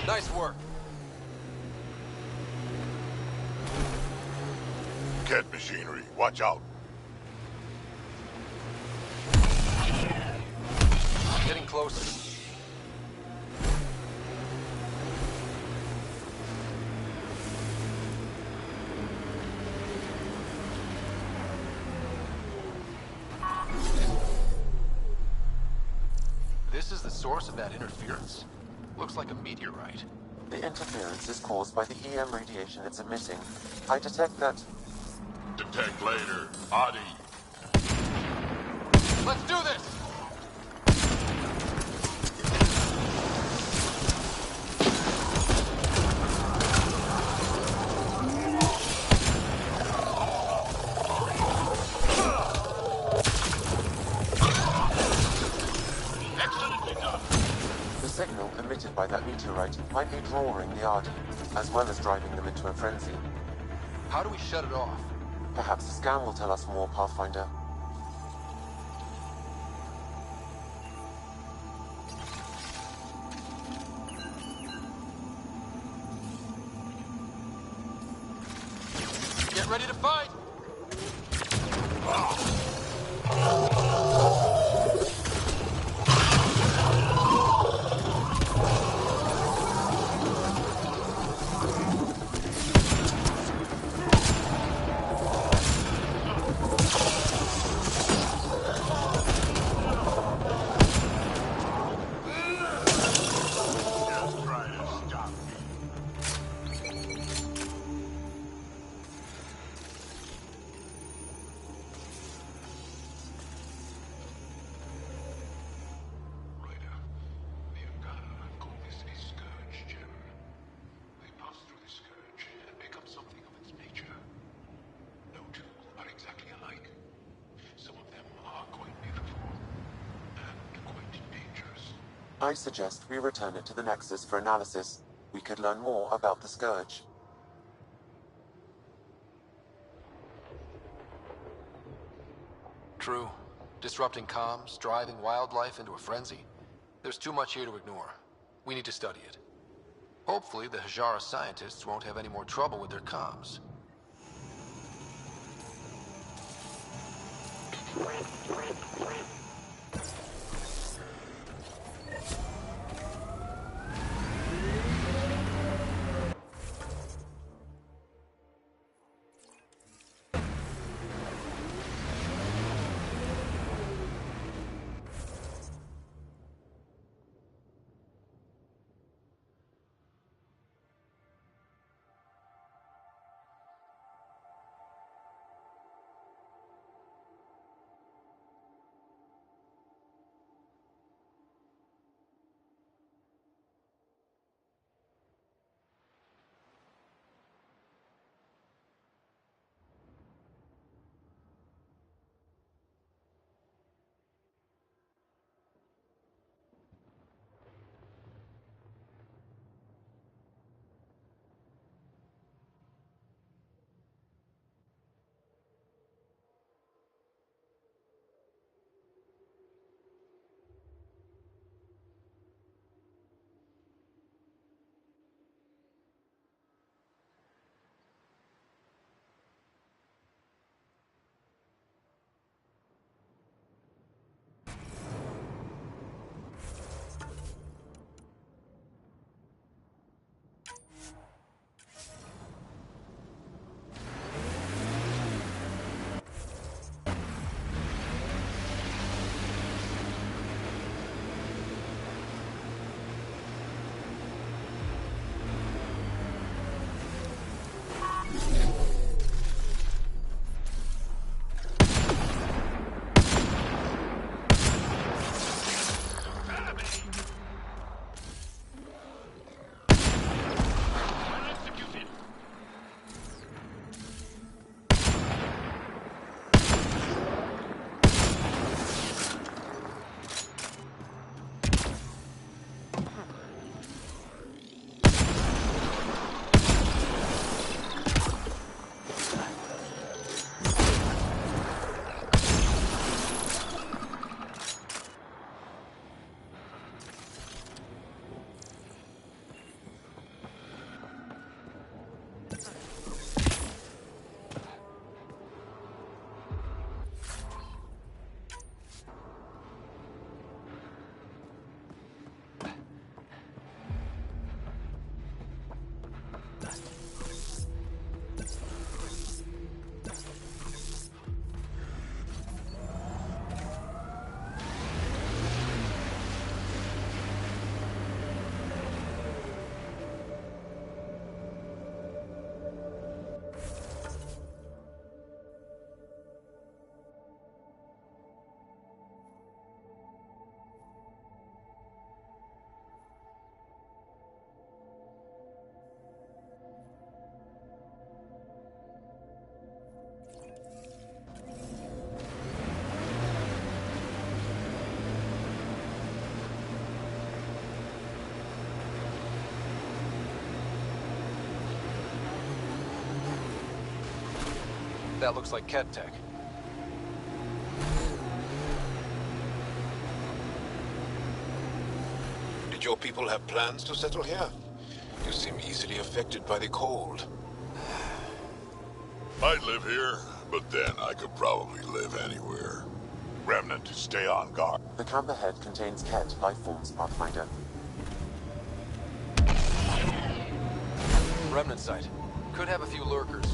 Nice work. Cat machinery, watch out. Getting closer. This is the source of that interference? Looks like a meteorite. The interference is caused by the EM radiation it's emitting. I detect that... Detect later. Adi. Let's do this! The signal emitted by that meteorite might be drawing the Adi, as well as driving them into a frenzy. How do we shut it off? Perhaps the scan will tell us more, Pathfinder. Get ready to fight! I suggest we return it to the Nexus for analysis. We could learn more about the Scourge. True. Disrupting comms, driving wildlife into a frenzy. There's too much here to ignore. We need to study it. Hopefully, the Hajara scientists won't have any more trouble with their comms. That looks like Ket tech. Did your people have plans to settle here? You seem easily affected by the cold. I'd live here, but then I could probably live anywhere. Remnant to stay on guard. The camp ahead contains Ket life forms, Pathfinder. Remnant site. Could have a few lurkers.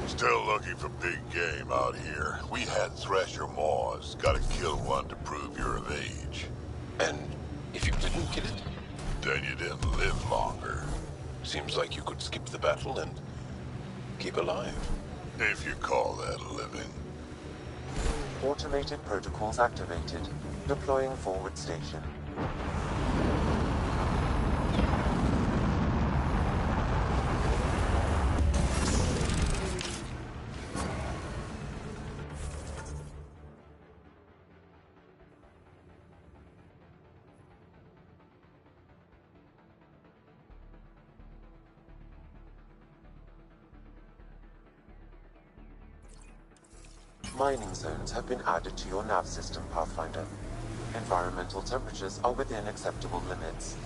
Still looking for big game out here. We had Thresher Maws. Gotta kill one to prove you're of age. And if you didn't kill it? Then you didn't live longer. Seems like you could skip the battle and keep alive. If you call that living. Automated protocols activated. Deploying forward station. Mining zones have been added to your nav system, Pathfinder. Environmental temperatures are within acceptable limits.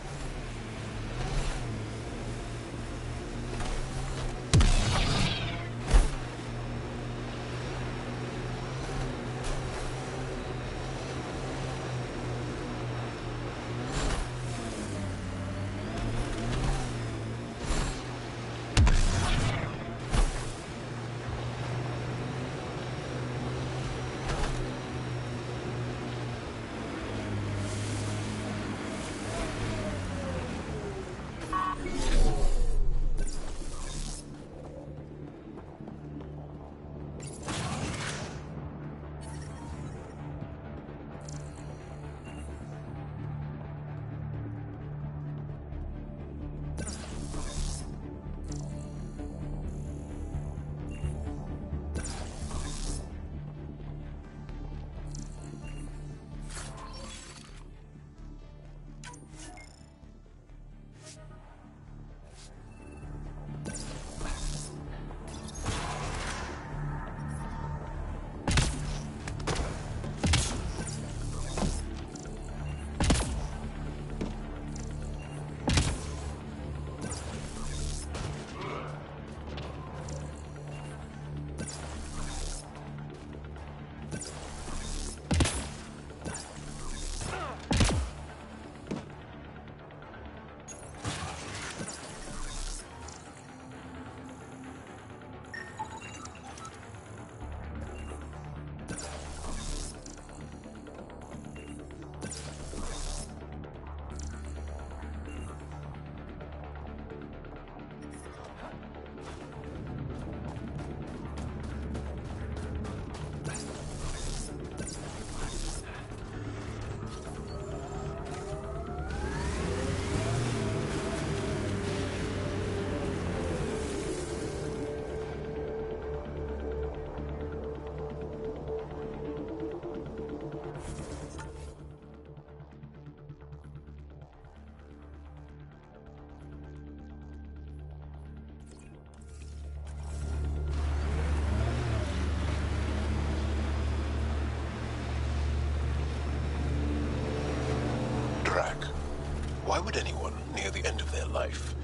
Why would anyone near the end of their life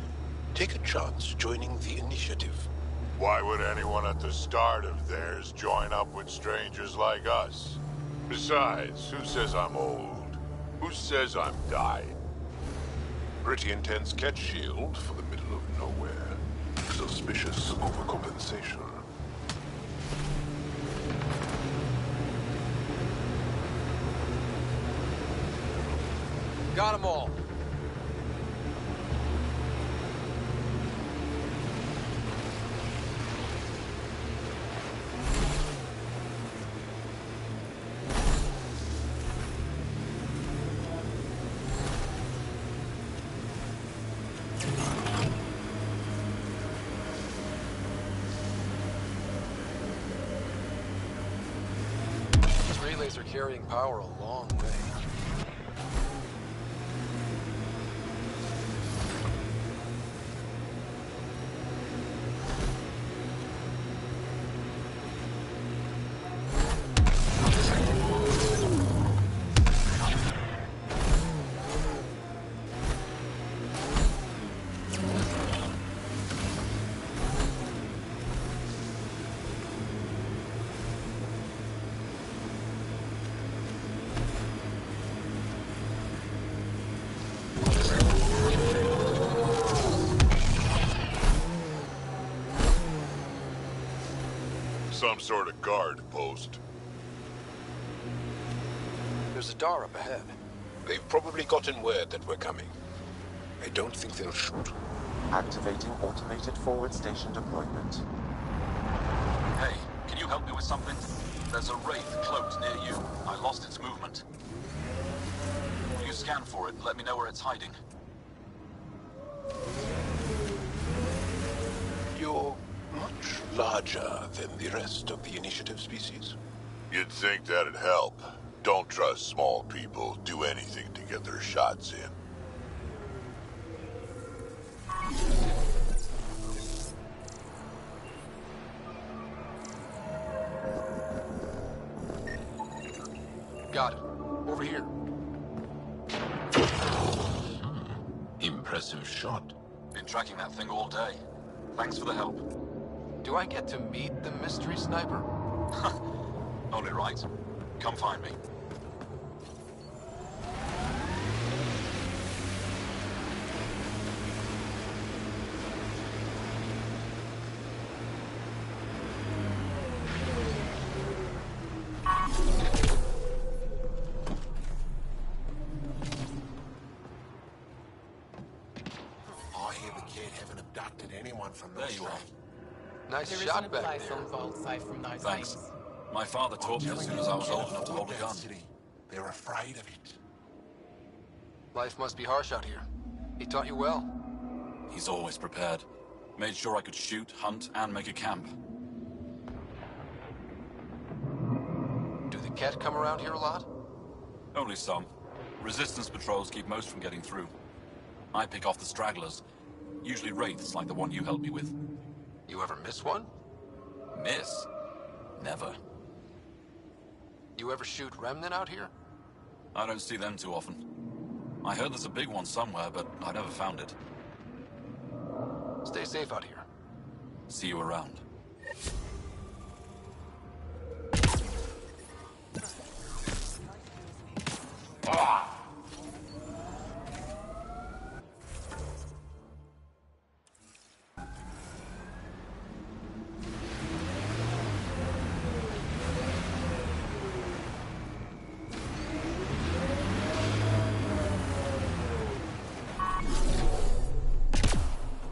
take a chance joining the initiative? Why would anyone at the start of theirs join up with strangers like us? Besides, who says I'm old? Who says I'm dying? Pretty intense catch shield for the middle of nowhere. Suspicious overcompensation. Got them all. These relays are carrying power a long way. Some sort of guard post. There's a door up ahead. They've probably gotten word that we're coming. I don't think they'll shoot. Activating automated forward station deployment. Hey, can you help me with something? There's a wraith cloaked near you. I lost its movement. Will you scan for it and let me know where it's hiding? You're much larger than the rest of the initiative species. You'd think that'd help. Don't trust small people. Do anything to get their shots in. Got it. Over here. Impressive shot. Been tracking that thing all day. Thanks for the help. Do I get to meet the mystery sniper? Only right. Come find me. I hear the kid haven't abducted anyone from There those you are. Nice There shot isn't a back place there. on Vault safe from those Thanks. things. My father taught me as soon as I was old enough to hold a gun. They're afraid of it. Life must be harsh out here. He taught you well. He's always prepared. Made sure I could shoot, hunt, and make a camp. Do the Ket come around here a lot? Only some. Resistance patrols keep most from getting through. I pick off the stragglers. Usually wraiths like the one you helped me with. You ever miss one? Miss? Never. You ever shoot Remnant out here? I don't see them too often. I heard there's a big one somewhere, but I never found it. Stay safe out here. See you around.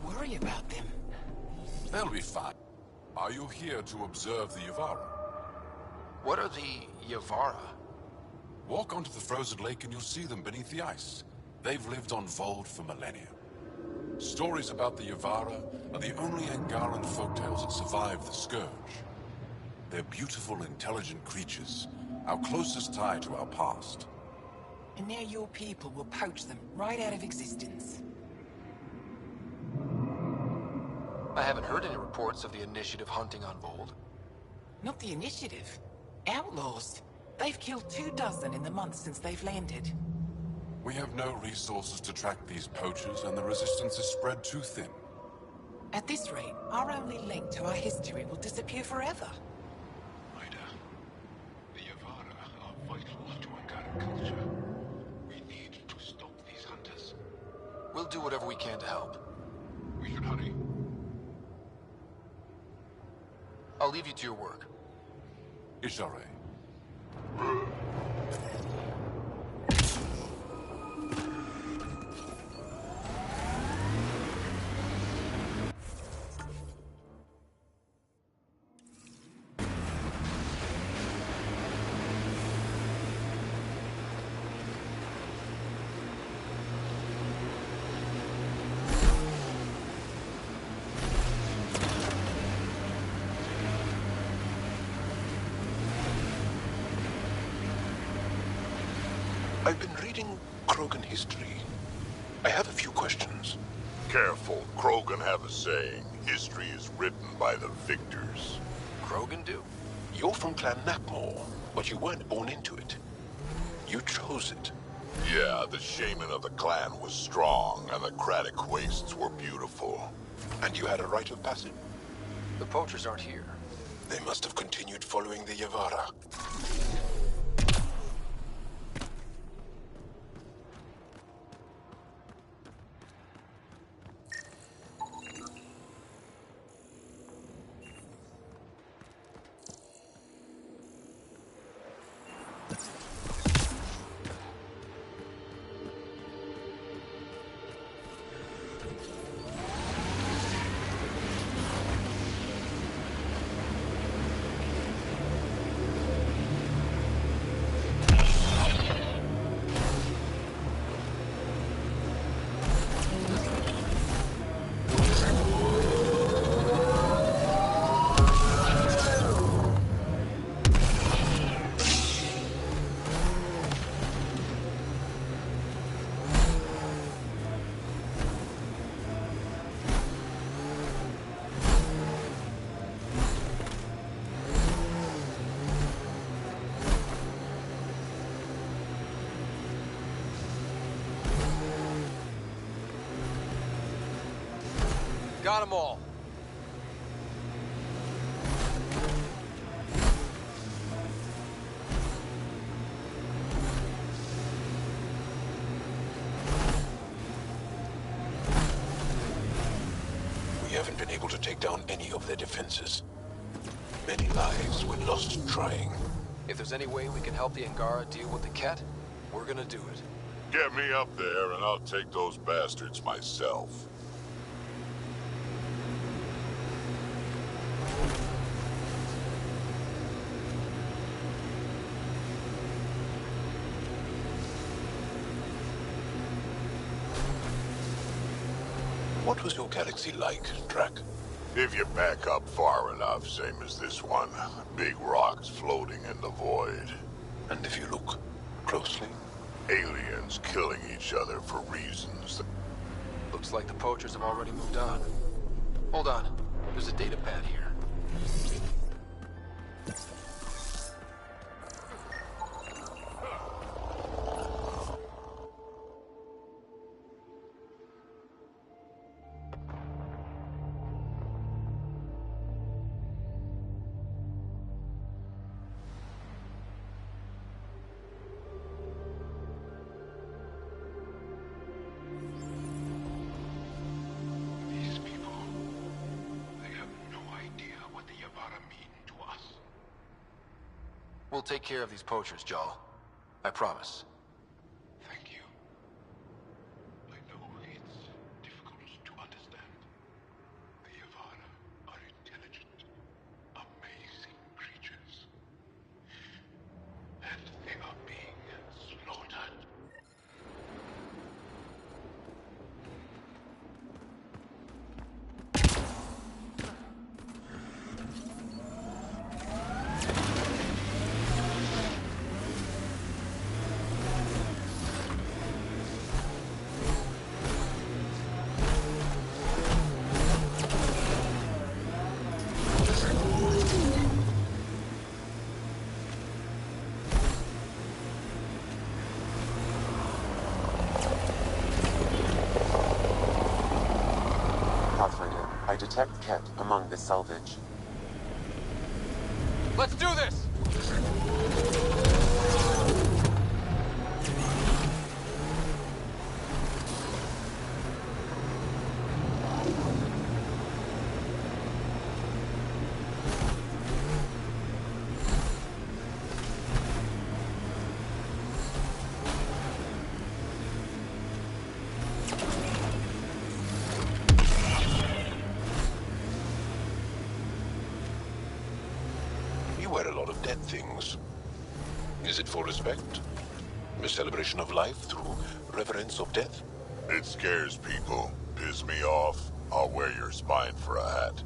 Worry about them. They'll be fine. Are you here to observe the Yavara? What are the Yavara? Walk onto the frozen lake and you'll see them beneath the ice. They've lived on Vold for millennia. Stories about the Yavara are the only Angaran folktales that survive the Scourge. They're beautiful, intelligent creatures, our closest tie to our past. And now your people will poach them right out of existence. I haven't heard any reports of the Initiative hunting on Vold. Not the Initiative. Outlaws. They've killed 24 in the months since they've landed. We have no resources to track these poachers, and the resistance is spread too thin. At this rate, our only link to our history will disappear forever. The Yavara are vital to Angaran culture. We need to stop these hunters. We'll do whatever we can to help. We should hurry. I'll leave you to your work. Ishare. I've been reading Krogan history. I have a few questions. Careful, Krogan have a saying. History is written by the victors. Krogan do? You're from Clan Nakmor, but you weren't born into it. You chose it. Yeah, the shaman of the clan was strong, and the Craddock wastes were beautiful. And you had a rite of passage? The poachers aren't here. They must have continued following the Yavara. Got them all. We haven't been able to take down any of their defenses. Many lives were lost trying. If there's any way we can help the Angara deal with the Ket, we're gonna do it. Get me up there and I'll take those bastards myself. What was your galaxy like, Drac? If you back up far enough, same as this one. Big rocks floating in the void. And if you look closely? Aliens killing each other for reasons that... Looks like the poachers have already moved on. Hold on. There's a data pad here. We'll take care of these poachers, Jal. I promise. Thank you. I know it's difficult to understand. The Yavara are intelligent, amazing creatures. And they are being slaughtered. I detect Ket among the salvage. Let's do this! Wear a lot of dead things. Is it for respect? A celebration of life through reverence of death? It scares people. Piss me off. I'll wear your spine for a hat.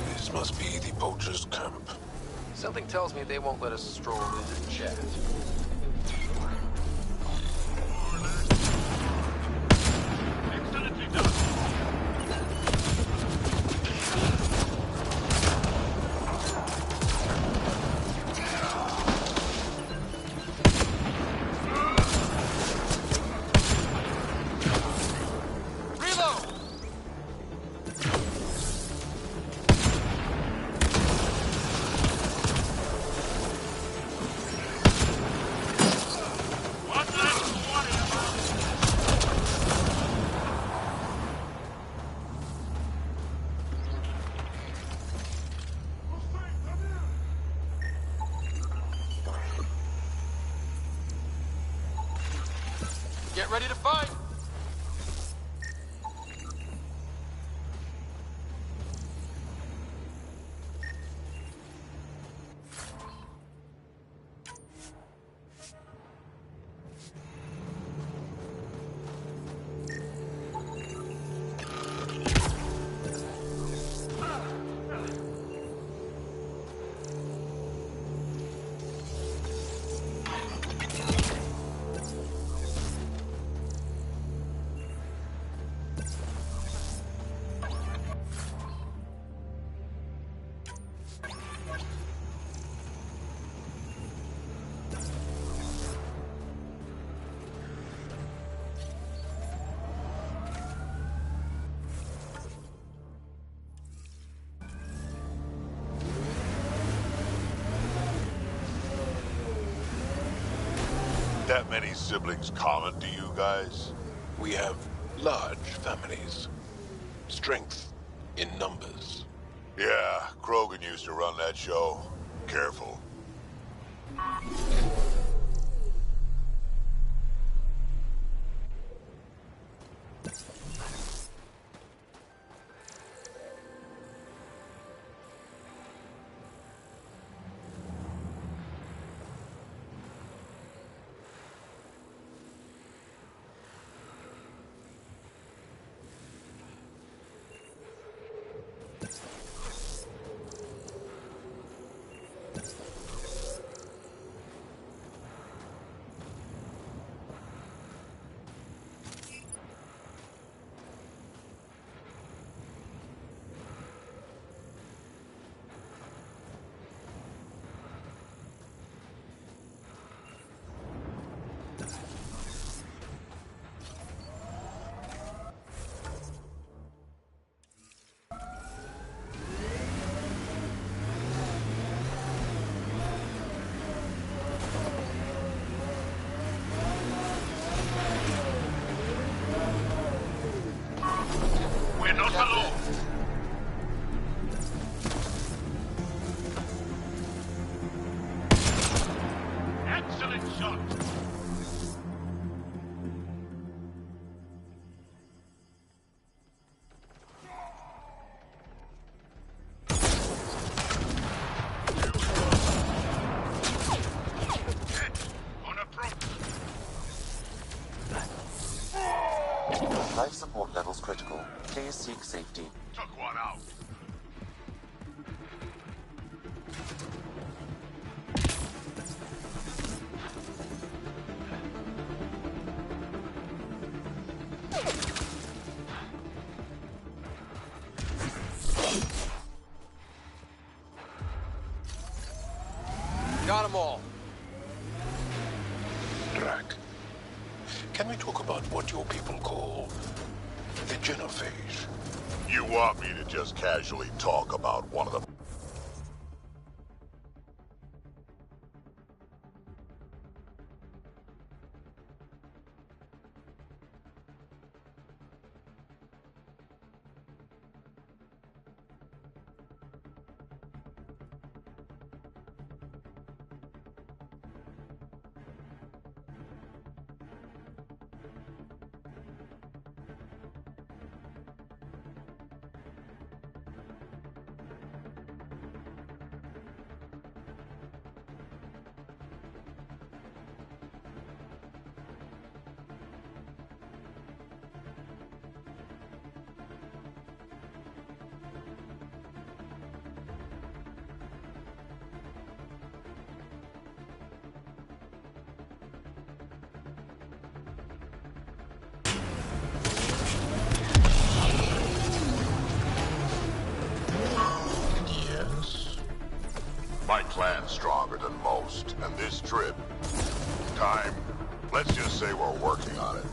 This must be the poachers' camp. Something tells me they won't let us stroll in and chat. Get ready to fight! that many siblings common to you guys? We have large families. Strength in numbers. Yeah, Krogan used to run that show. Careful. We're not alone. Excellent shot. Life support levels critical. Please seek safety. Took one out. Got them all. Drac, can we talk about what your people call the genophage? You want me to just casually talk about one of the... My clan's stronger than most, and this trip... time. Let's just say we're working on it.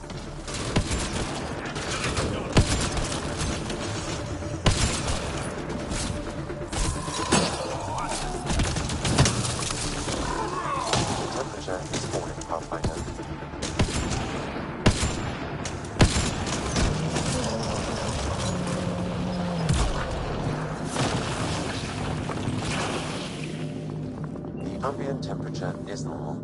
Temperature is falling, Pathfinder. Ambient temperature is normal.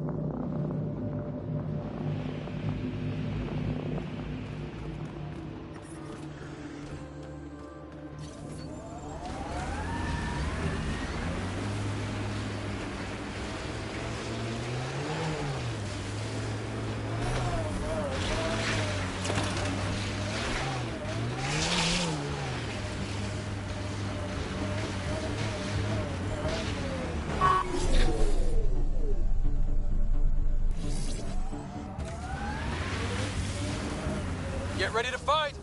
Get ready to fight!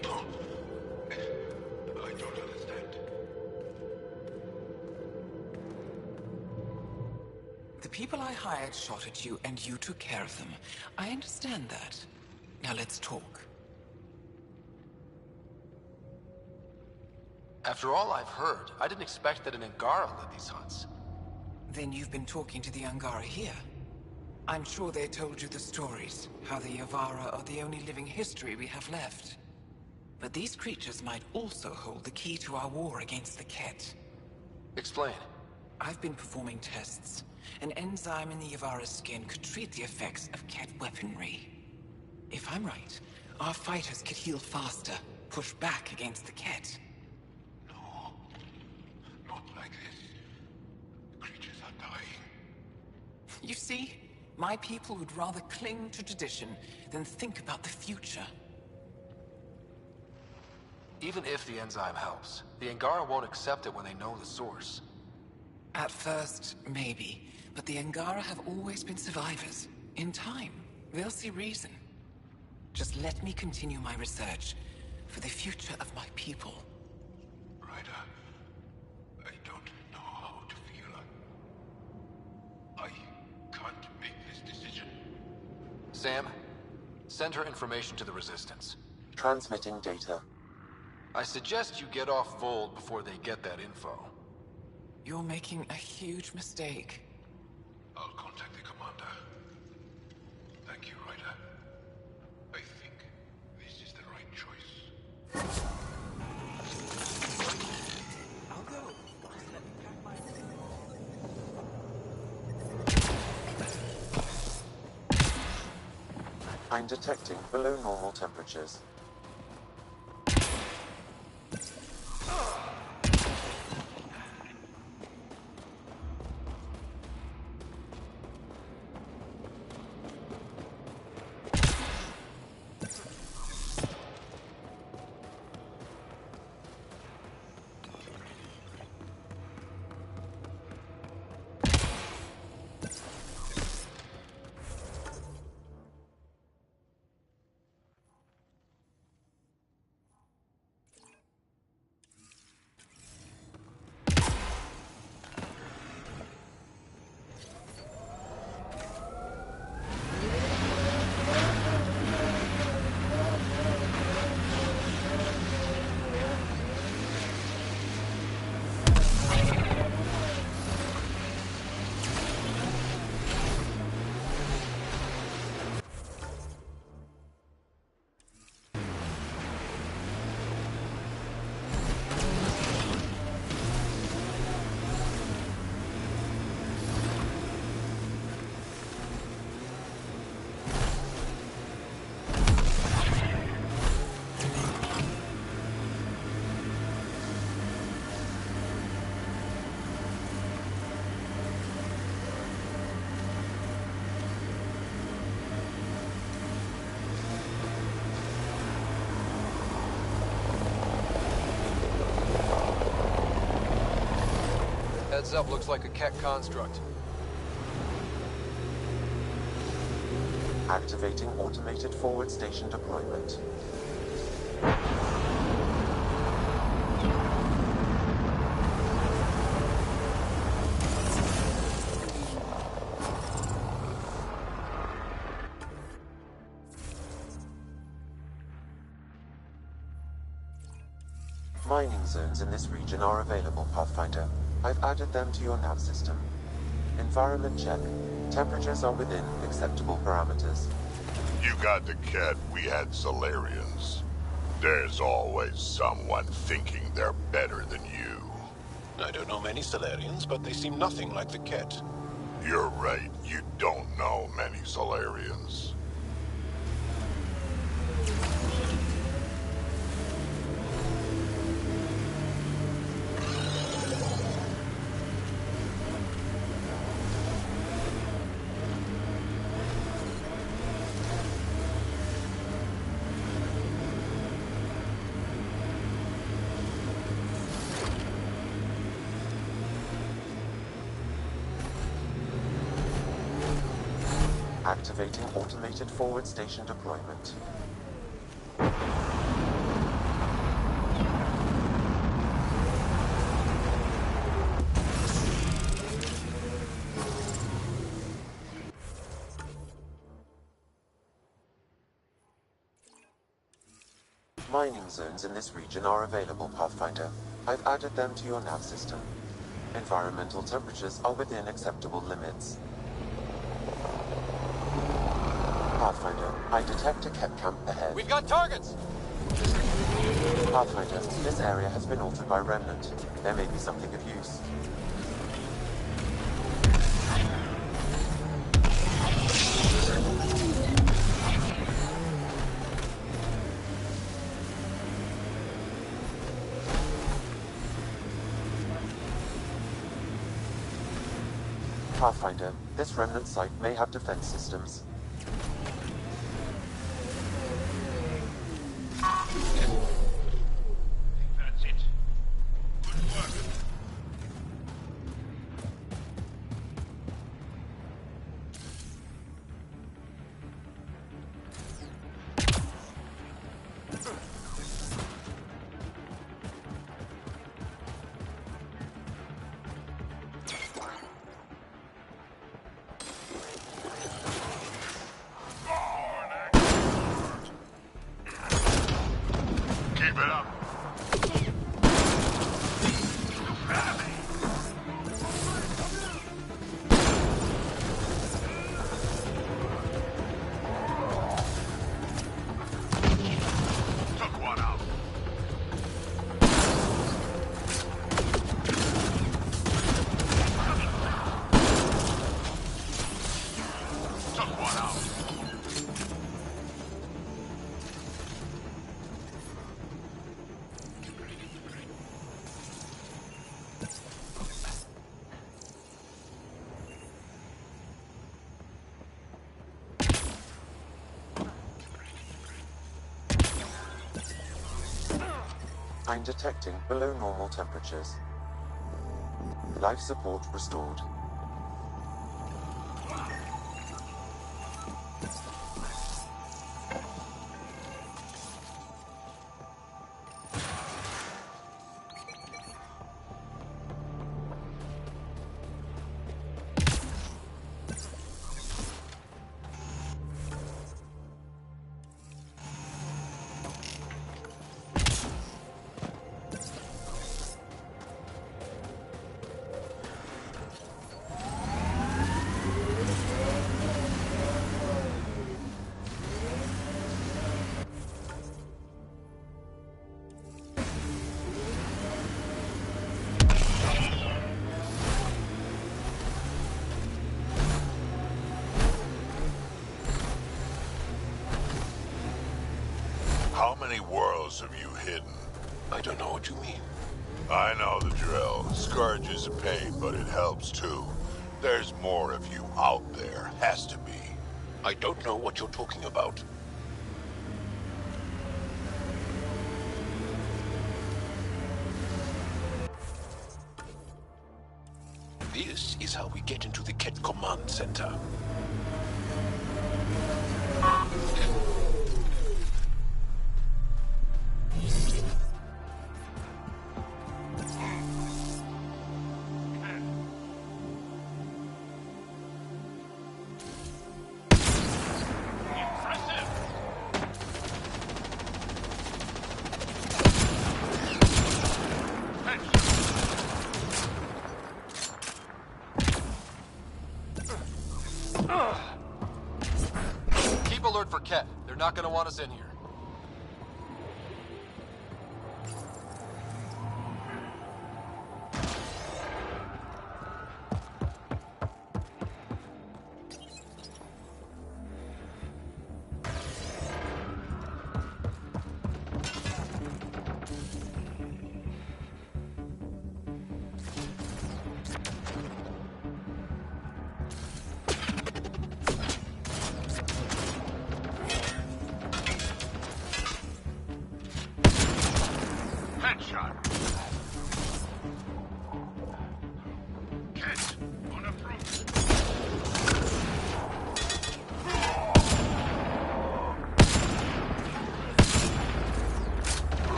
people. I don't understand. The people I hired shot at you, and you took care of them. I understand that. Now let's talk. After all I've heard, I didn't expect that an Angara led these hunts. Then you've been talking to the Angara here. I'm sure they told you the stories, how the Yavara are the only living history we have left. But these creatures might also hold the key to our war against the Ket. Explain. I've been performing tests. An enzyme in the Yavara's skin could treat the effects of Ket weaponry. If I'm right, our fighters could heal faster, push back against the Ket. No. Not like this. Creatures are dying. You see, my people would rather cling to tradition than think about the future. Even if the enzyme helps, the Angara won't accept it when they know the source. At first, maybe. But the Angara have always been survivors. In time, they'll see reason. Just let me continue my research for the future of my people. Ryder, I don't know how to feel. I can't make this decision. Sam, send her information to the Resistance. Transmitting data. I suggest you get off Vold before they get that info. You're making a huge mistake. I'll contact the commander. Thank you, Ryder. I think this is the right choice. I'll go. Let me pack my... I'm detecting below normal temperatures. Heads up, looks like a Ket construct. Activating automated forward station deployment. Mining zones in this region are available, Pathfinder. I've added them to your nav system. Environment check. Temperatures are within acceptable parameters. You got the Ket, we had Solarians. There's always someone thinking they're better than you. I don't know many Solarians, but they seem nothing like the Ket. You're right, you don't know many Solarians. Activating automated forward station deployment. mining zones in this region are available, Pathfinder. I've added them to your nav system. Environmental temperatures are within acceptable limits. Pathfinder, I detect a Ket camp ahead. We've got targets! Pathfinder, this area has been altered by Remnant. There may be something of use. Pathfinder, this Remnant site may have defense systems. That's it. Good work. Keep it up. Took one out. Took one out. I'm detecting below normal temperatures. Life support restored. How many worlds have you hidden? I don't know what you mean. I know the drill. Scourge is a pain, but it helps too. There's more of you out there. Has to be. I don't know what you're talking about. This is how we get into the Ket Command Center. Keep alert for Ket. They're not gonna want us in here. Headshot. Ket on approach.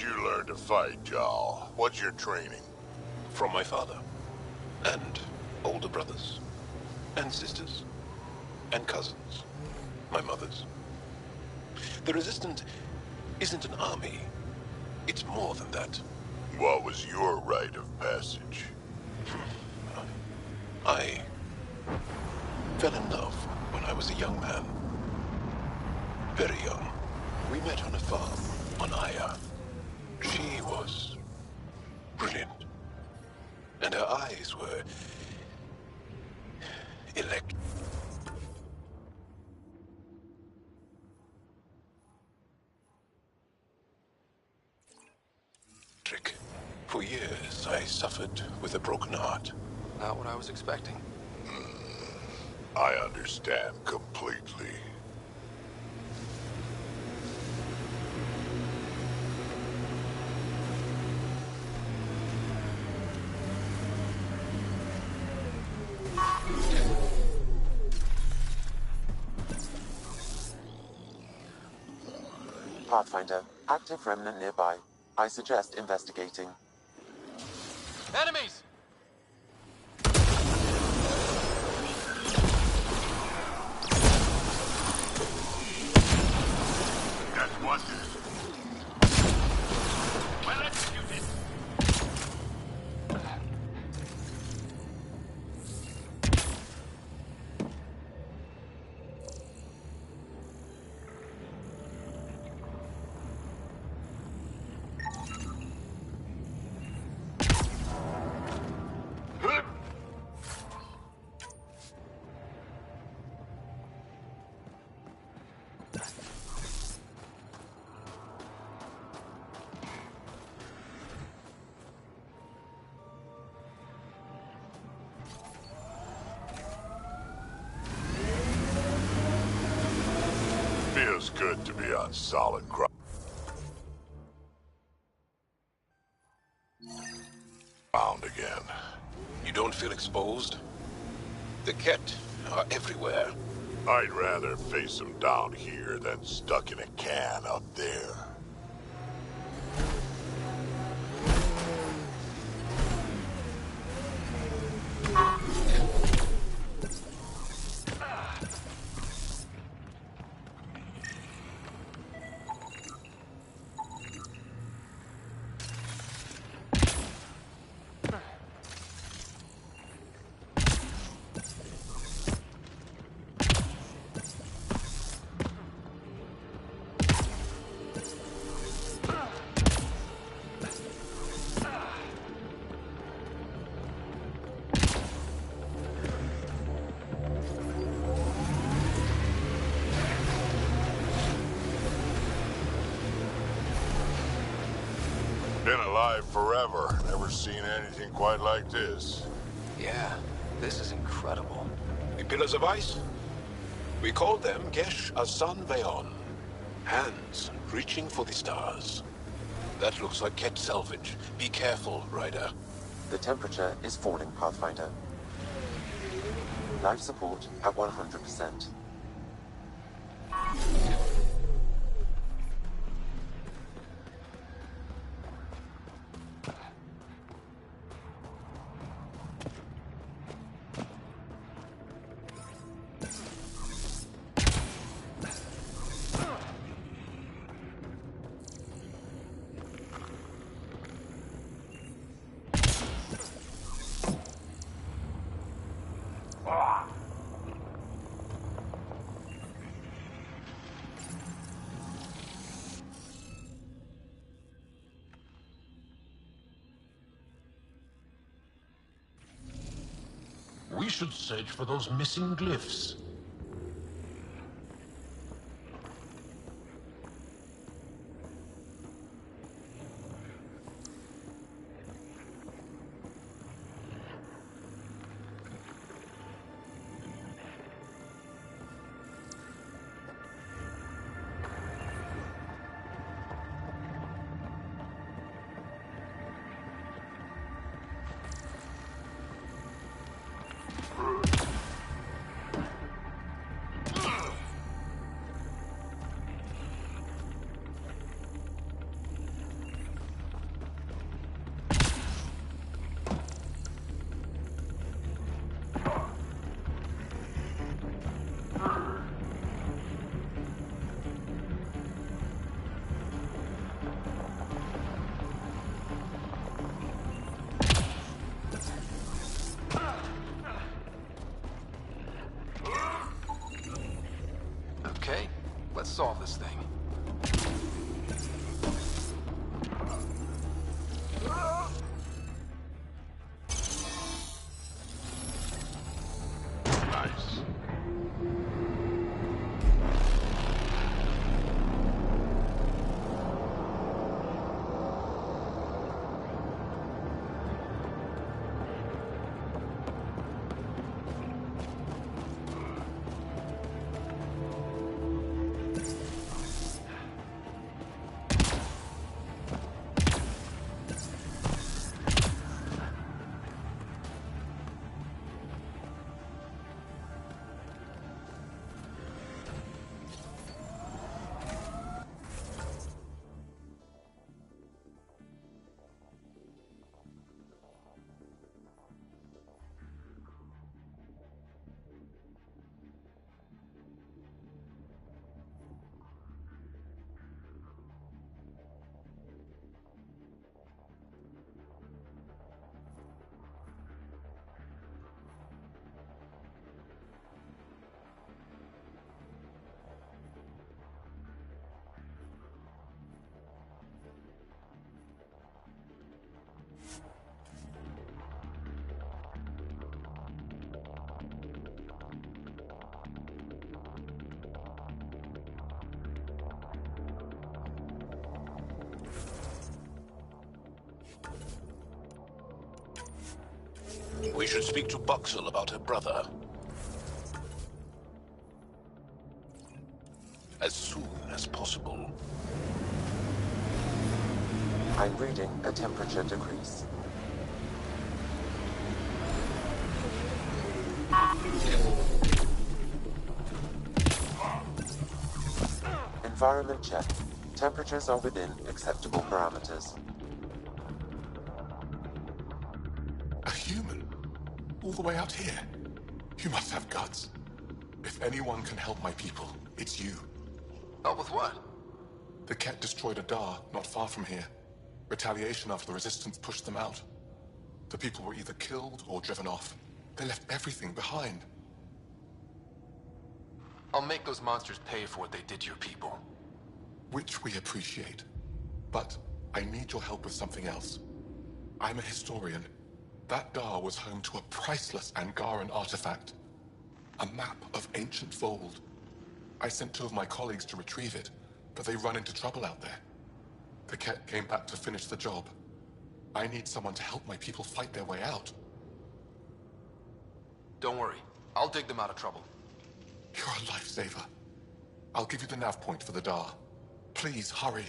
did you learn to fight, Jarl? What's your training? From my father. And older brothers. And sisters. And cousins. My mother's. The Resistance isn't an army. It's more than that. What was your rite of passage? I fell in love when I was a young man. Very young. We met on a farm on Aya. She was brilliant. And her eyes were electric. For years, I suffered with a broken heart. Not what I was expecting. I understand completely. Pathfinder, active remnant nearby. I suggest investigating. Enemies! That's what is. Well executed! Feels good to be on solid ground again. You don't feel exposed? The Ket are everywhere. I'd rather face them down here than stuck in a can up there. Been alive forever. Never seen anything quite like this. Yeah, this is incredible. The pillars of ice? We called them Gesh Asan Veon. Hands reaching for the stars. That looks like Ket salvage. Be careful, Ryder. The temperature is falling, Pathfinder. Life support at 100%. We should search for those missing glyphs. We should speak to Buxel about her brother. As soon as possible. I'm reading a temperature decrease. Environment check. Temperatures are within acceptable parameters. A human? All the way out here? You must have guts. If anyone can help my people, it's you. Help with what? The Ket destroyed a Dar not far from here. Retaliation after the Resistance pushed them out. The people were either killed or driven off. They left everything behind. I'll make those monsters pay for what they did to your people. Which we appreciate. But I need your help with something else. I'm a historian. That Dar was home to a priceless Angaran artifact. A map of ancient Vold. I sent 2 of my colleagues to retrieve it, but they run into trouble out there. The Ket came back to finish the job. I need someone to help my people fight their way out. Don't worry. I'll dig them out of trouble. You're a lifesaver. I'll give you the nav point for the Dar. Please, hurry.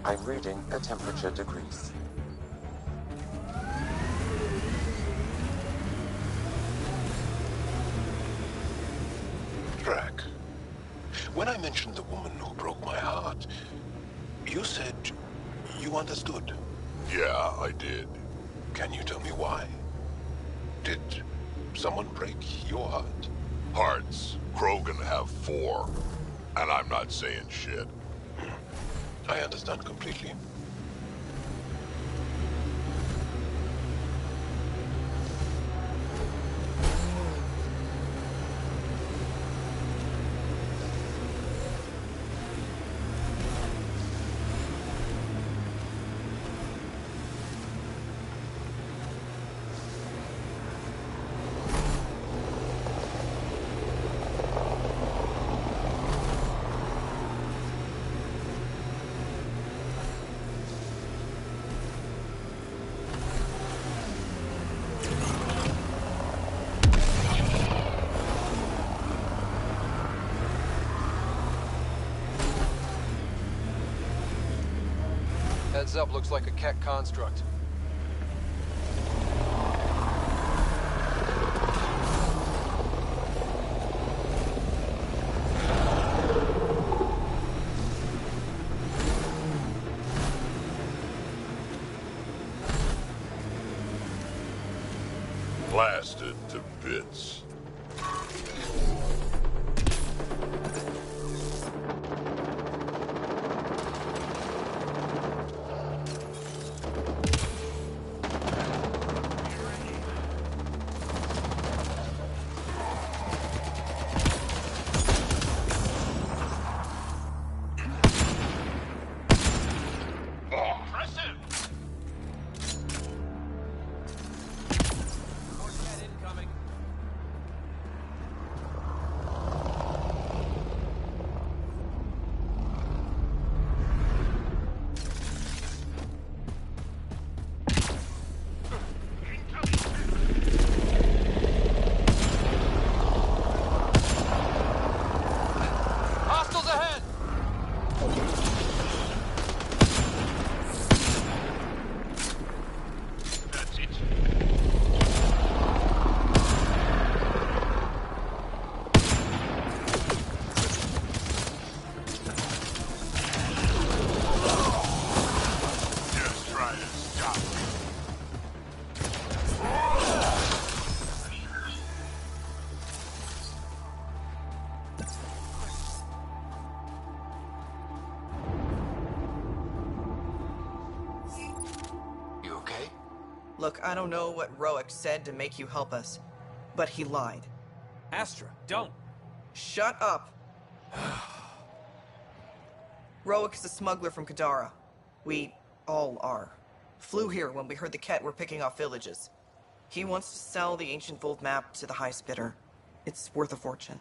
I'm reading a temperature decrease. Drac, when I mentioned the woman who broke my heart, you said you understood. Yeah, I did. Can you tell me why? Did someone break your heart? Hearts. Krogan have 4. And I'm not saying shit. I understand completely. Heads up, looks like a Ket construct. Blasted to bits. Look, I don't know what Roic said to make you help us, but he lied. Astra, don't. Shut up. Roic is a smuggler from Kadara. We all are. Flew here when we heard the Ket were picking off villages. He wants to sell the ancient Vold map to the highest bidder. It's worth a fortune.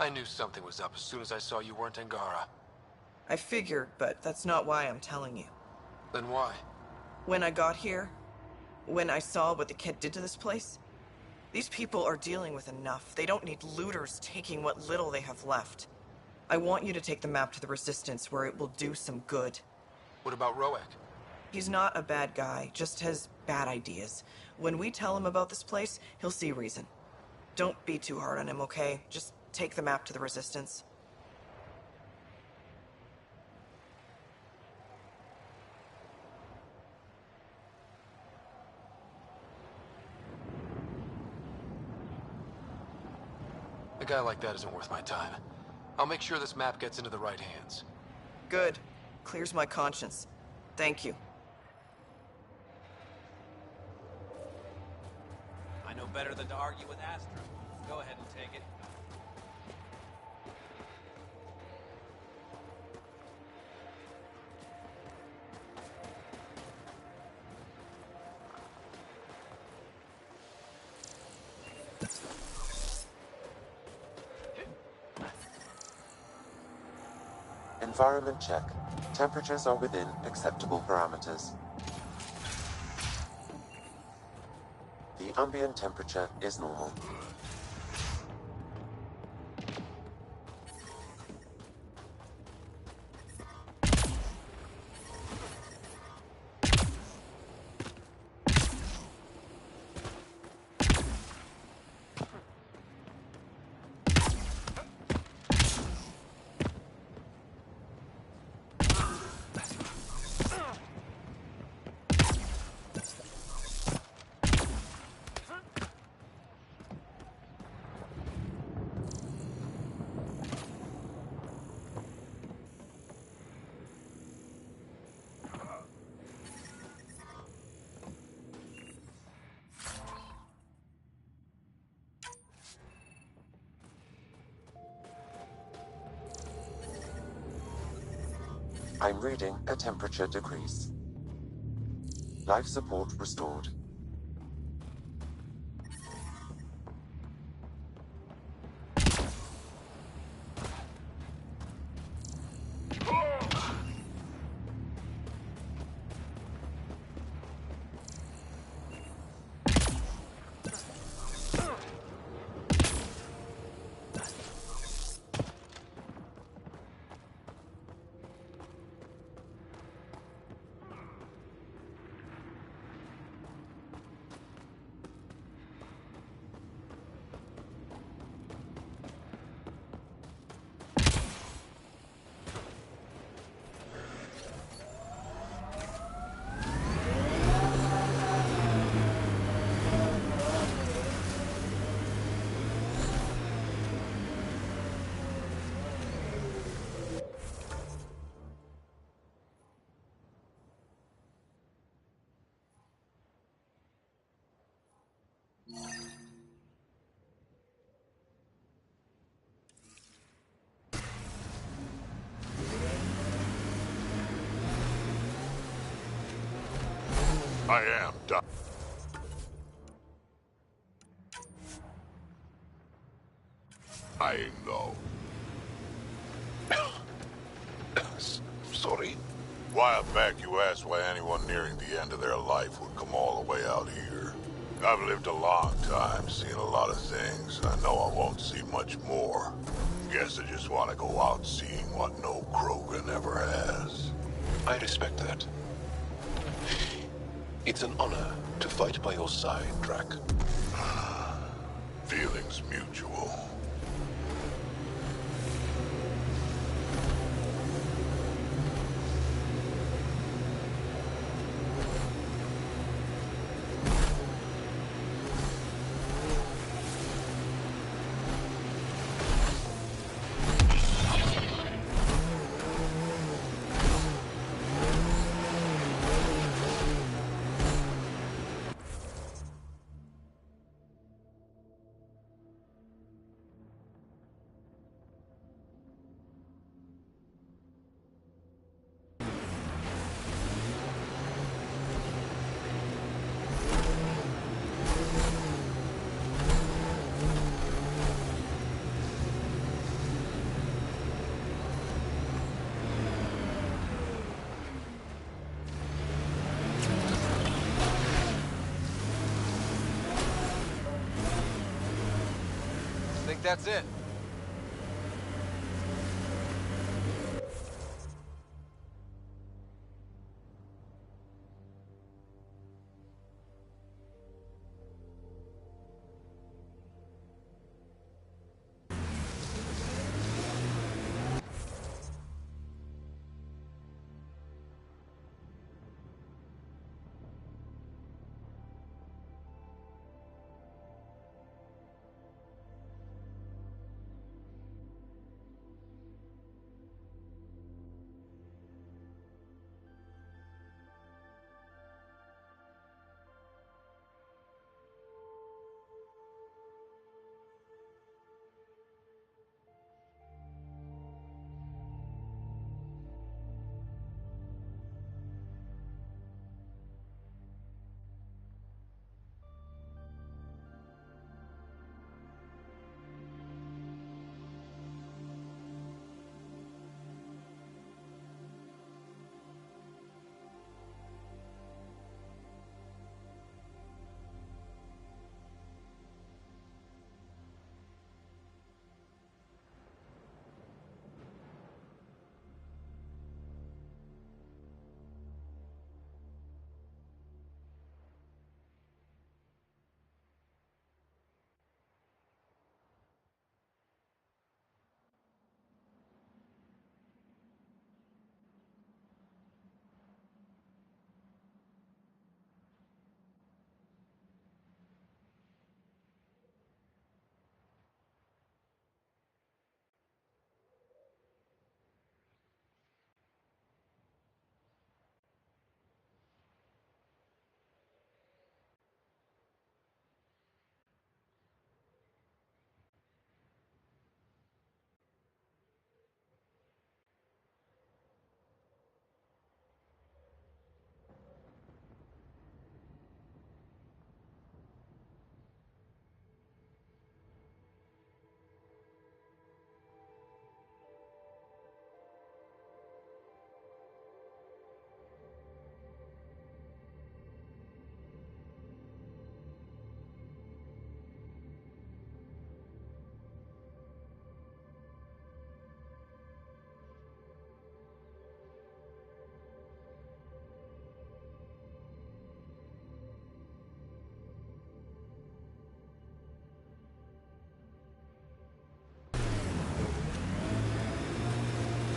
I knew something was up as soon as I saw you weren't Angara. I figured, but that's not why I'm telling you. Then why? When I got here, when I saw what the kid did to this place, these people are dealing with enough. They don't need looters taking what little they have left. I want you to take the map to the Resistance where it will do some good. What about Roek? He's not a bad guy, just has bad ideas. When we tell him about this place, he'll see reason. Don't be too hard on him, okay? Just take the map to the Resistance. A guy like that isn't worth my time. I'll make sure this map gets into the right hands. Good. Clears my conscience. Thank you. I know better than to argue with Astra. Go ahead and take it. Environment check. Temperatures are within acceptable parameters. The ambient temperature is normal. I'm reading a temperature decrease. Life support restored. I am done. I know. Sorry? A while back you asked why anyone nearing the end of their life would come all the way out here. I've lived a long time, seen a lot of things. I know I won't see much more. Guess I just want to go out seeing what no Krogan ever has. I respect that. It's an honor to fight by your side, Drac. Feelings mutual. that's it.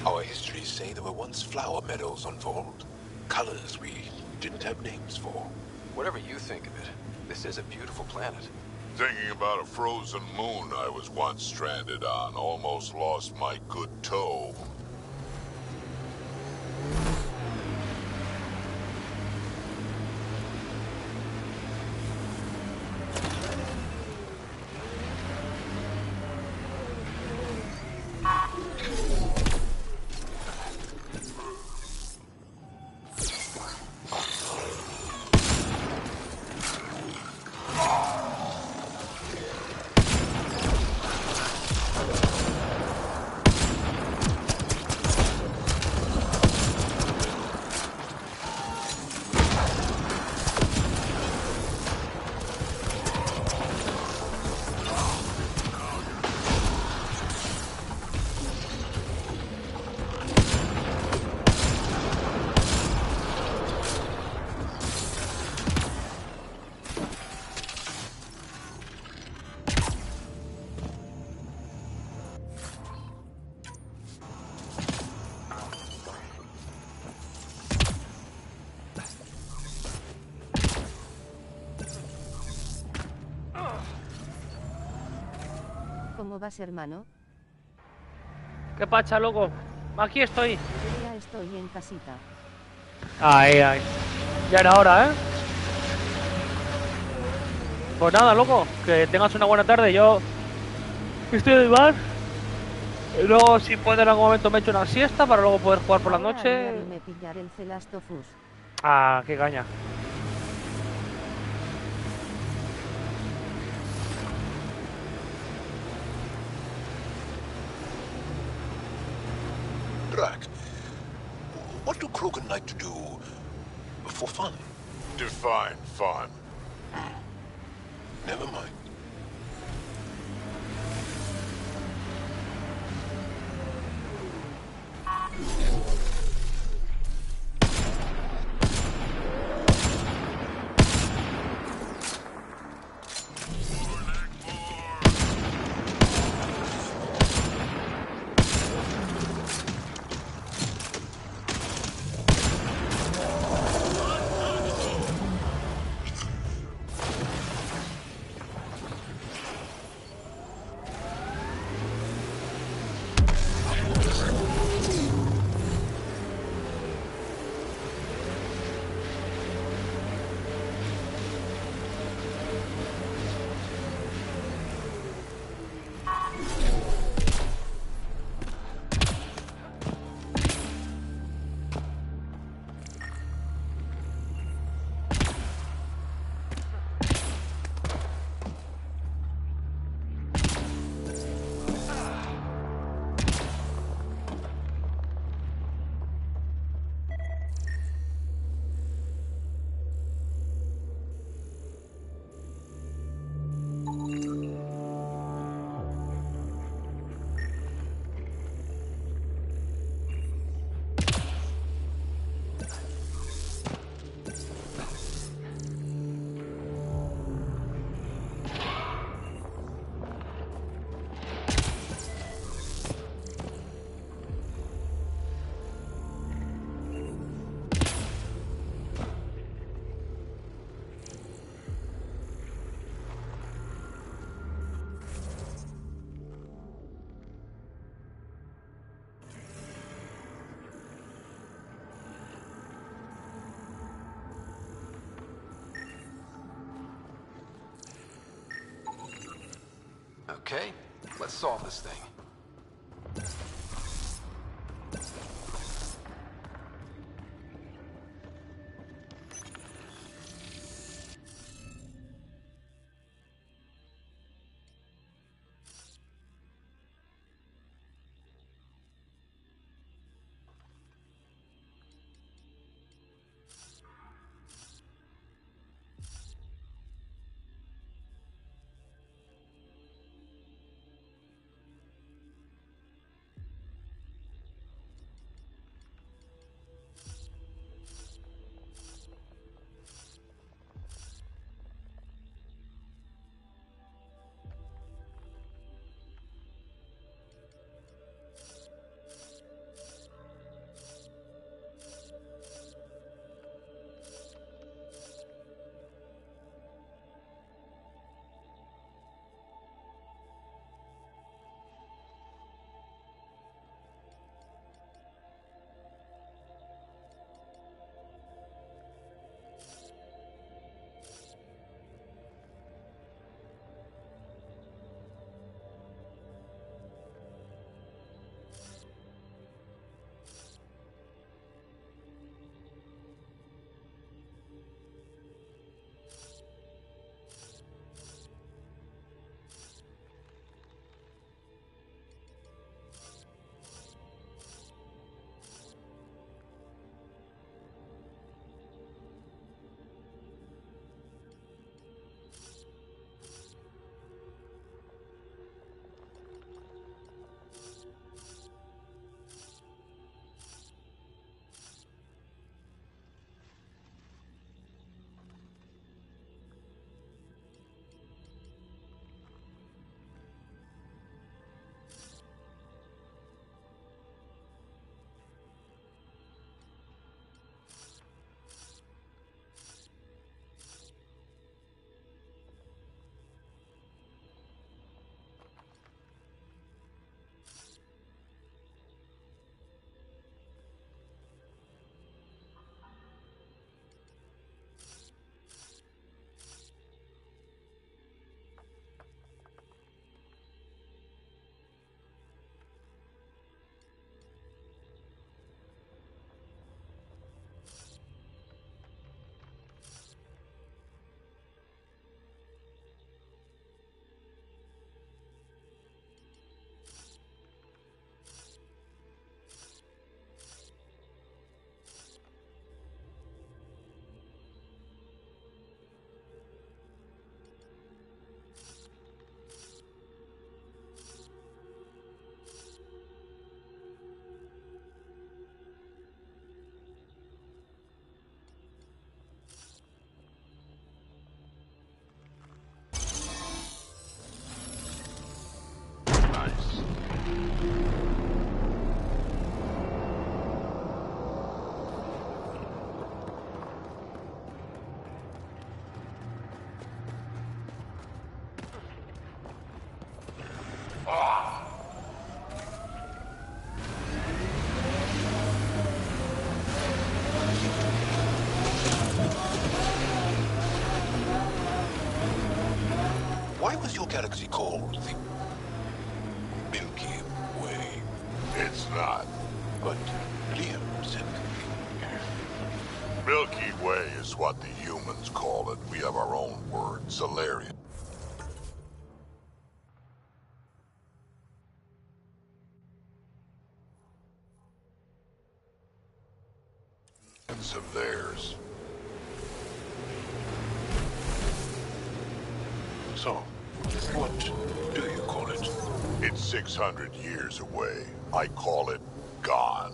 Our histories say there were once flower meadows on Vold. Colors we didn't have names for. Whatever you think of it, this is a beautiful planet. Thinking about a frozen moon I was once stranded on, almost lost my good toe. ¿Cómo vas, hermano? ¿Qué pacha, loco? Aquí estoy. Ya estoy en casita. Ay, ay. Ya era hora, ¿eh? Pues nada, loco. Que tengas una buena tarde. Yo estoy en el bar. Y luego, si puedo, en algún momento me echo una siesta para luego poder jugar por la noche. Me pillaré el The Last of Us. Ah, qué caña. Drac, what do Krogan like to do for fun? Define fun. Never mind. Okay, let's solve this thing. Why was your galaxy called the Milky Way? It's not. But Liam said Milky Way is what the humans call it. We have our own word, Solarian. Of theirs. So, what do you call it? It's 600 years away. I call it gone.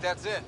That's it.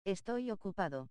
Estoy ocupado.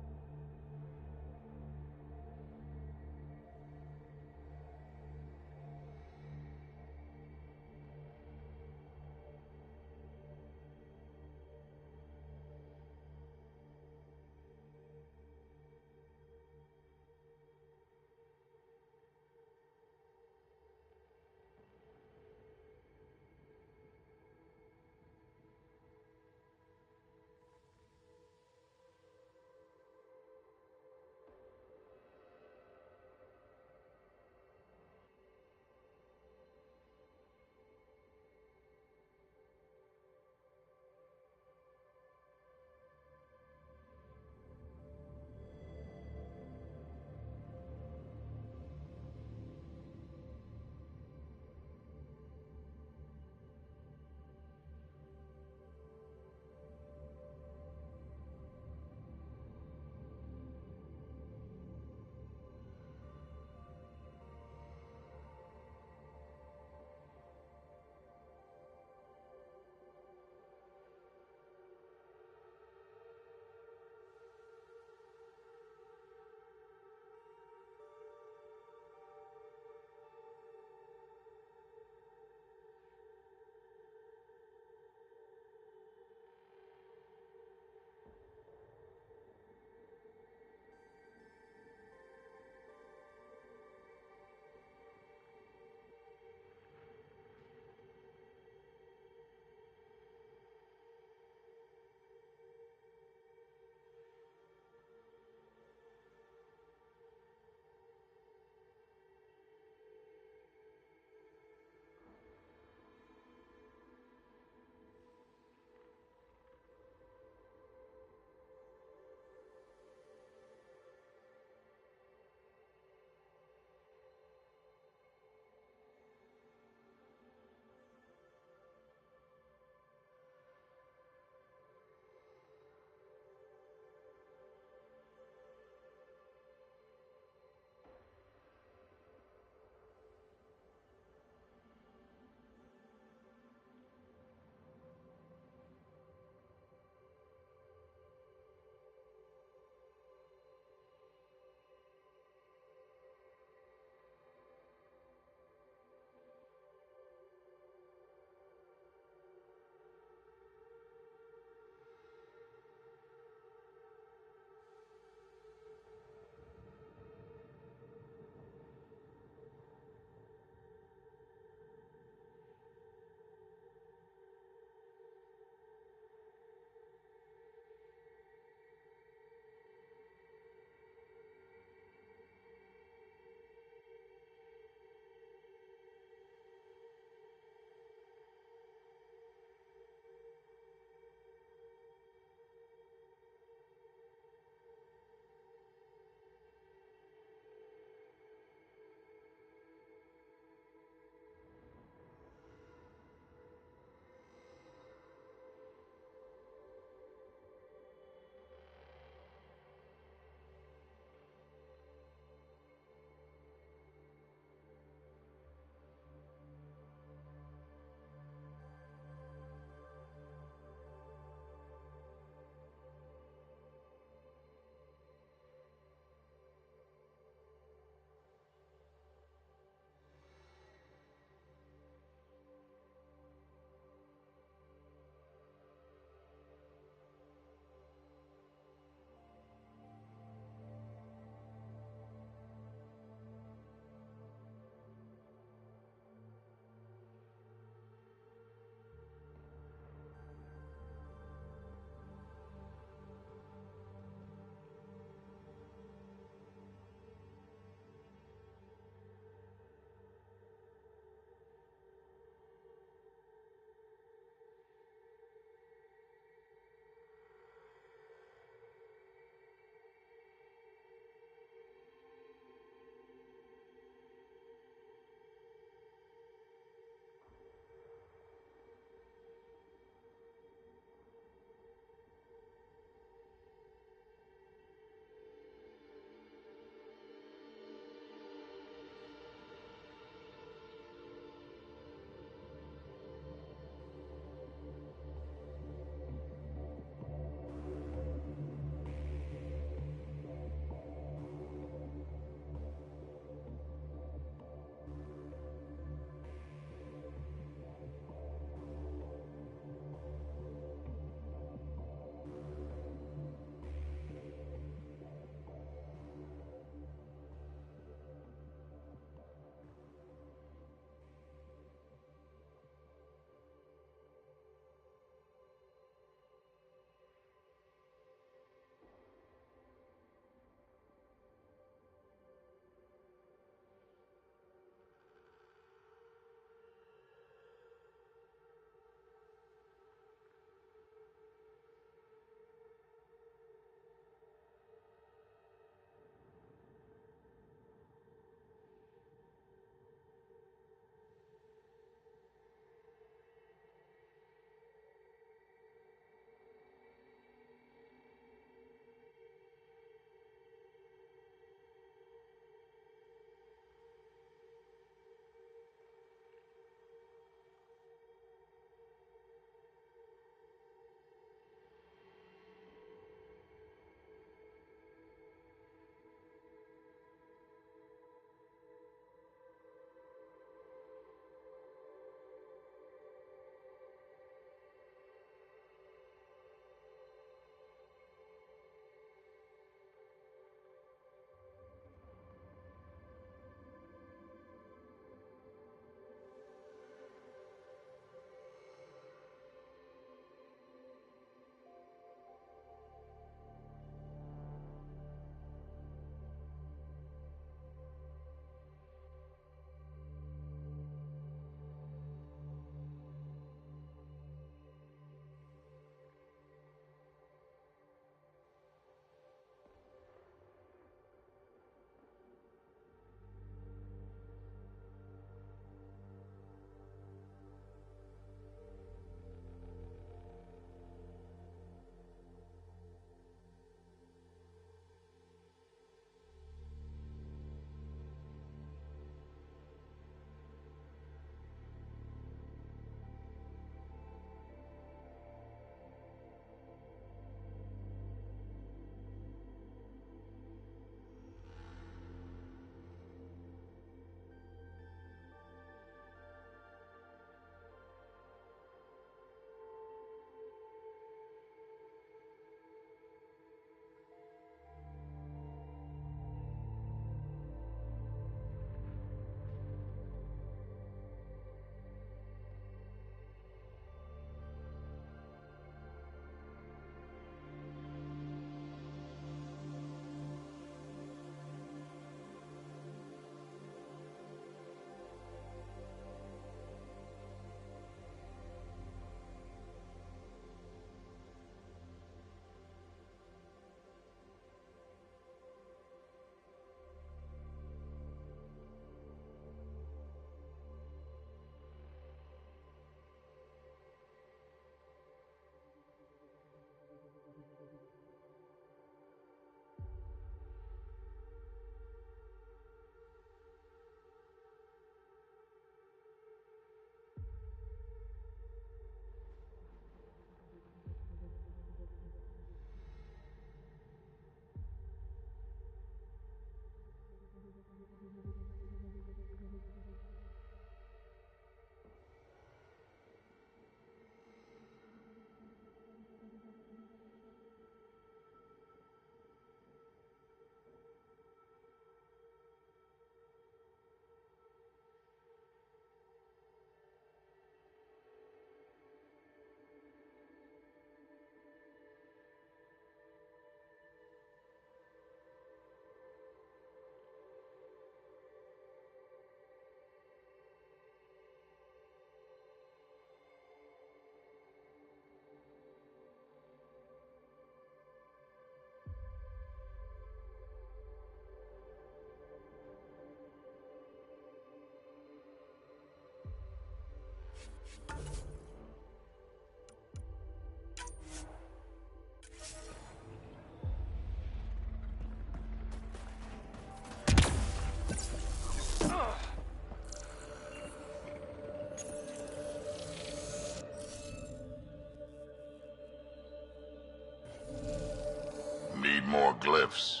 Need more glyphs.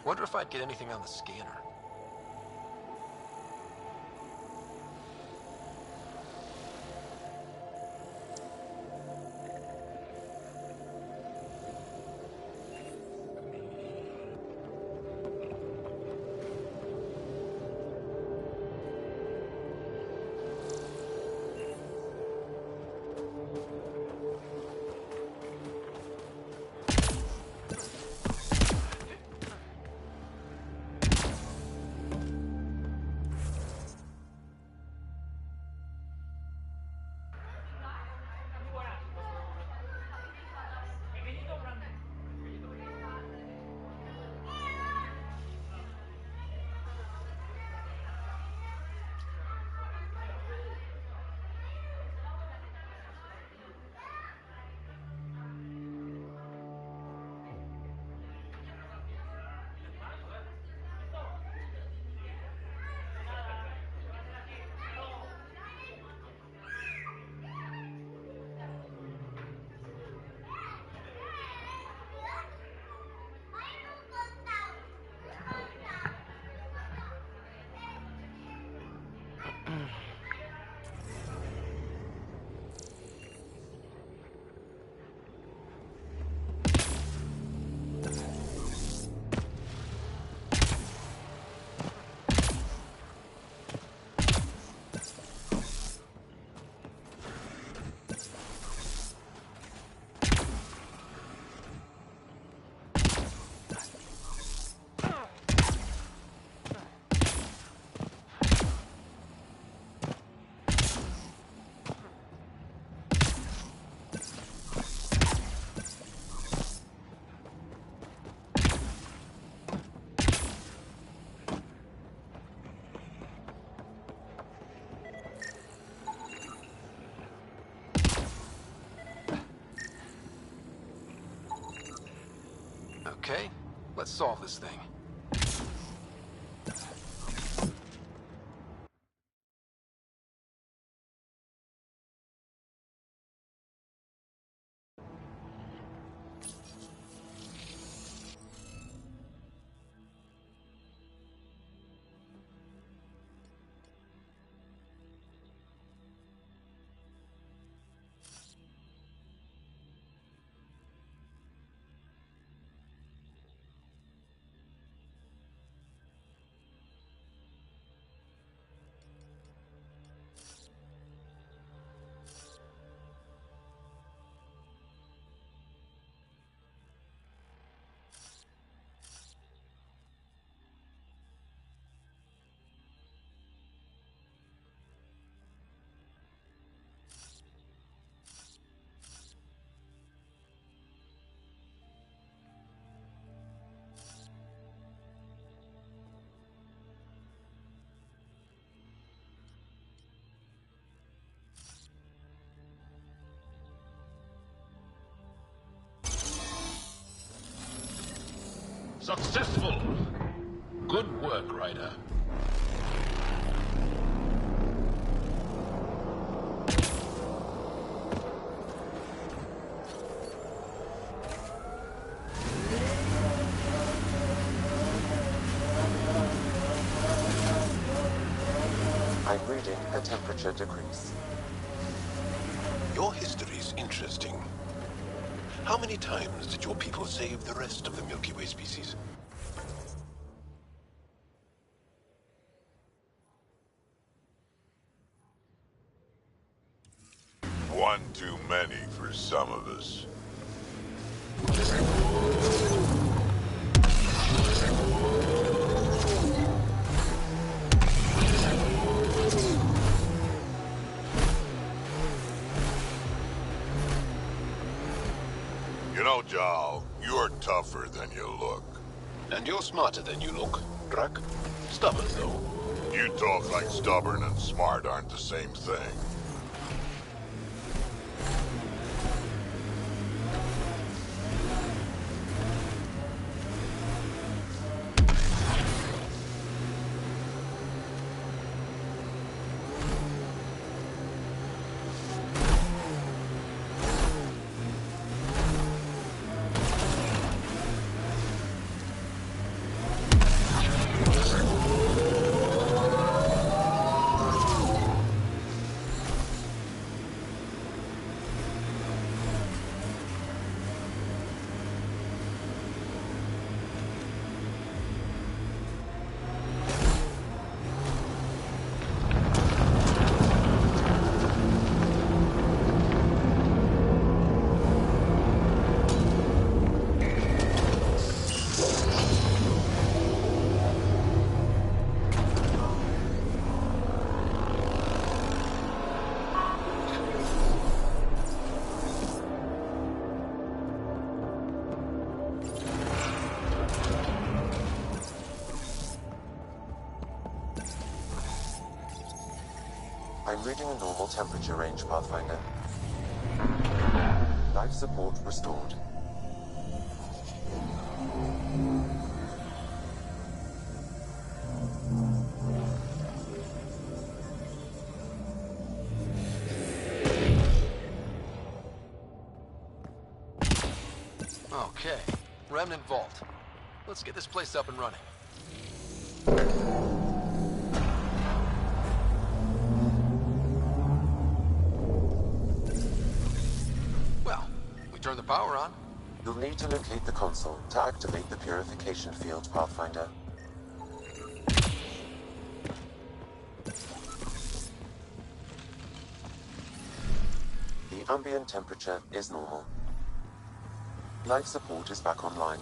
Wonder if I'd get anything on the scanner. Okay, let's solve this thing. Successful! Good work, Ryder. I'm reading a temperature decrease. Your history's interesting. How many times did your people save the rest of the Milky Way species? One too many for some of us. You know, Jal, you're tougher than you look. And you're smarter than you look, Drak. Stubborn, though. You talk like stubborn and smart aren't the same thing. I'm reading a normal temperature range, Pathfinder. Life support restored. Okay, Remnant Vault. Let's get this place up and running. Well, we turn the power on. You'll need to locate the console to activate the purification field, Pathfinder. The ambient temperature is normal. Life support is back online.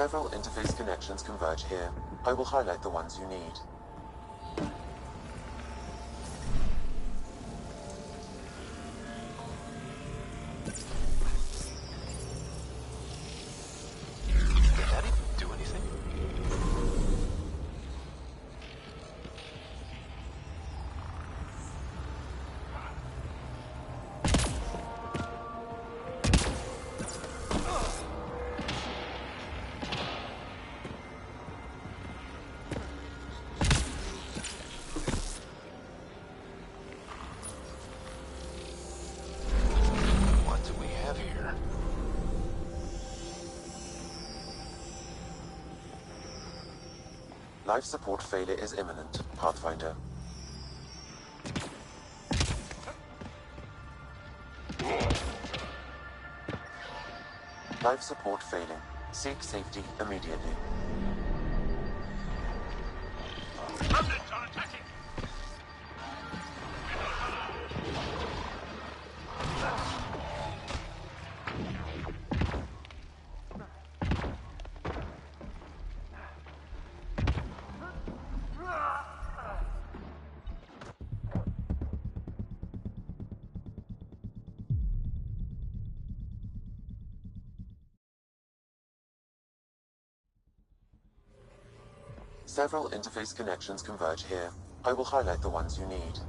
Several interface connections converge here. I will highlight the ones you need. Did that even do anything? Life support failure is imminent, Pathfinder. Life support failing. Seek safety immediately. Several interface connections converge here. I will highlight the ones you need.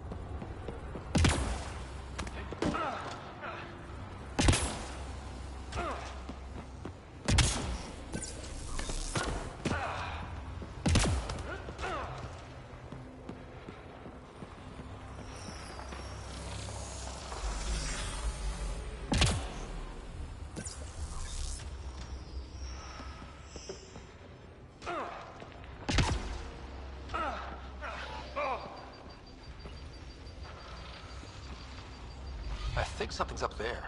I think something's up there.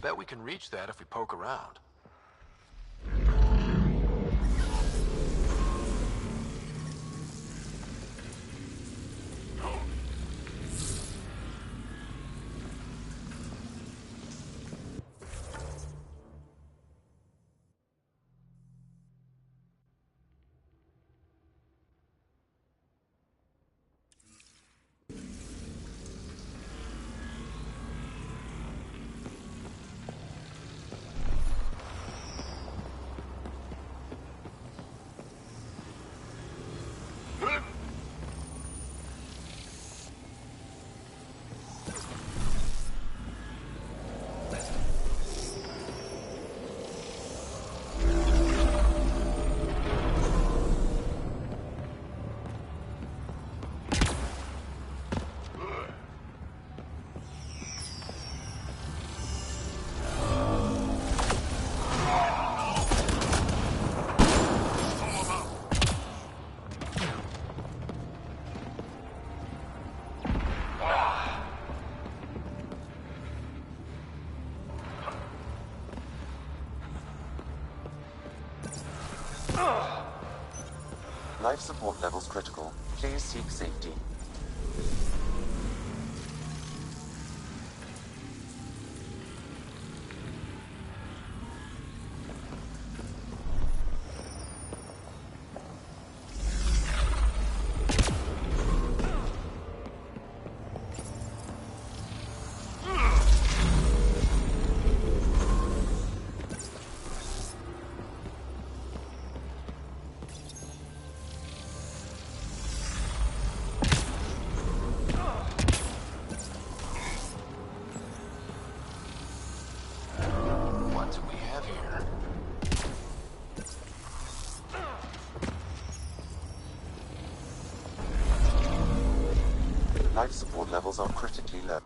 Bet we can reach that if we poke around. Life support levels critical. Please seek safety. Life support levels are critically low.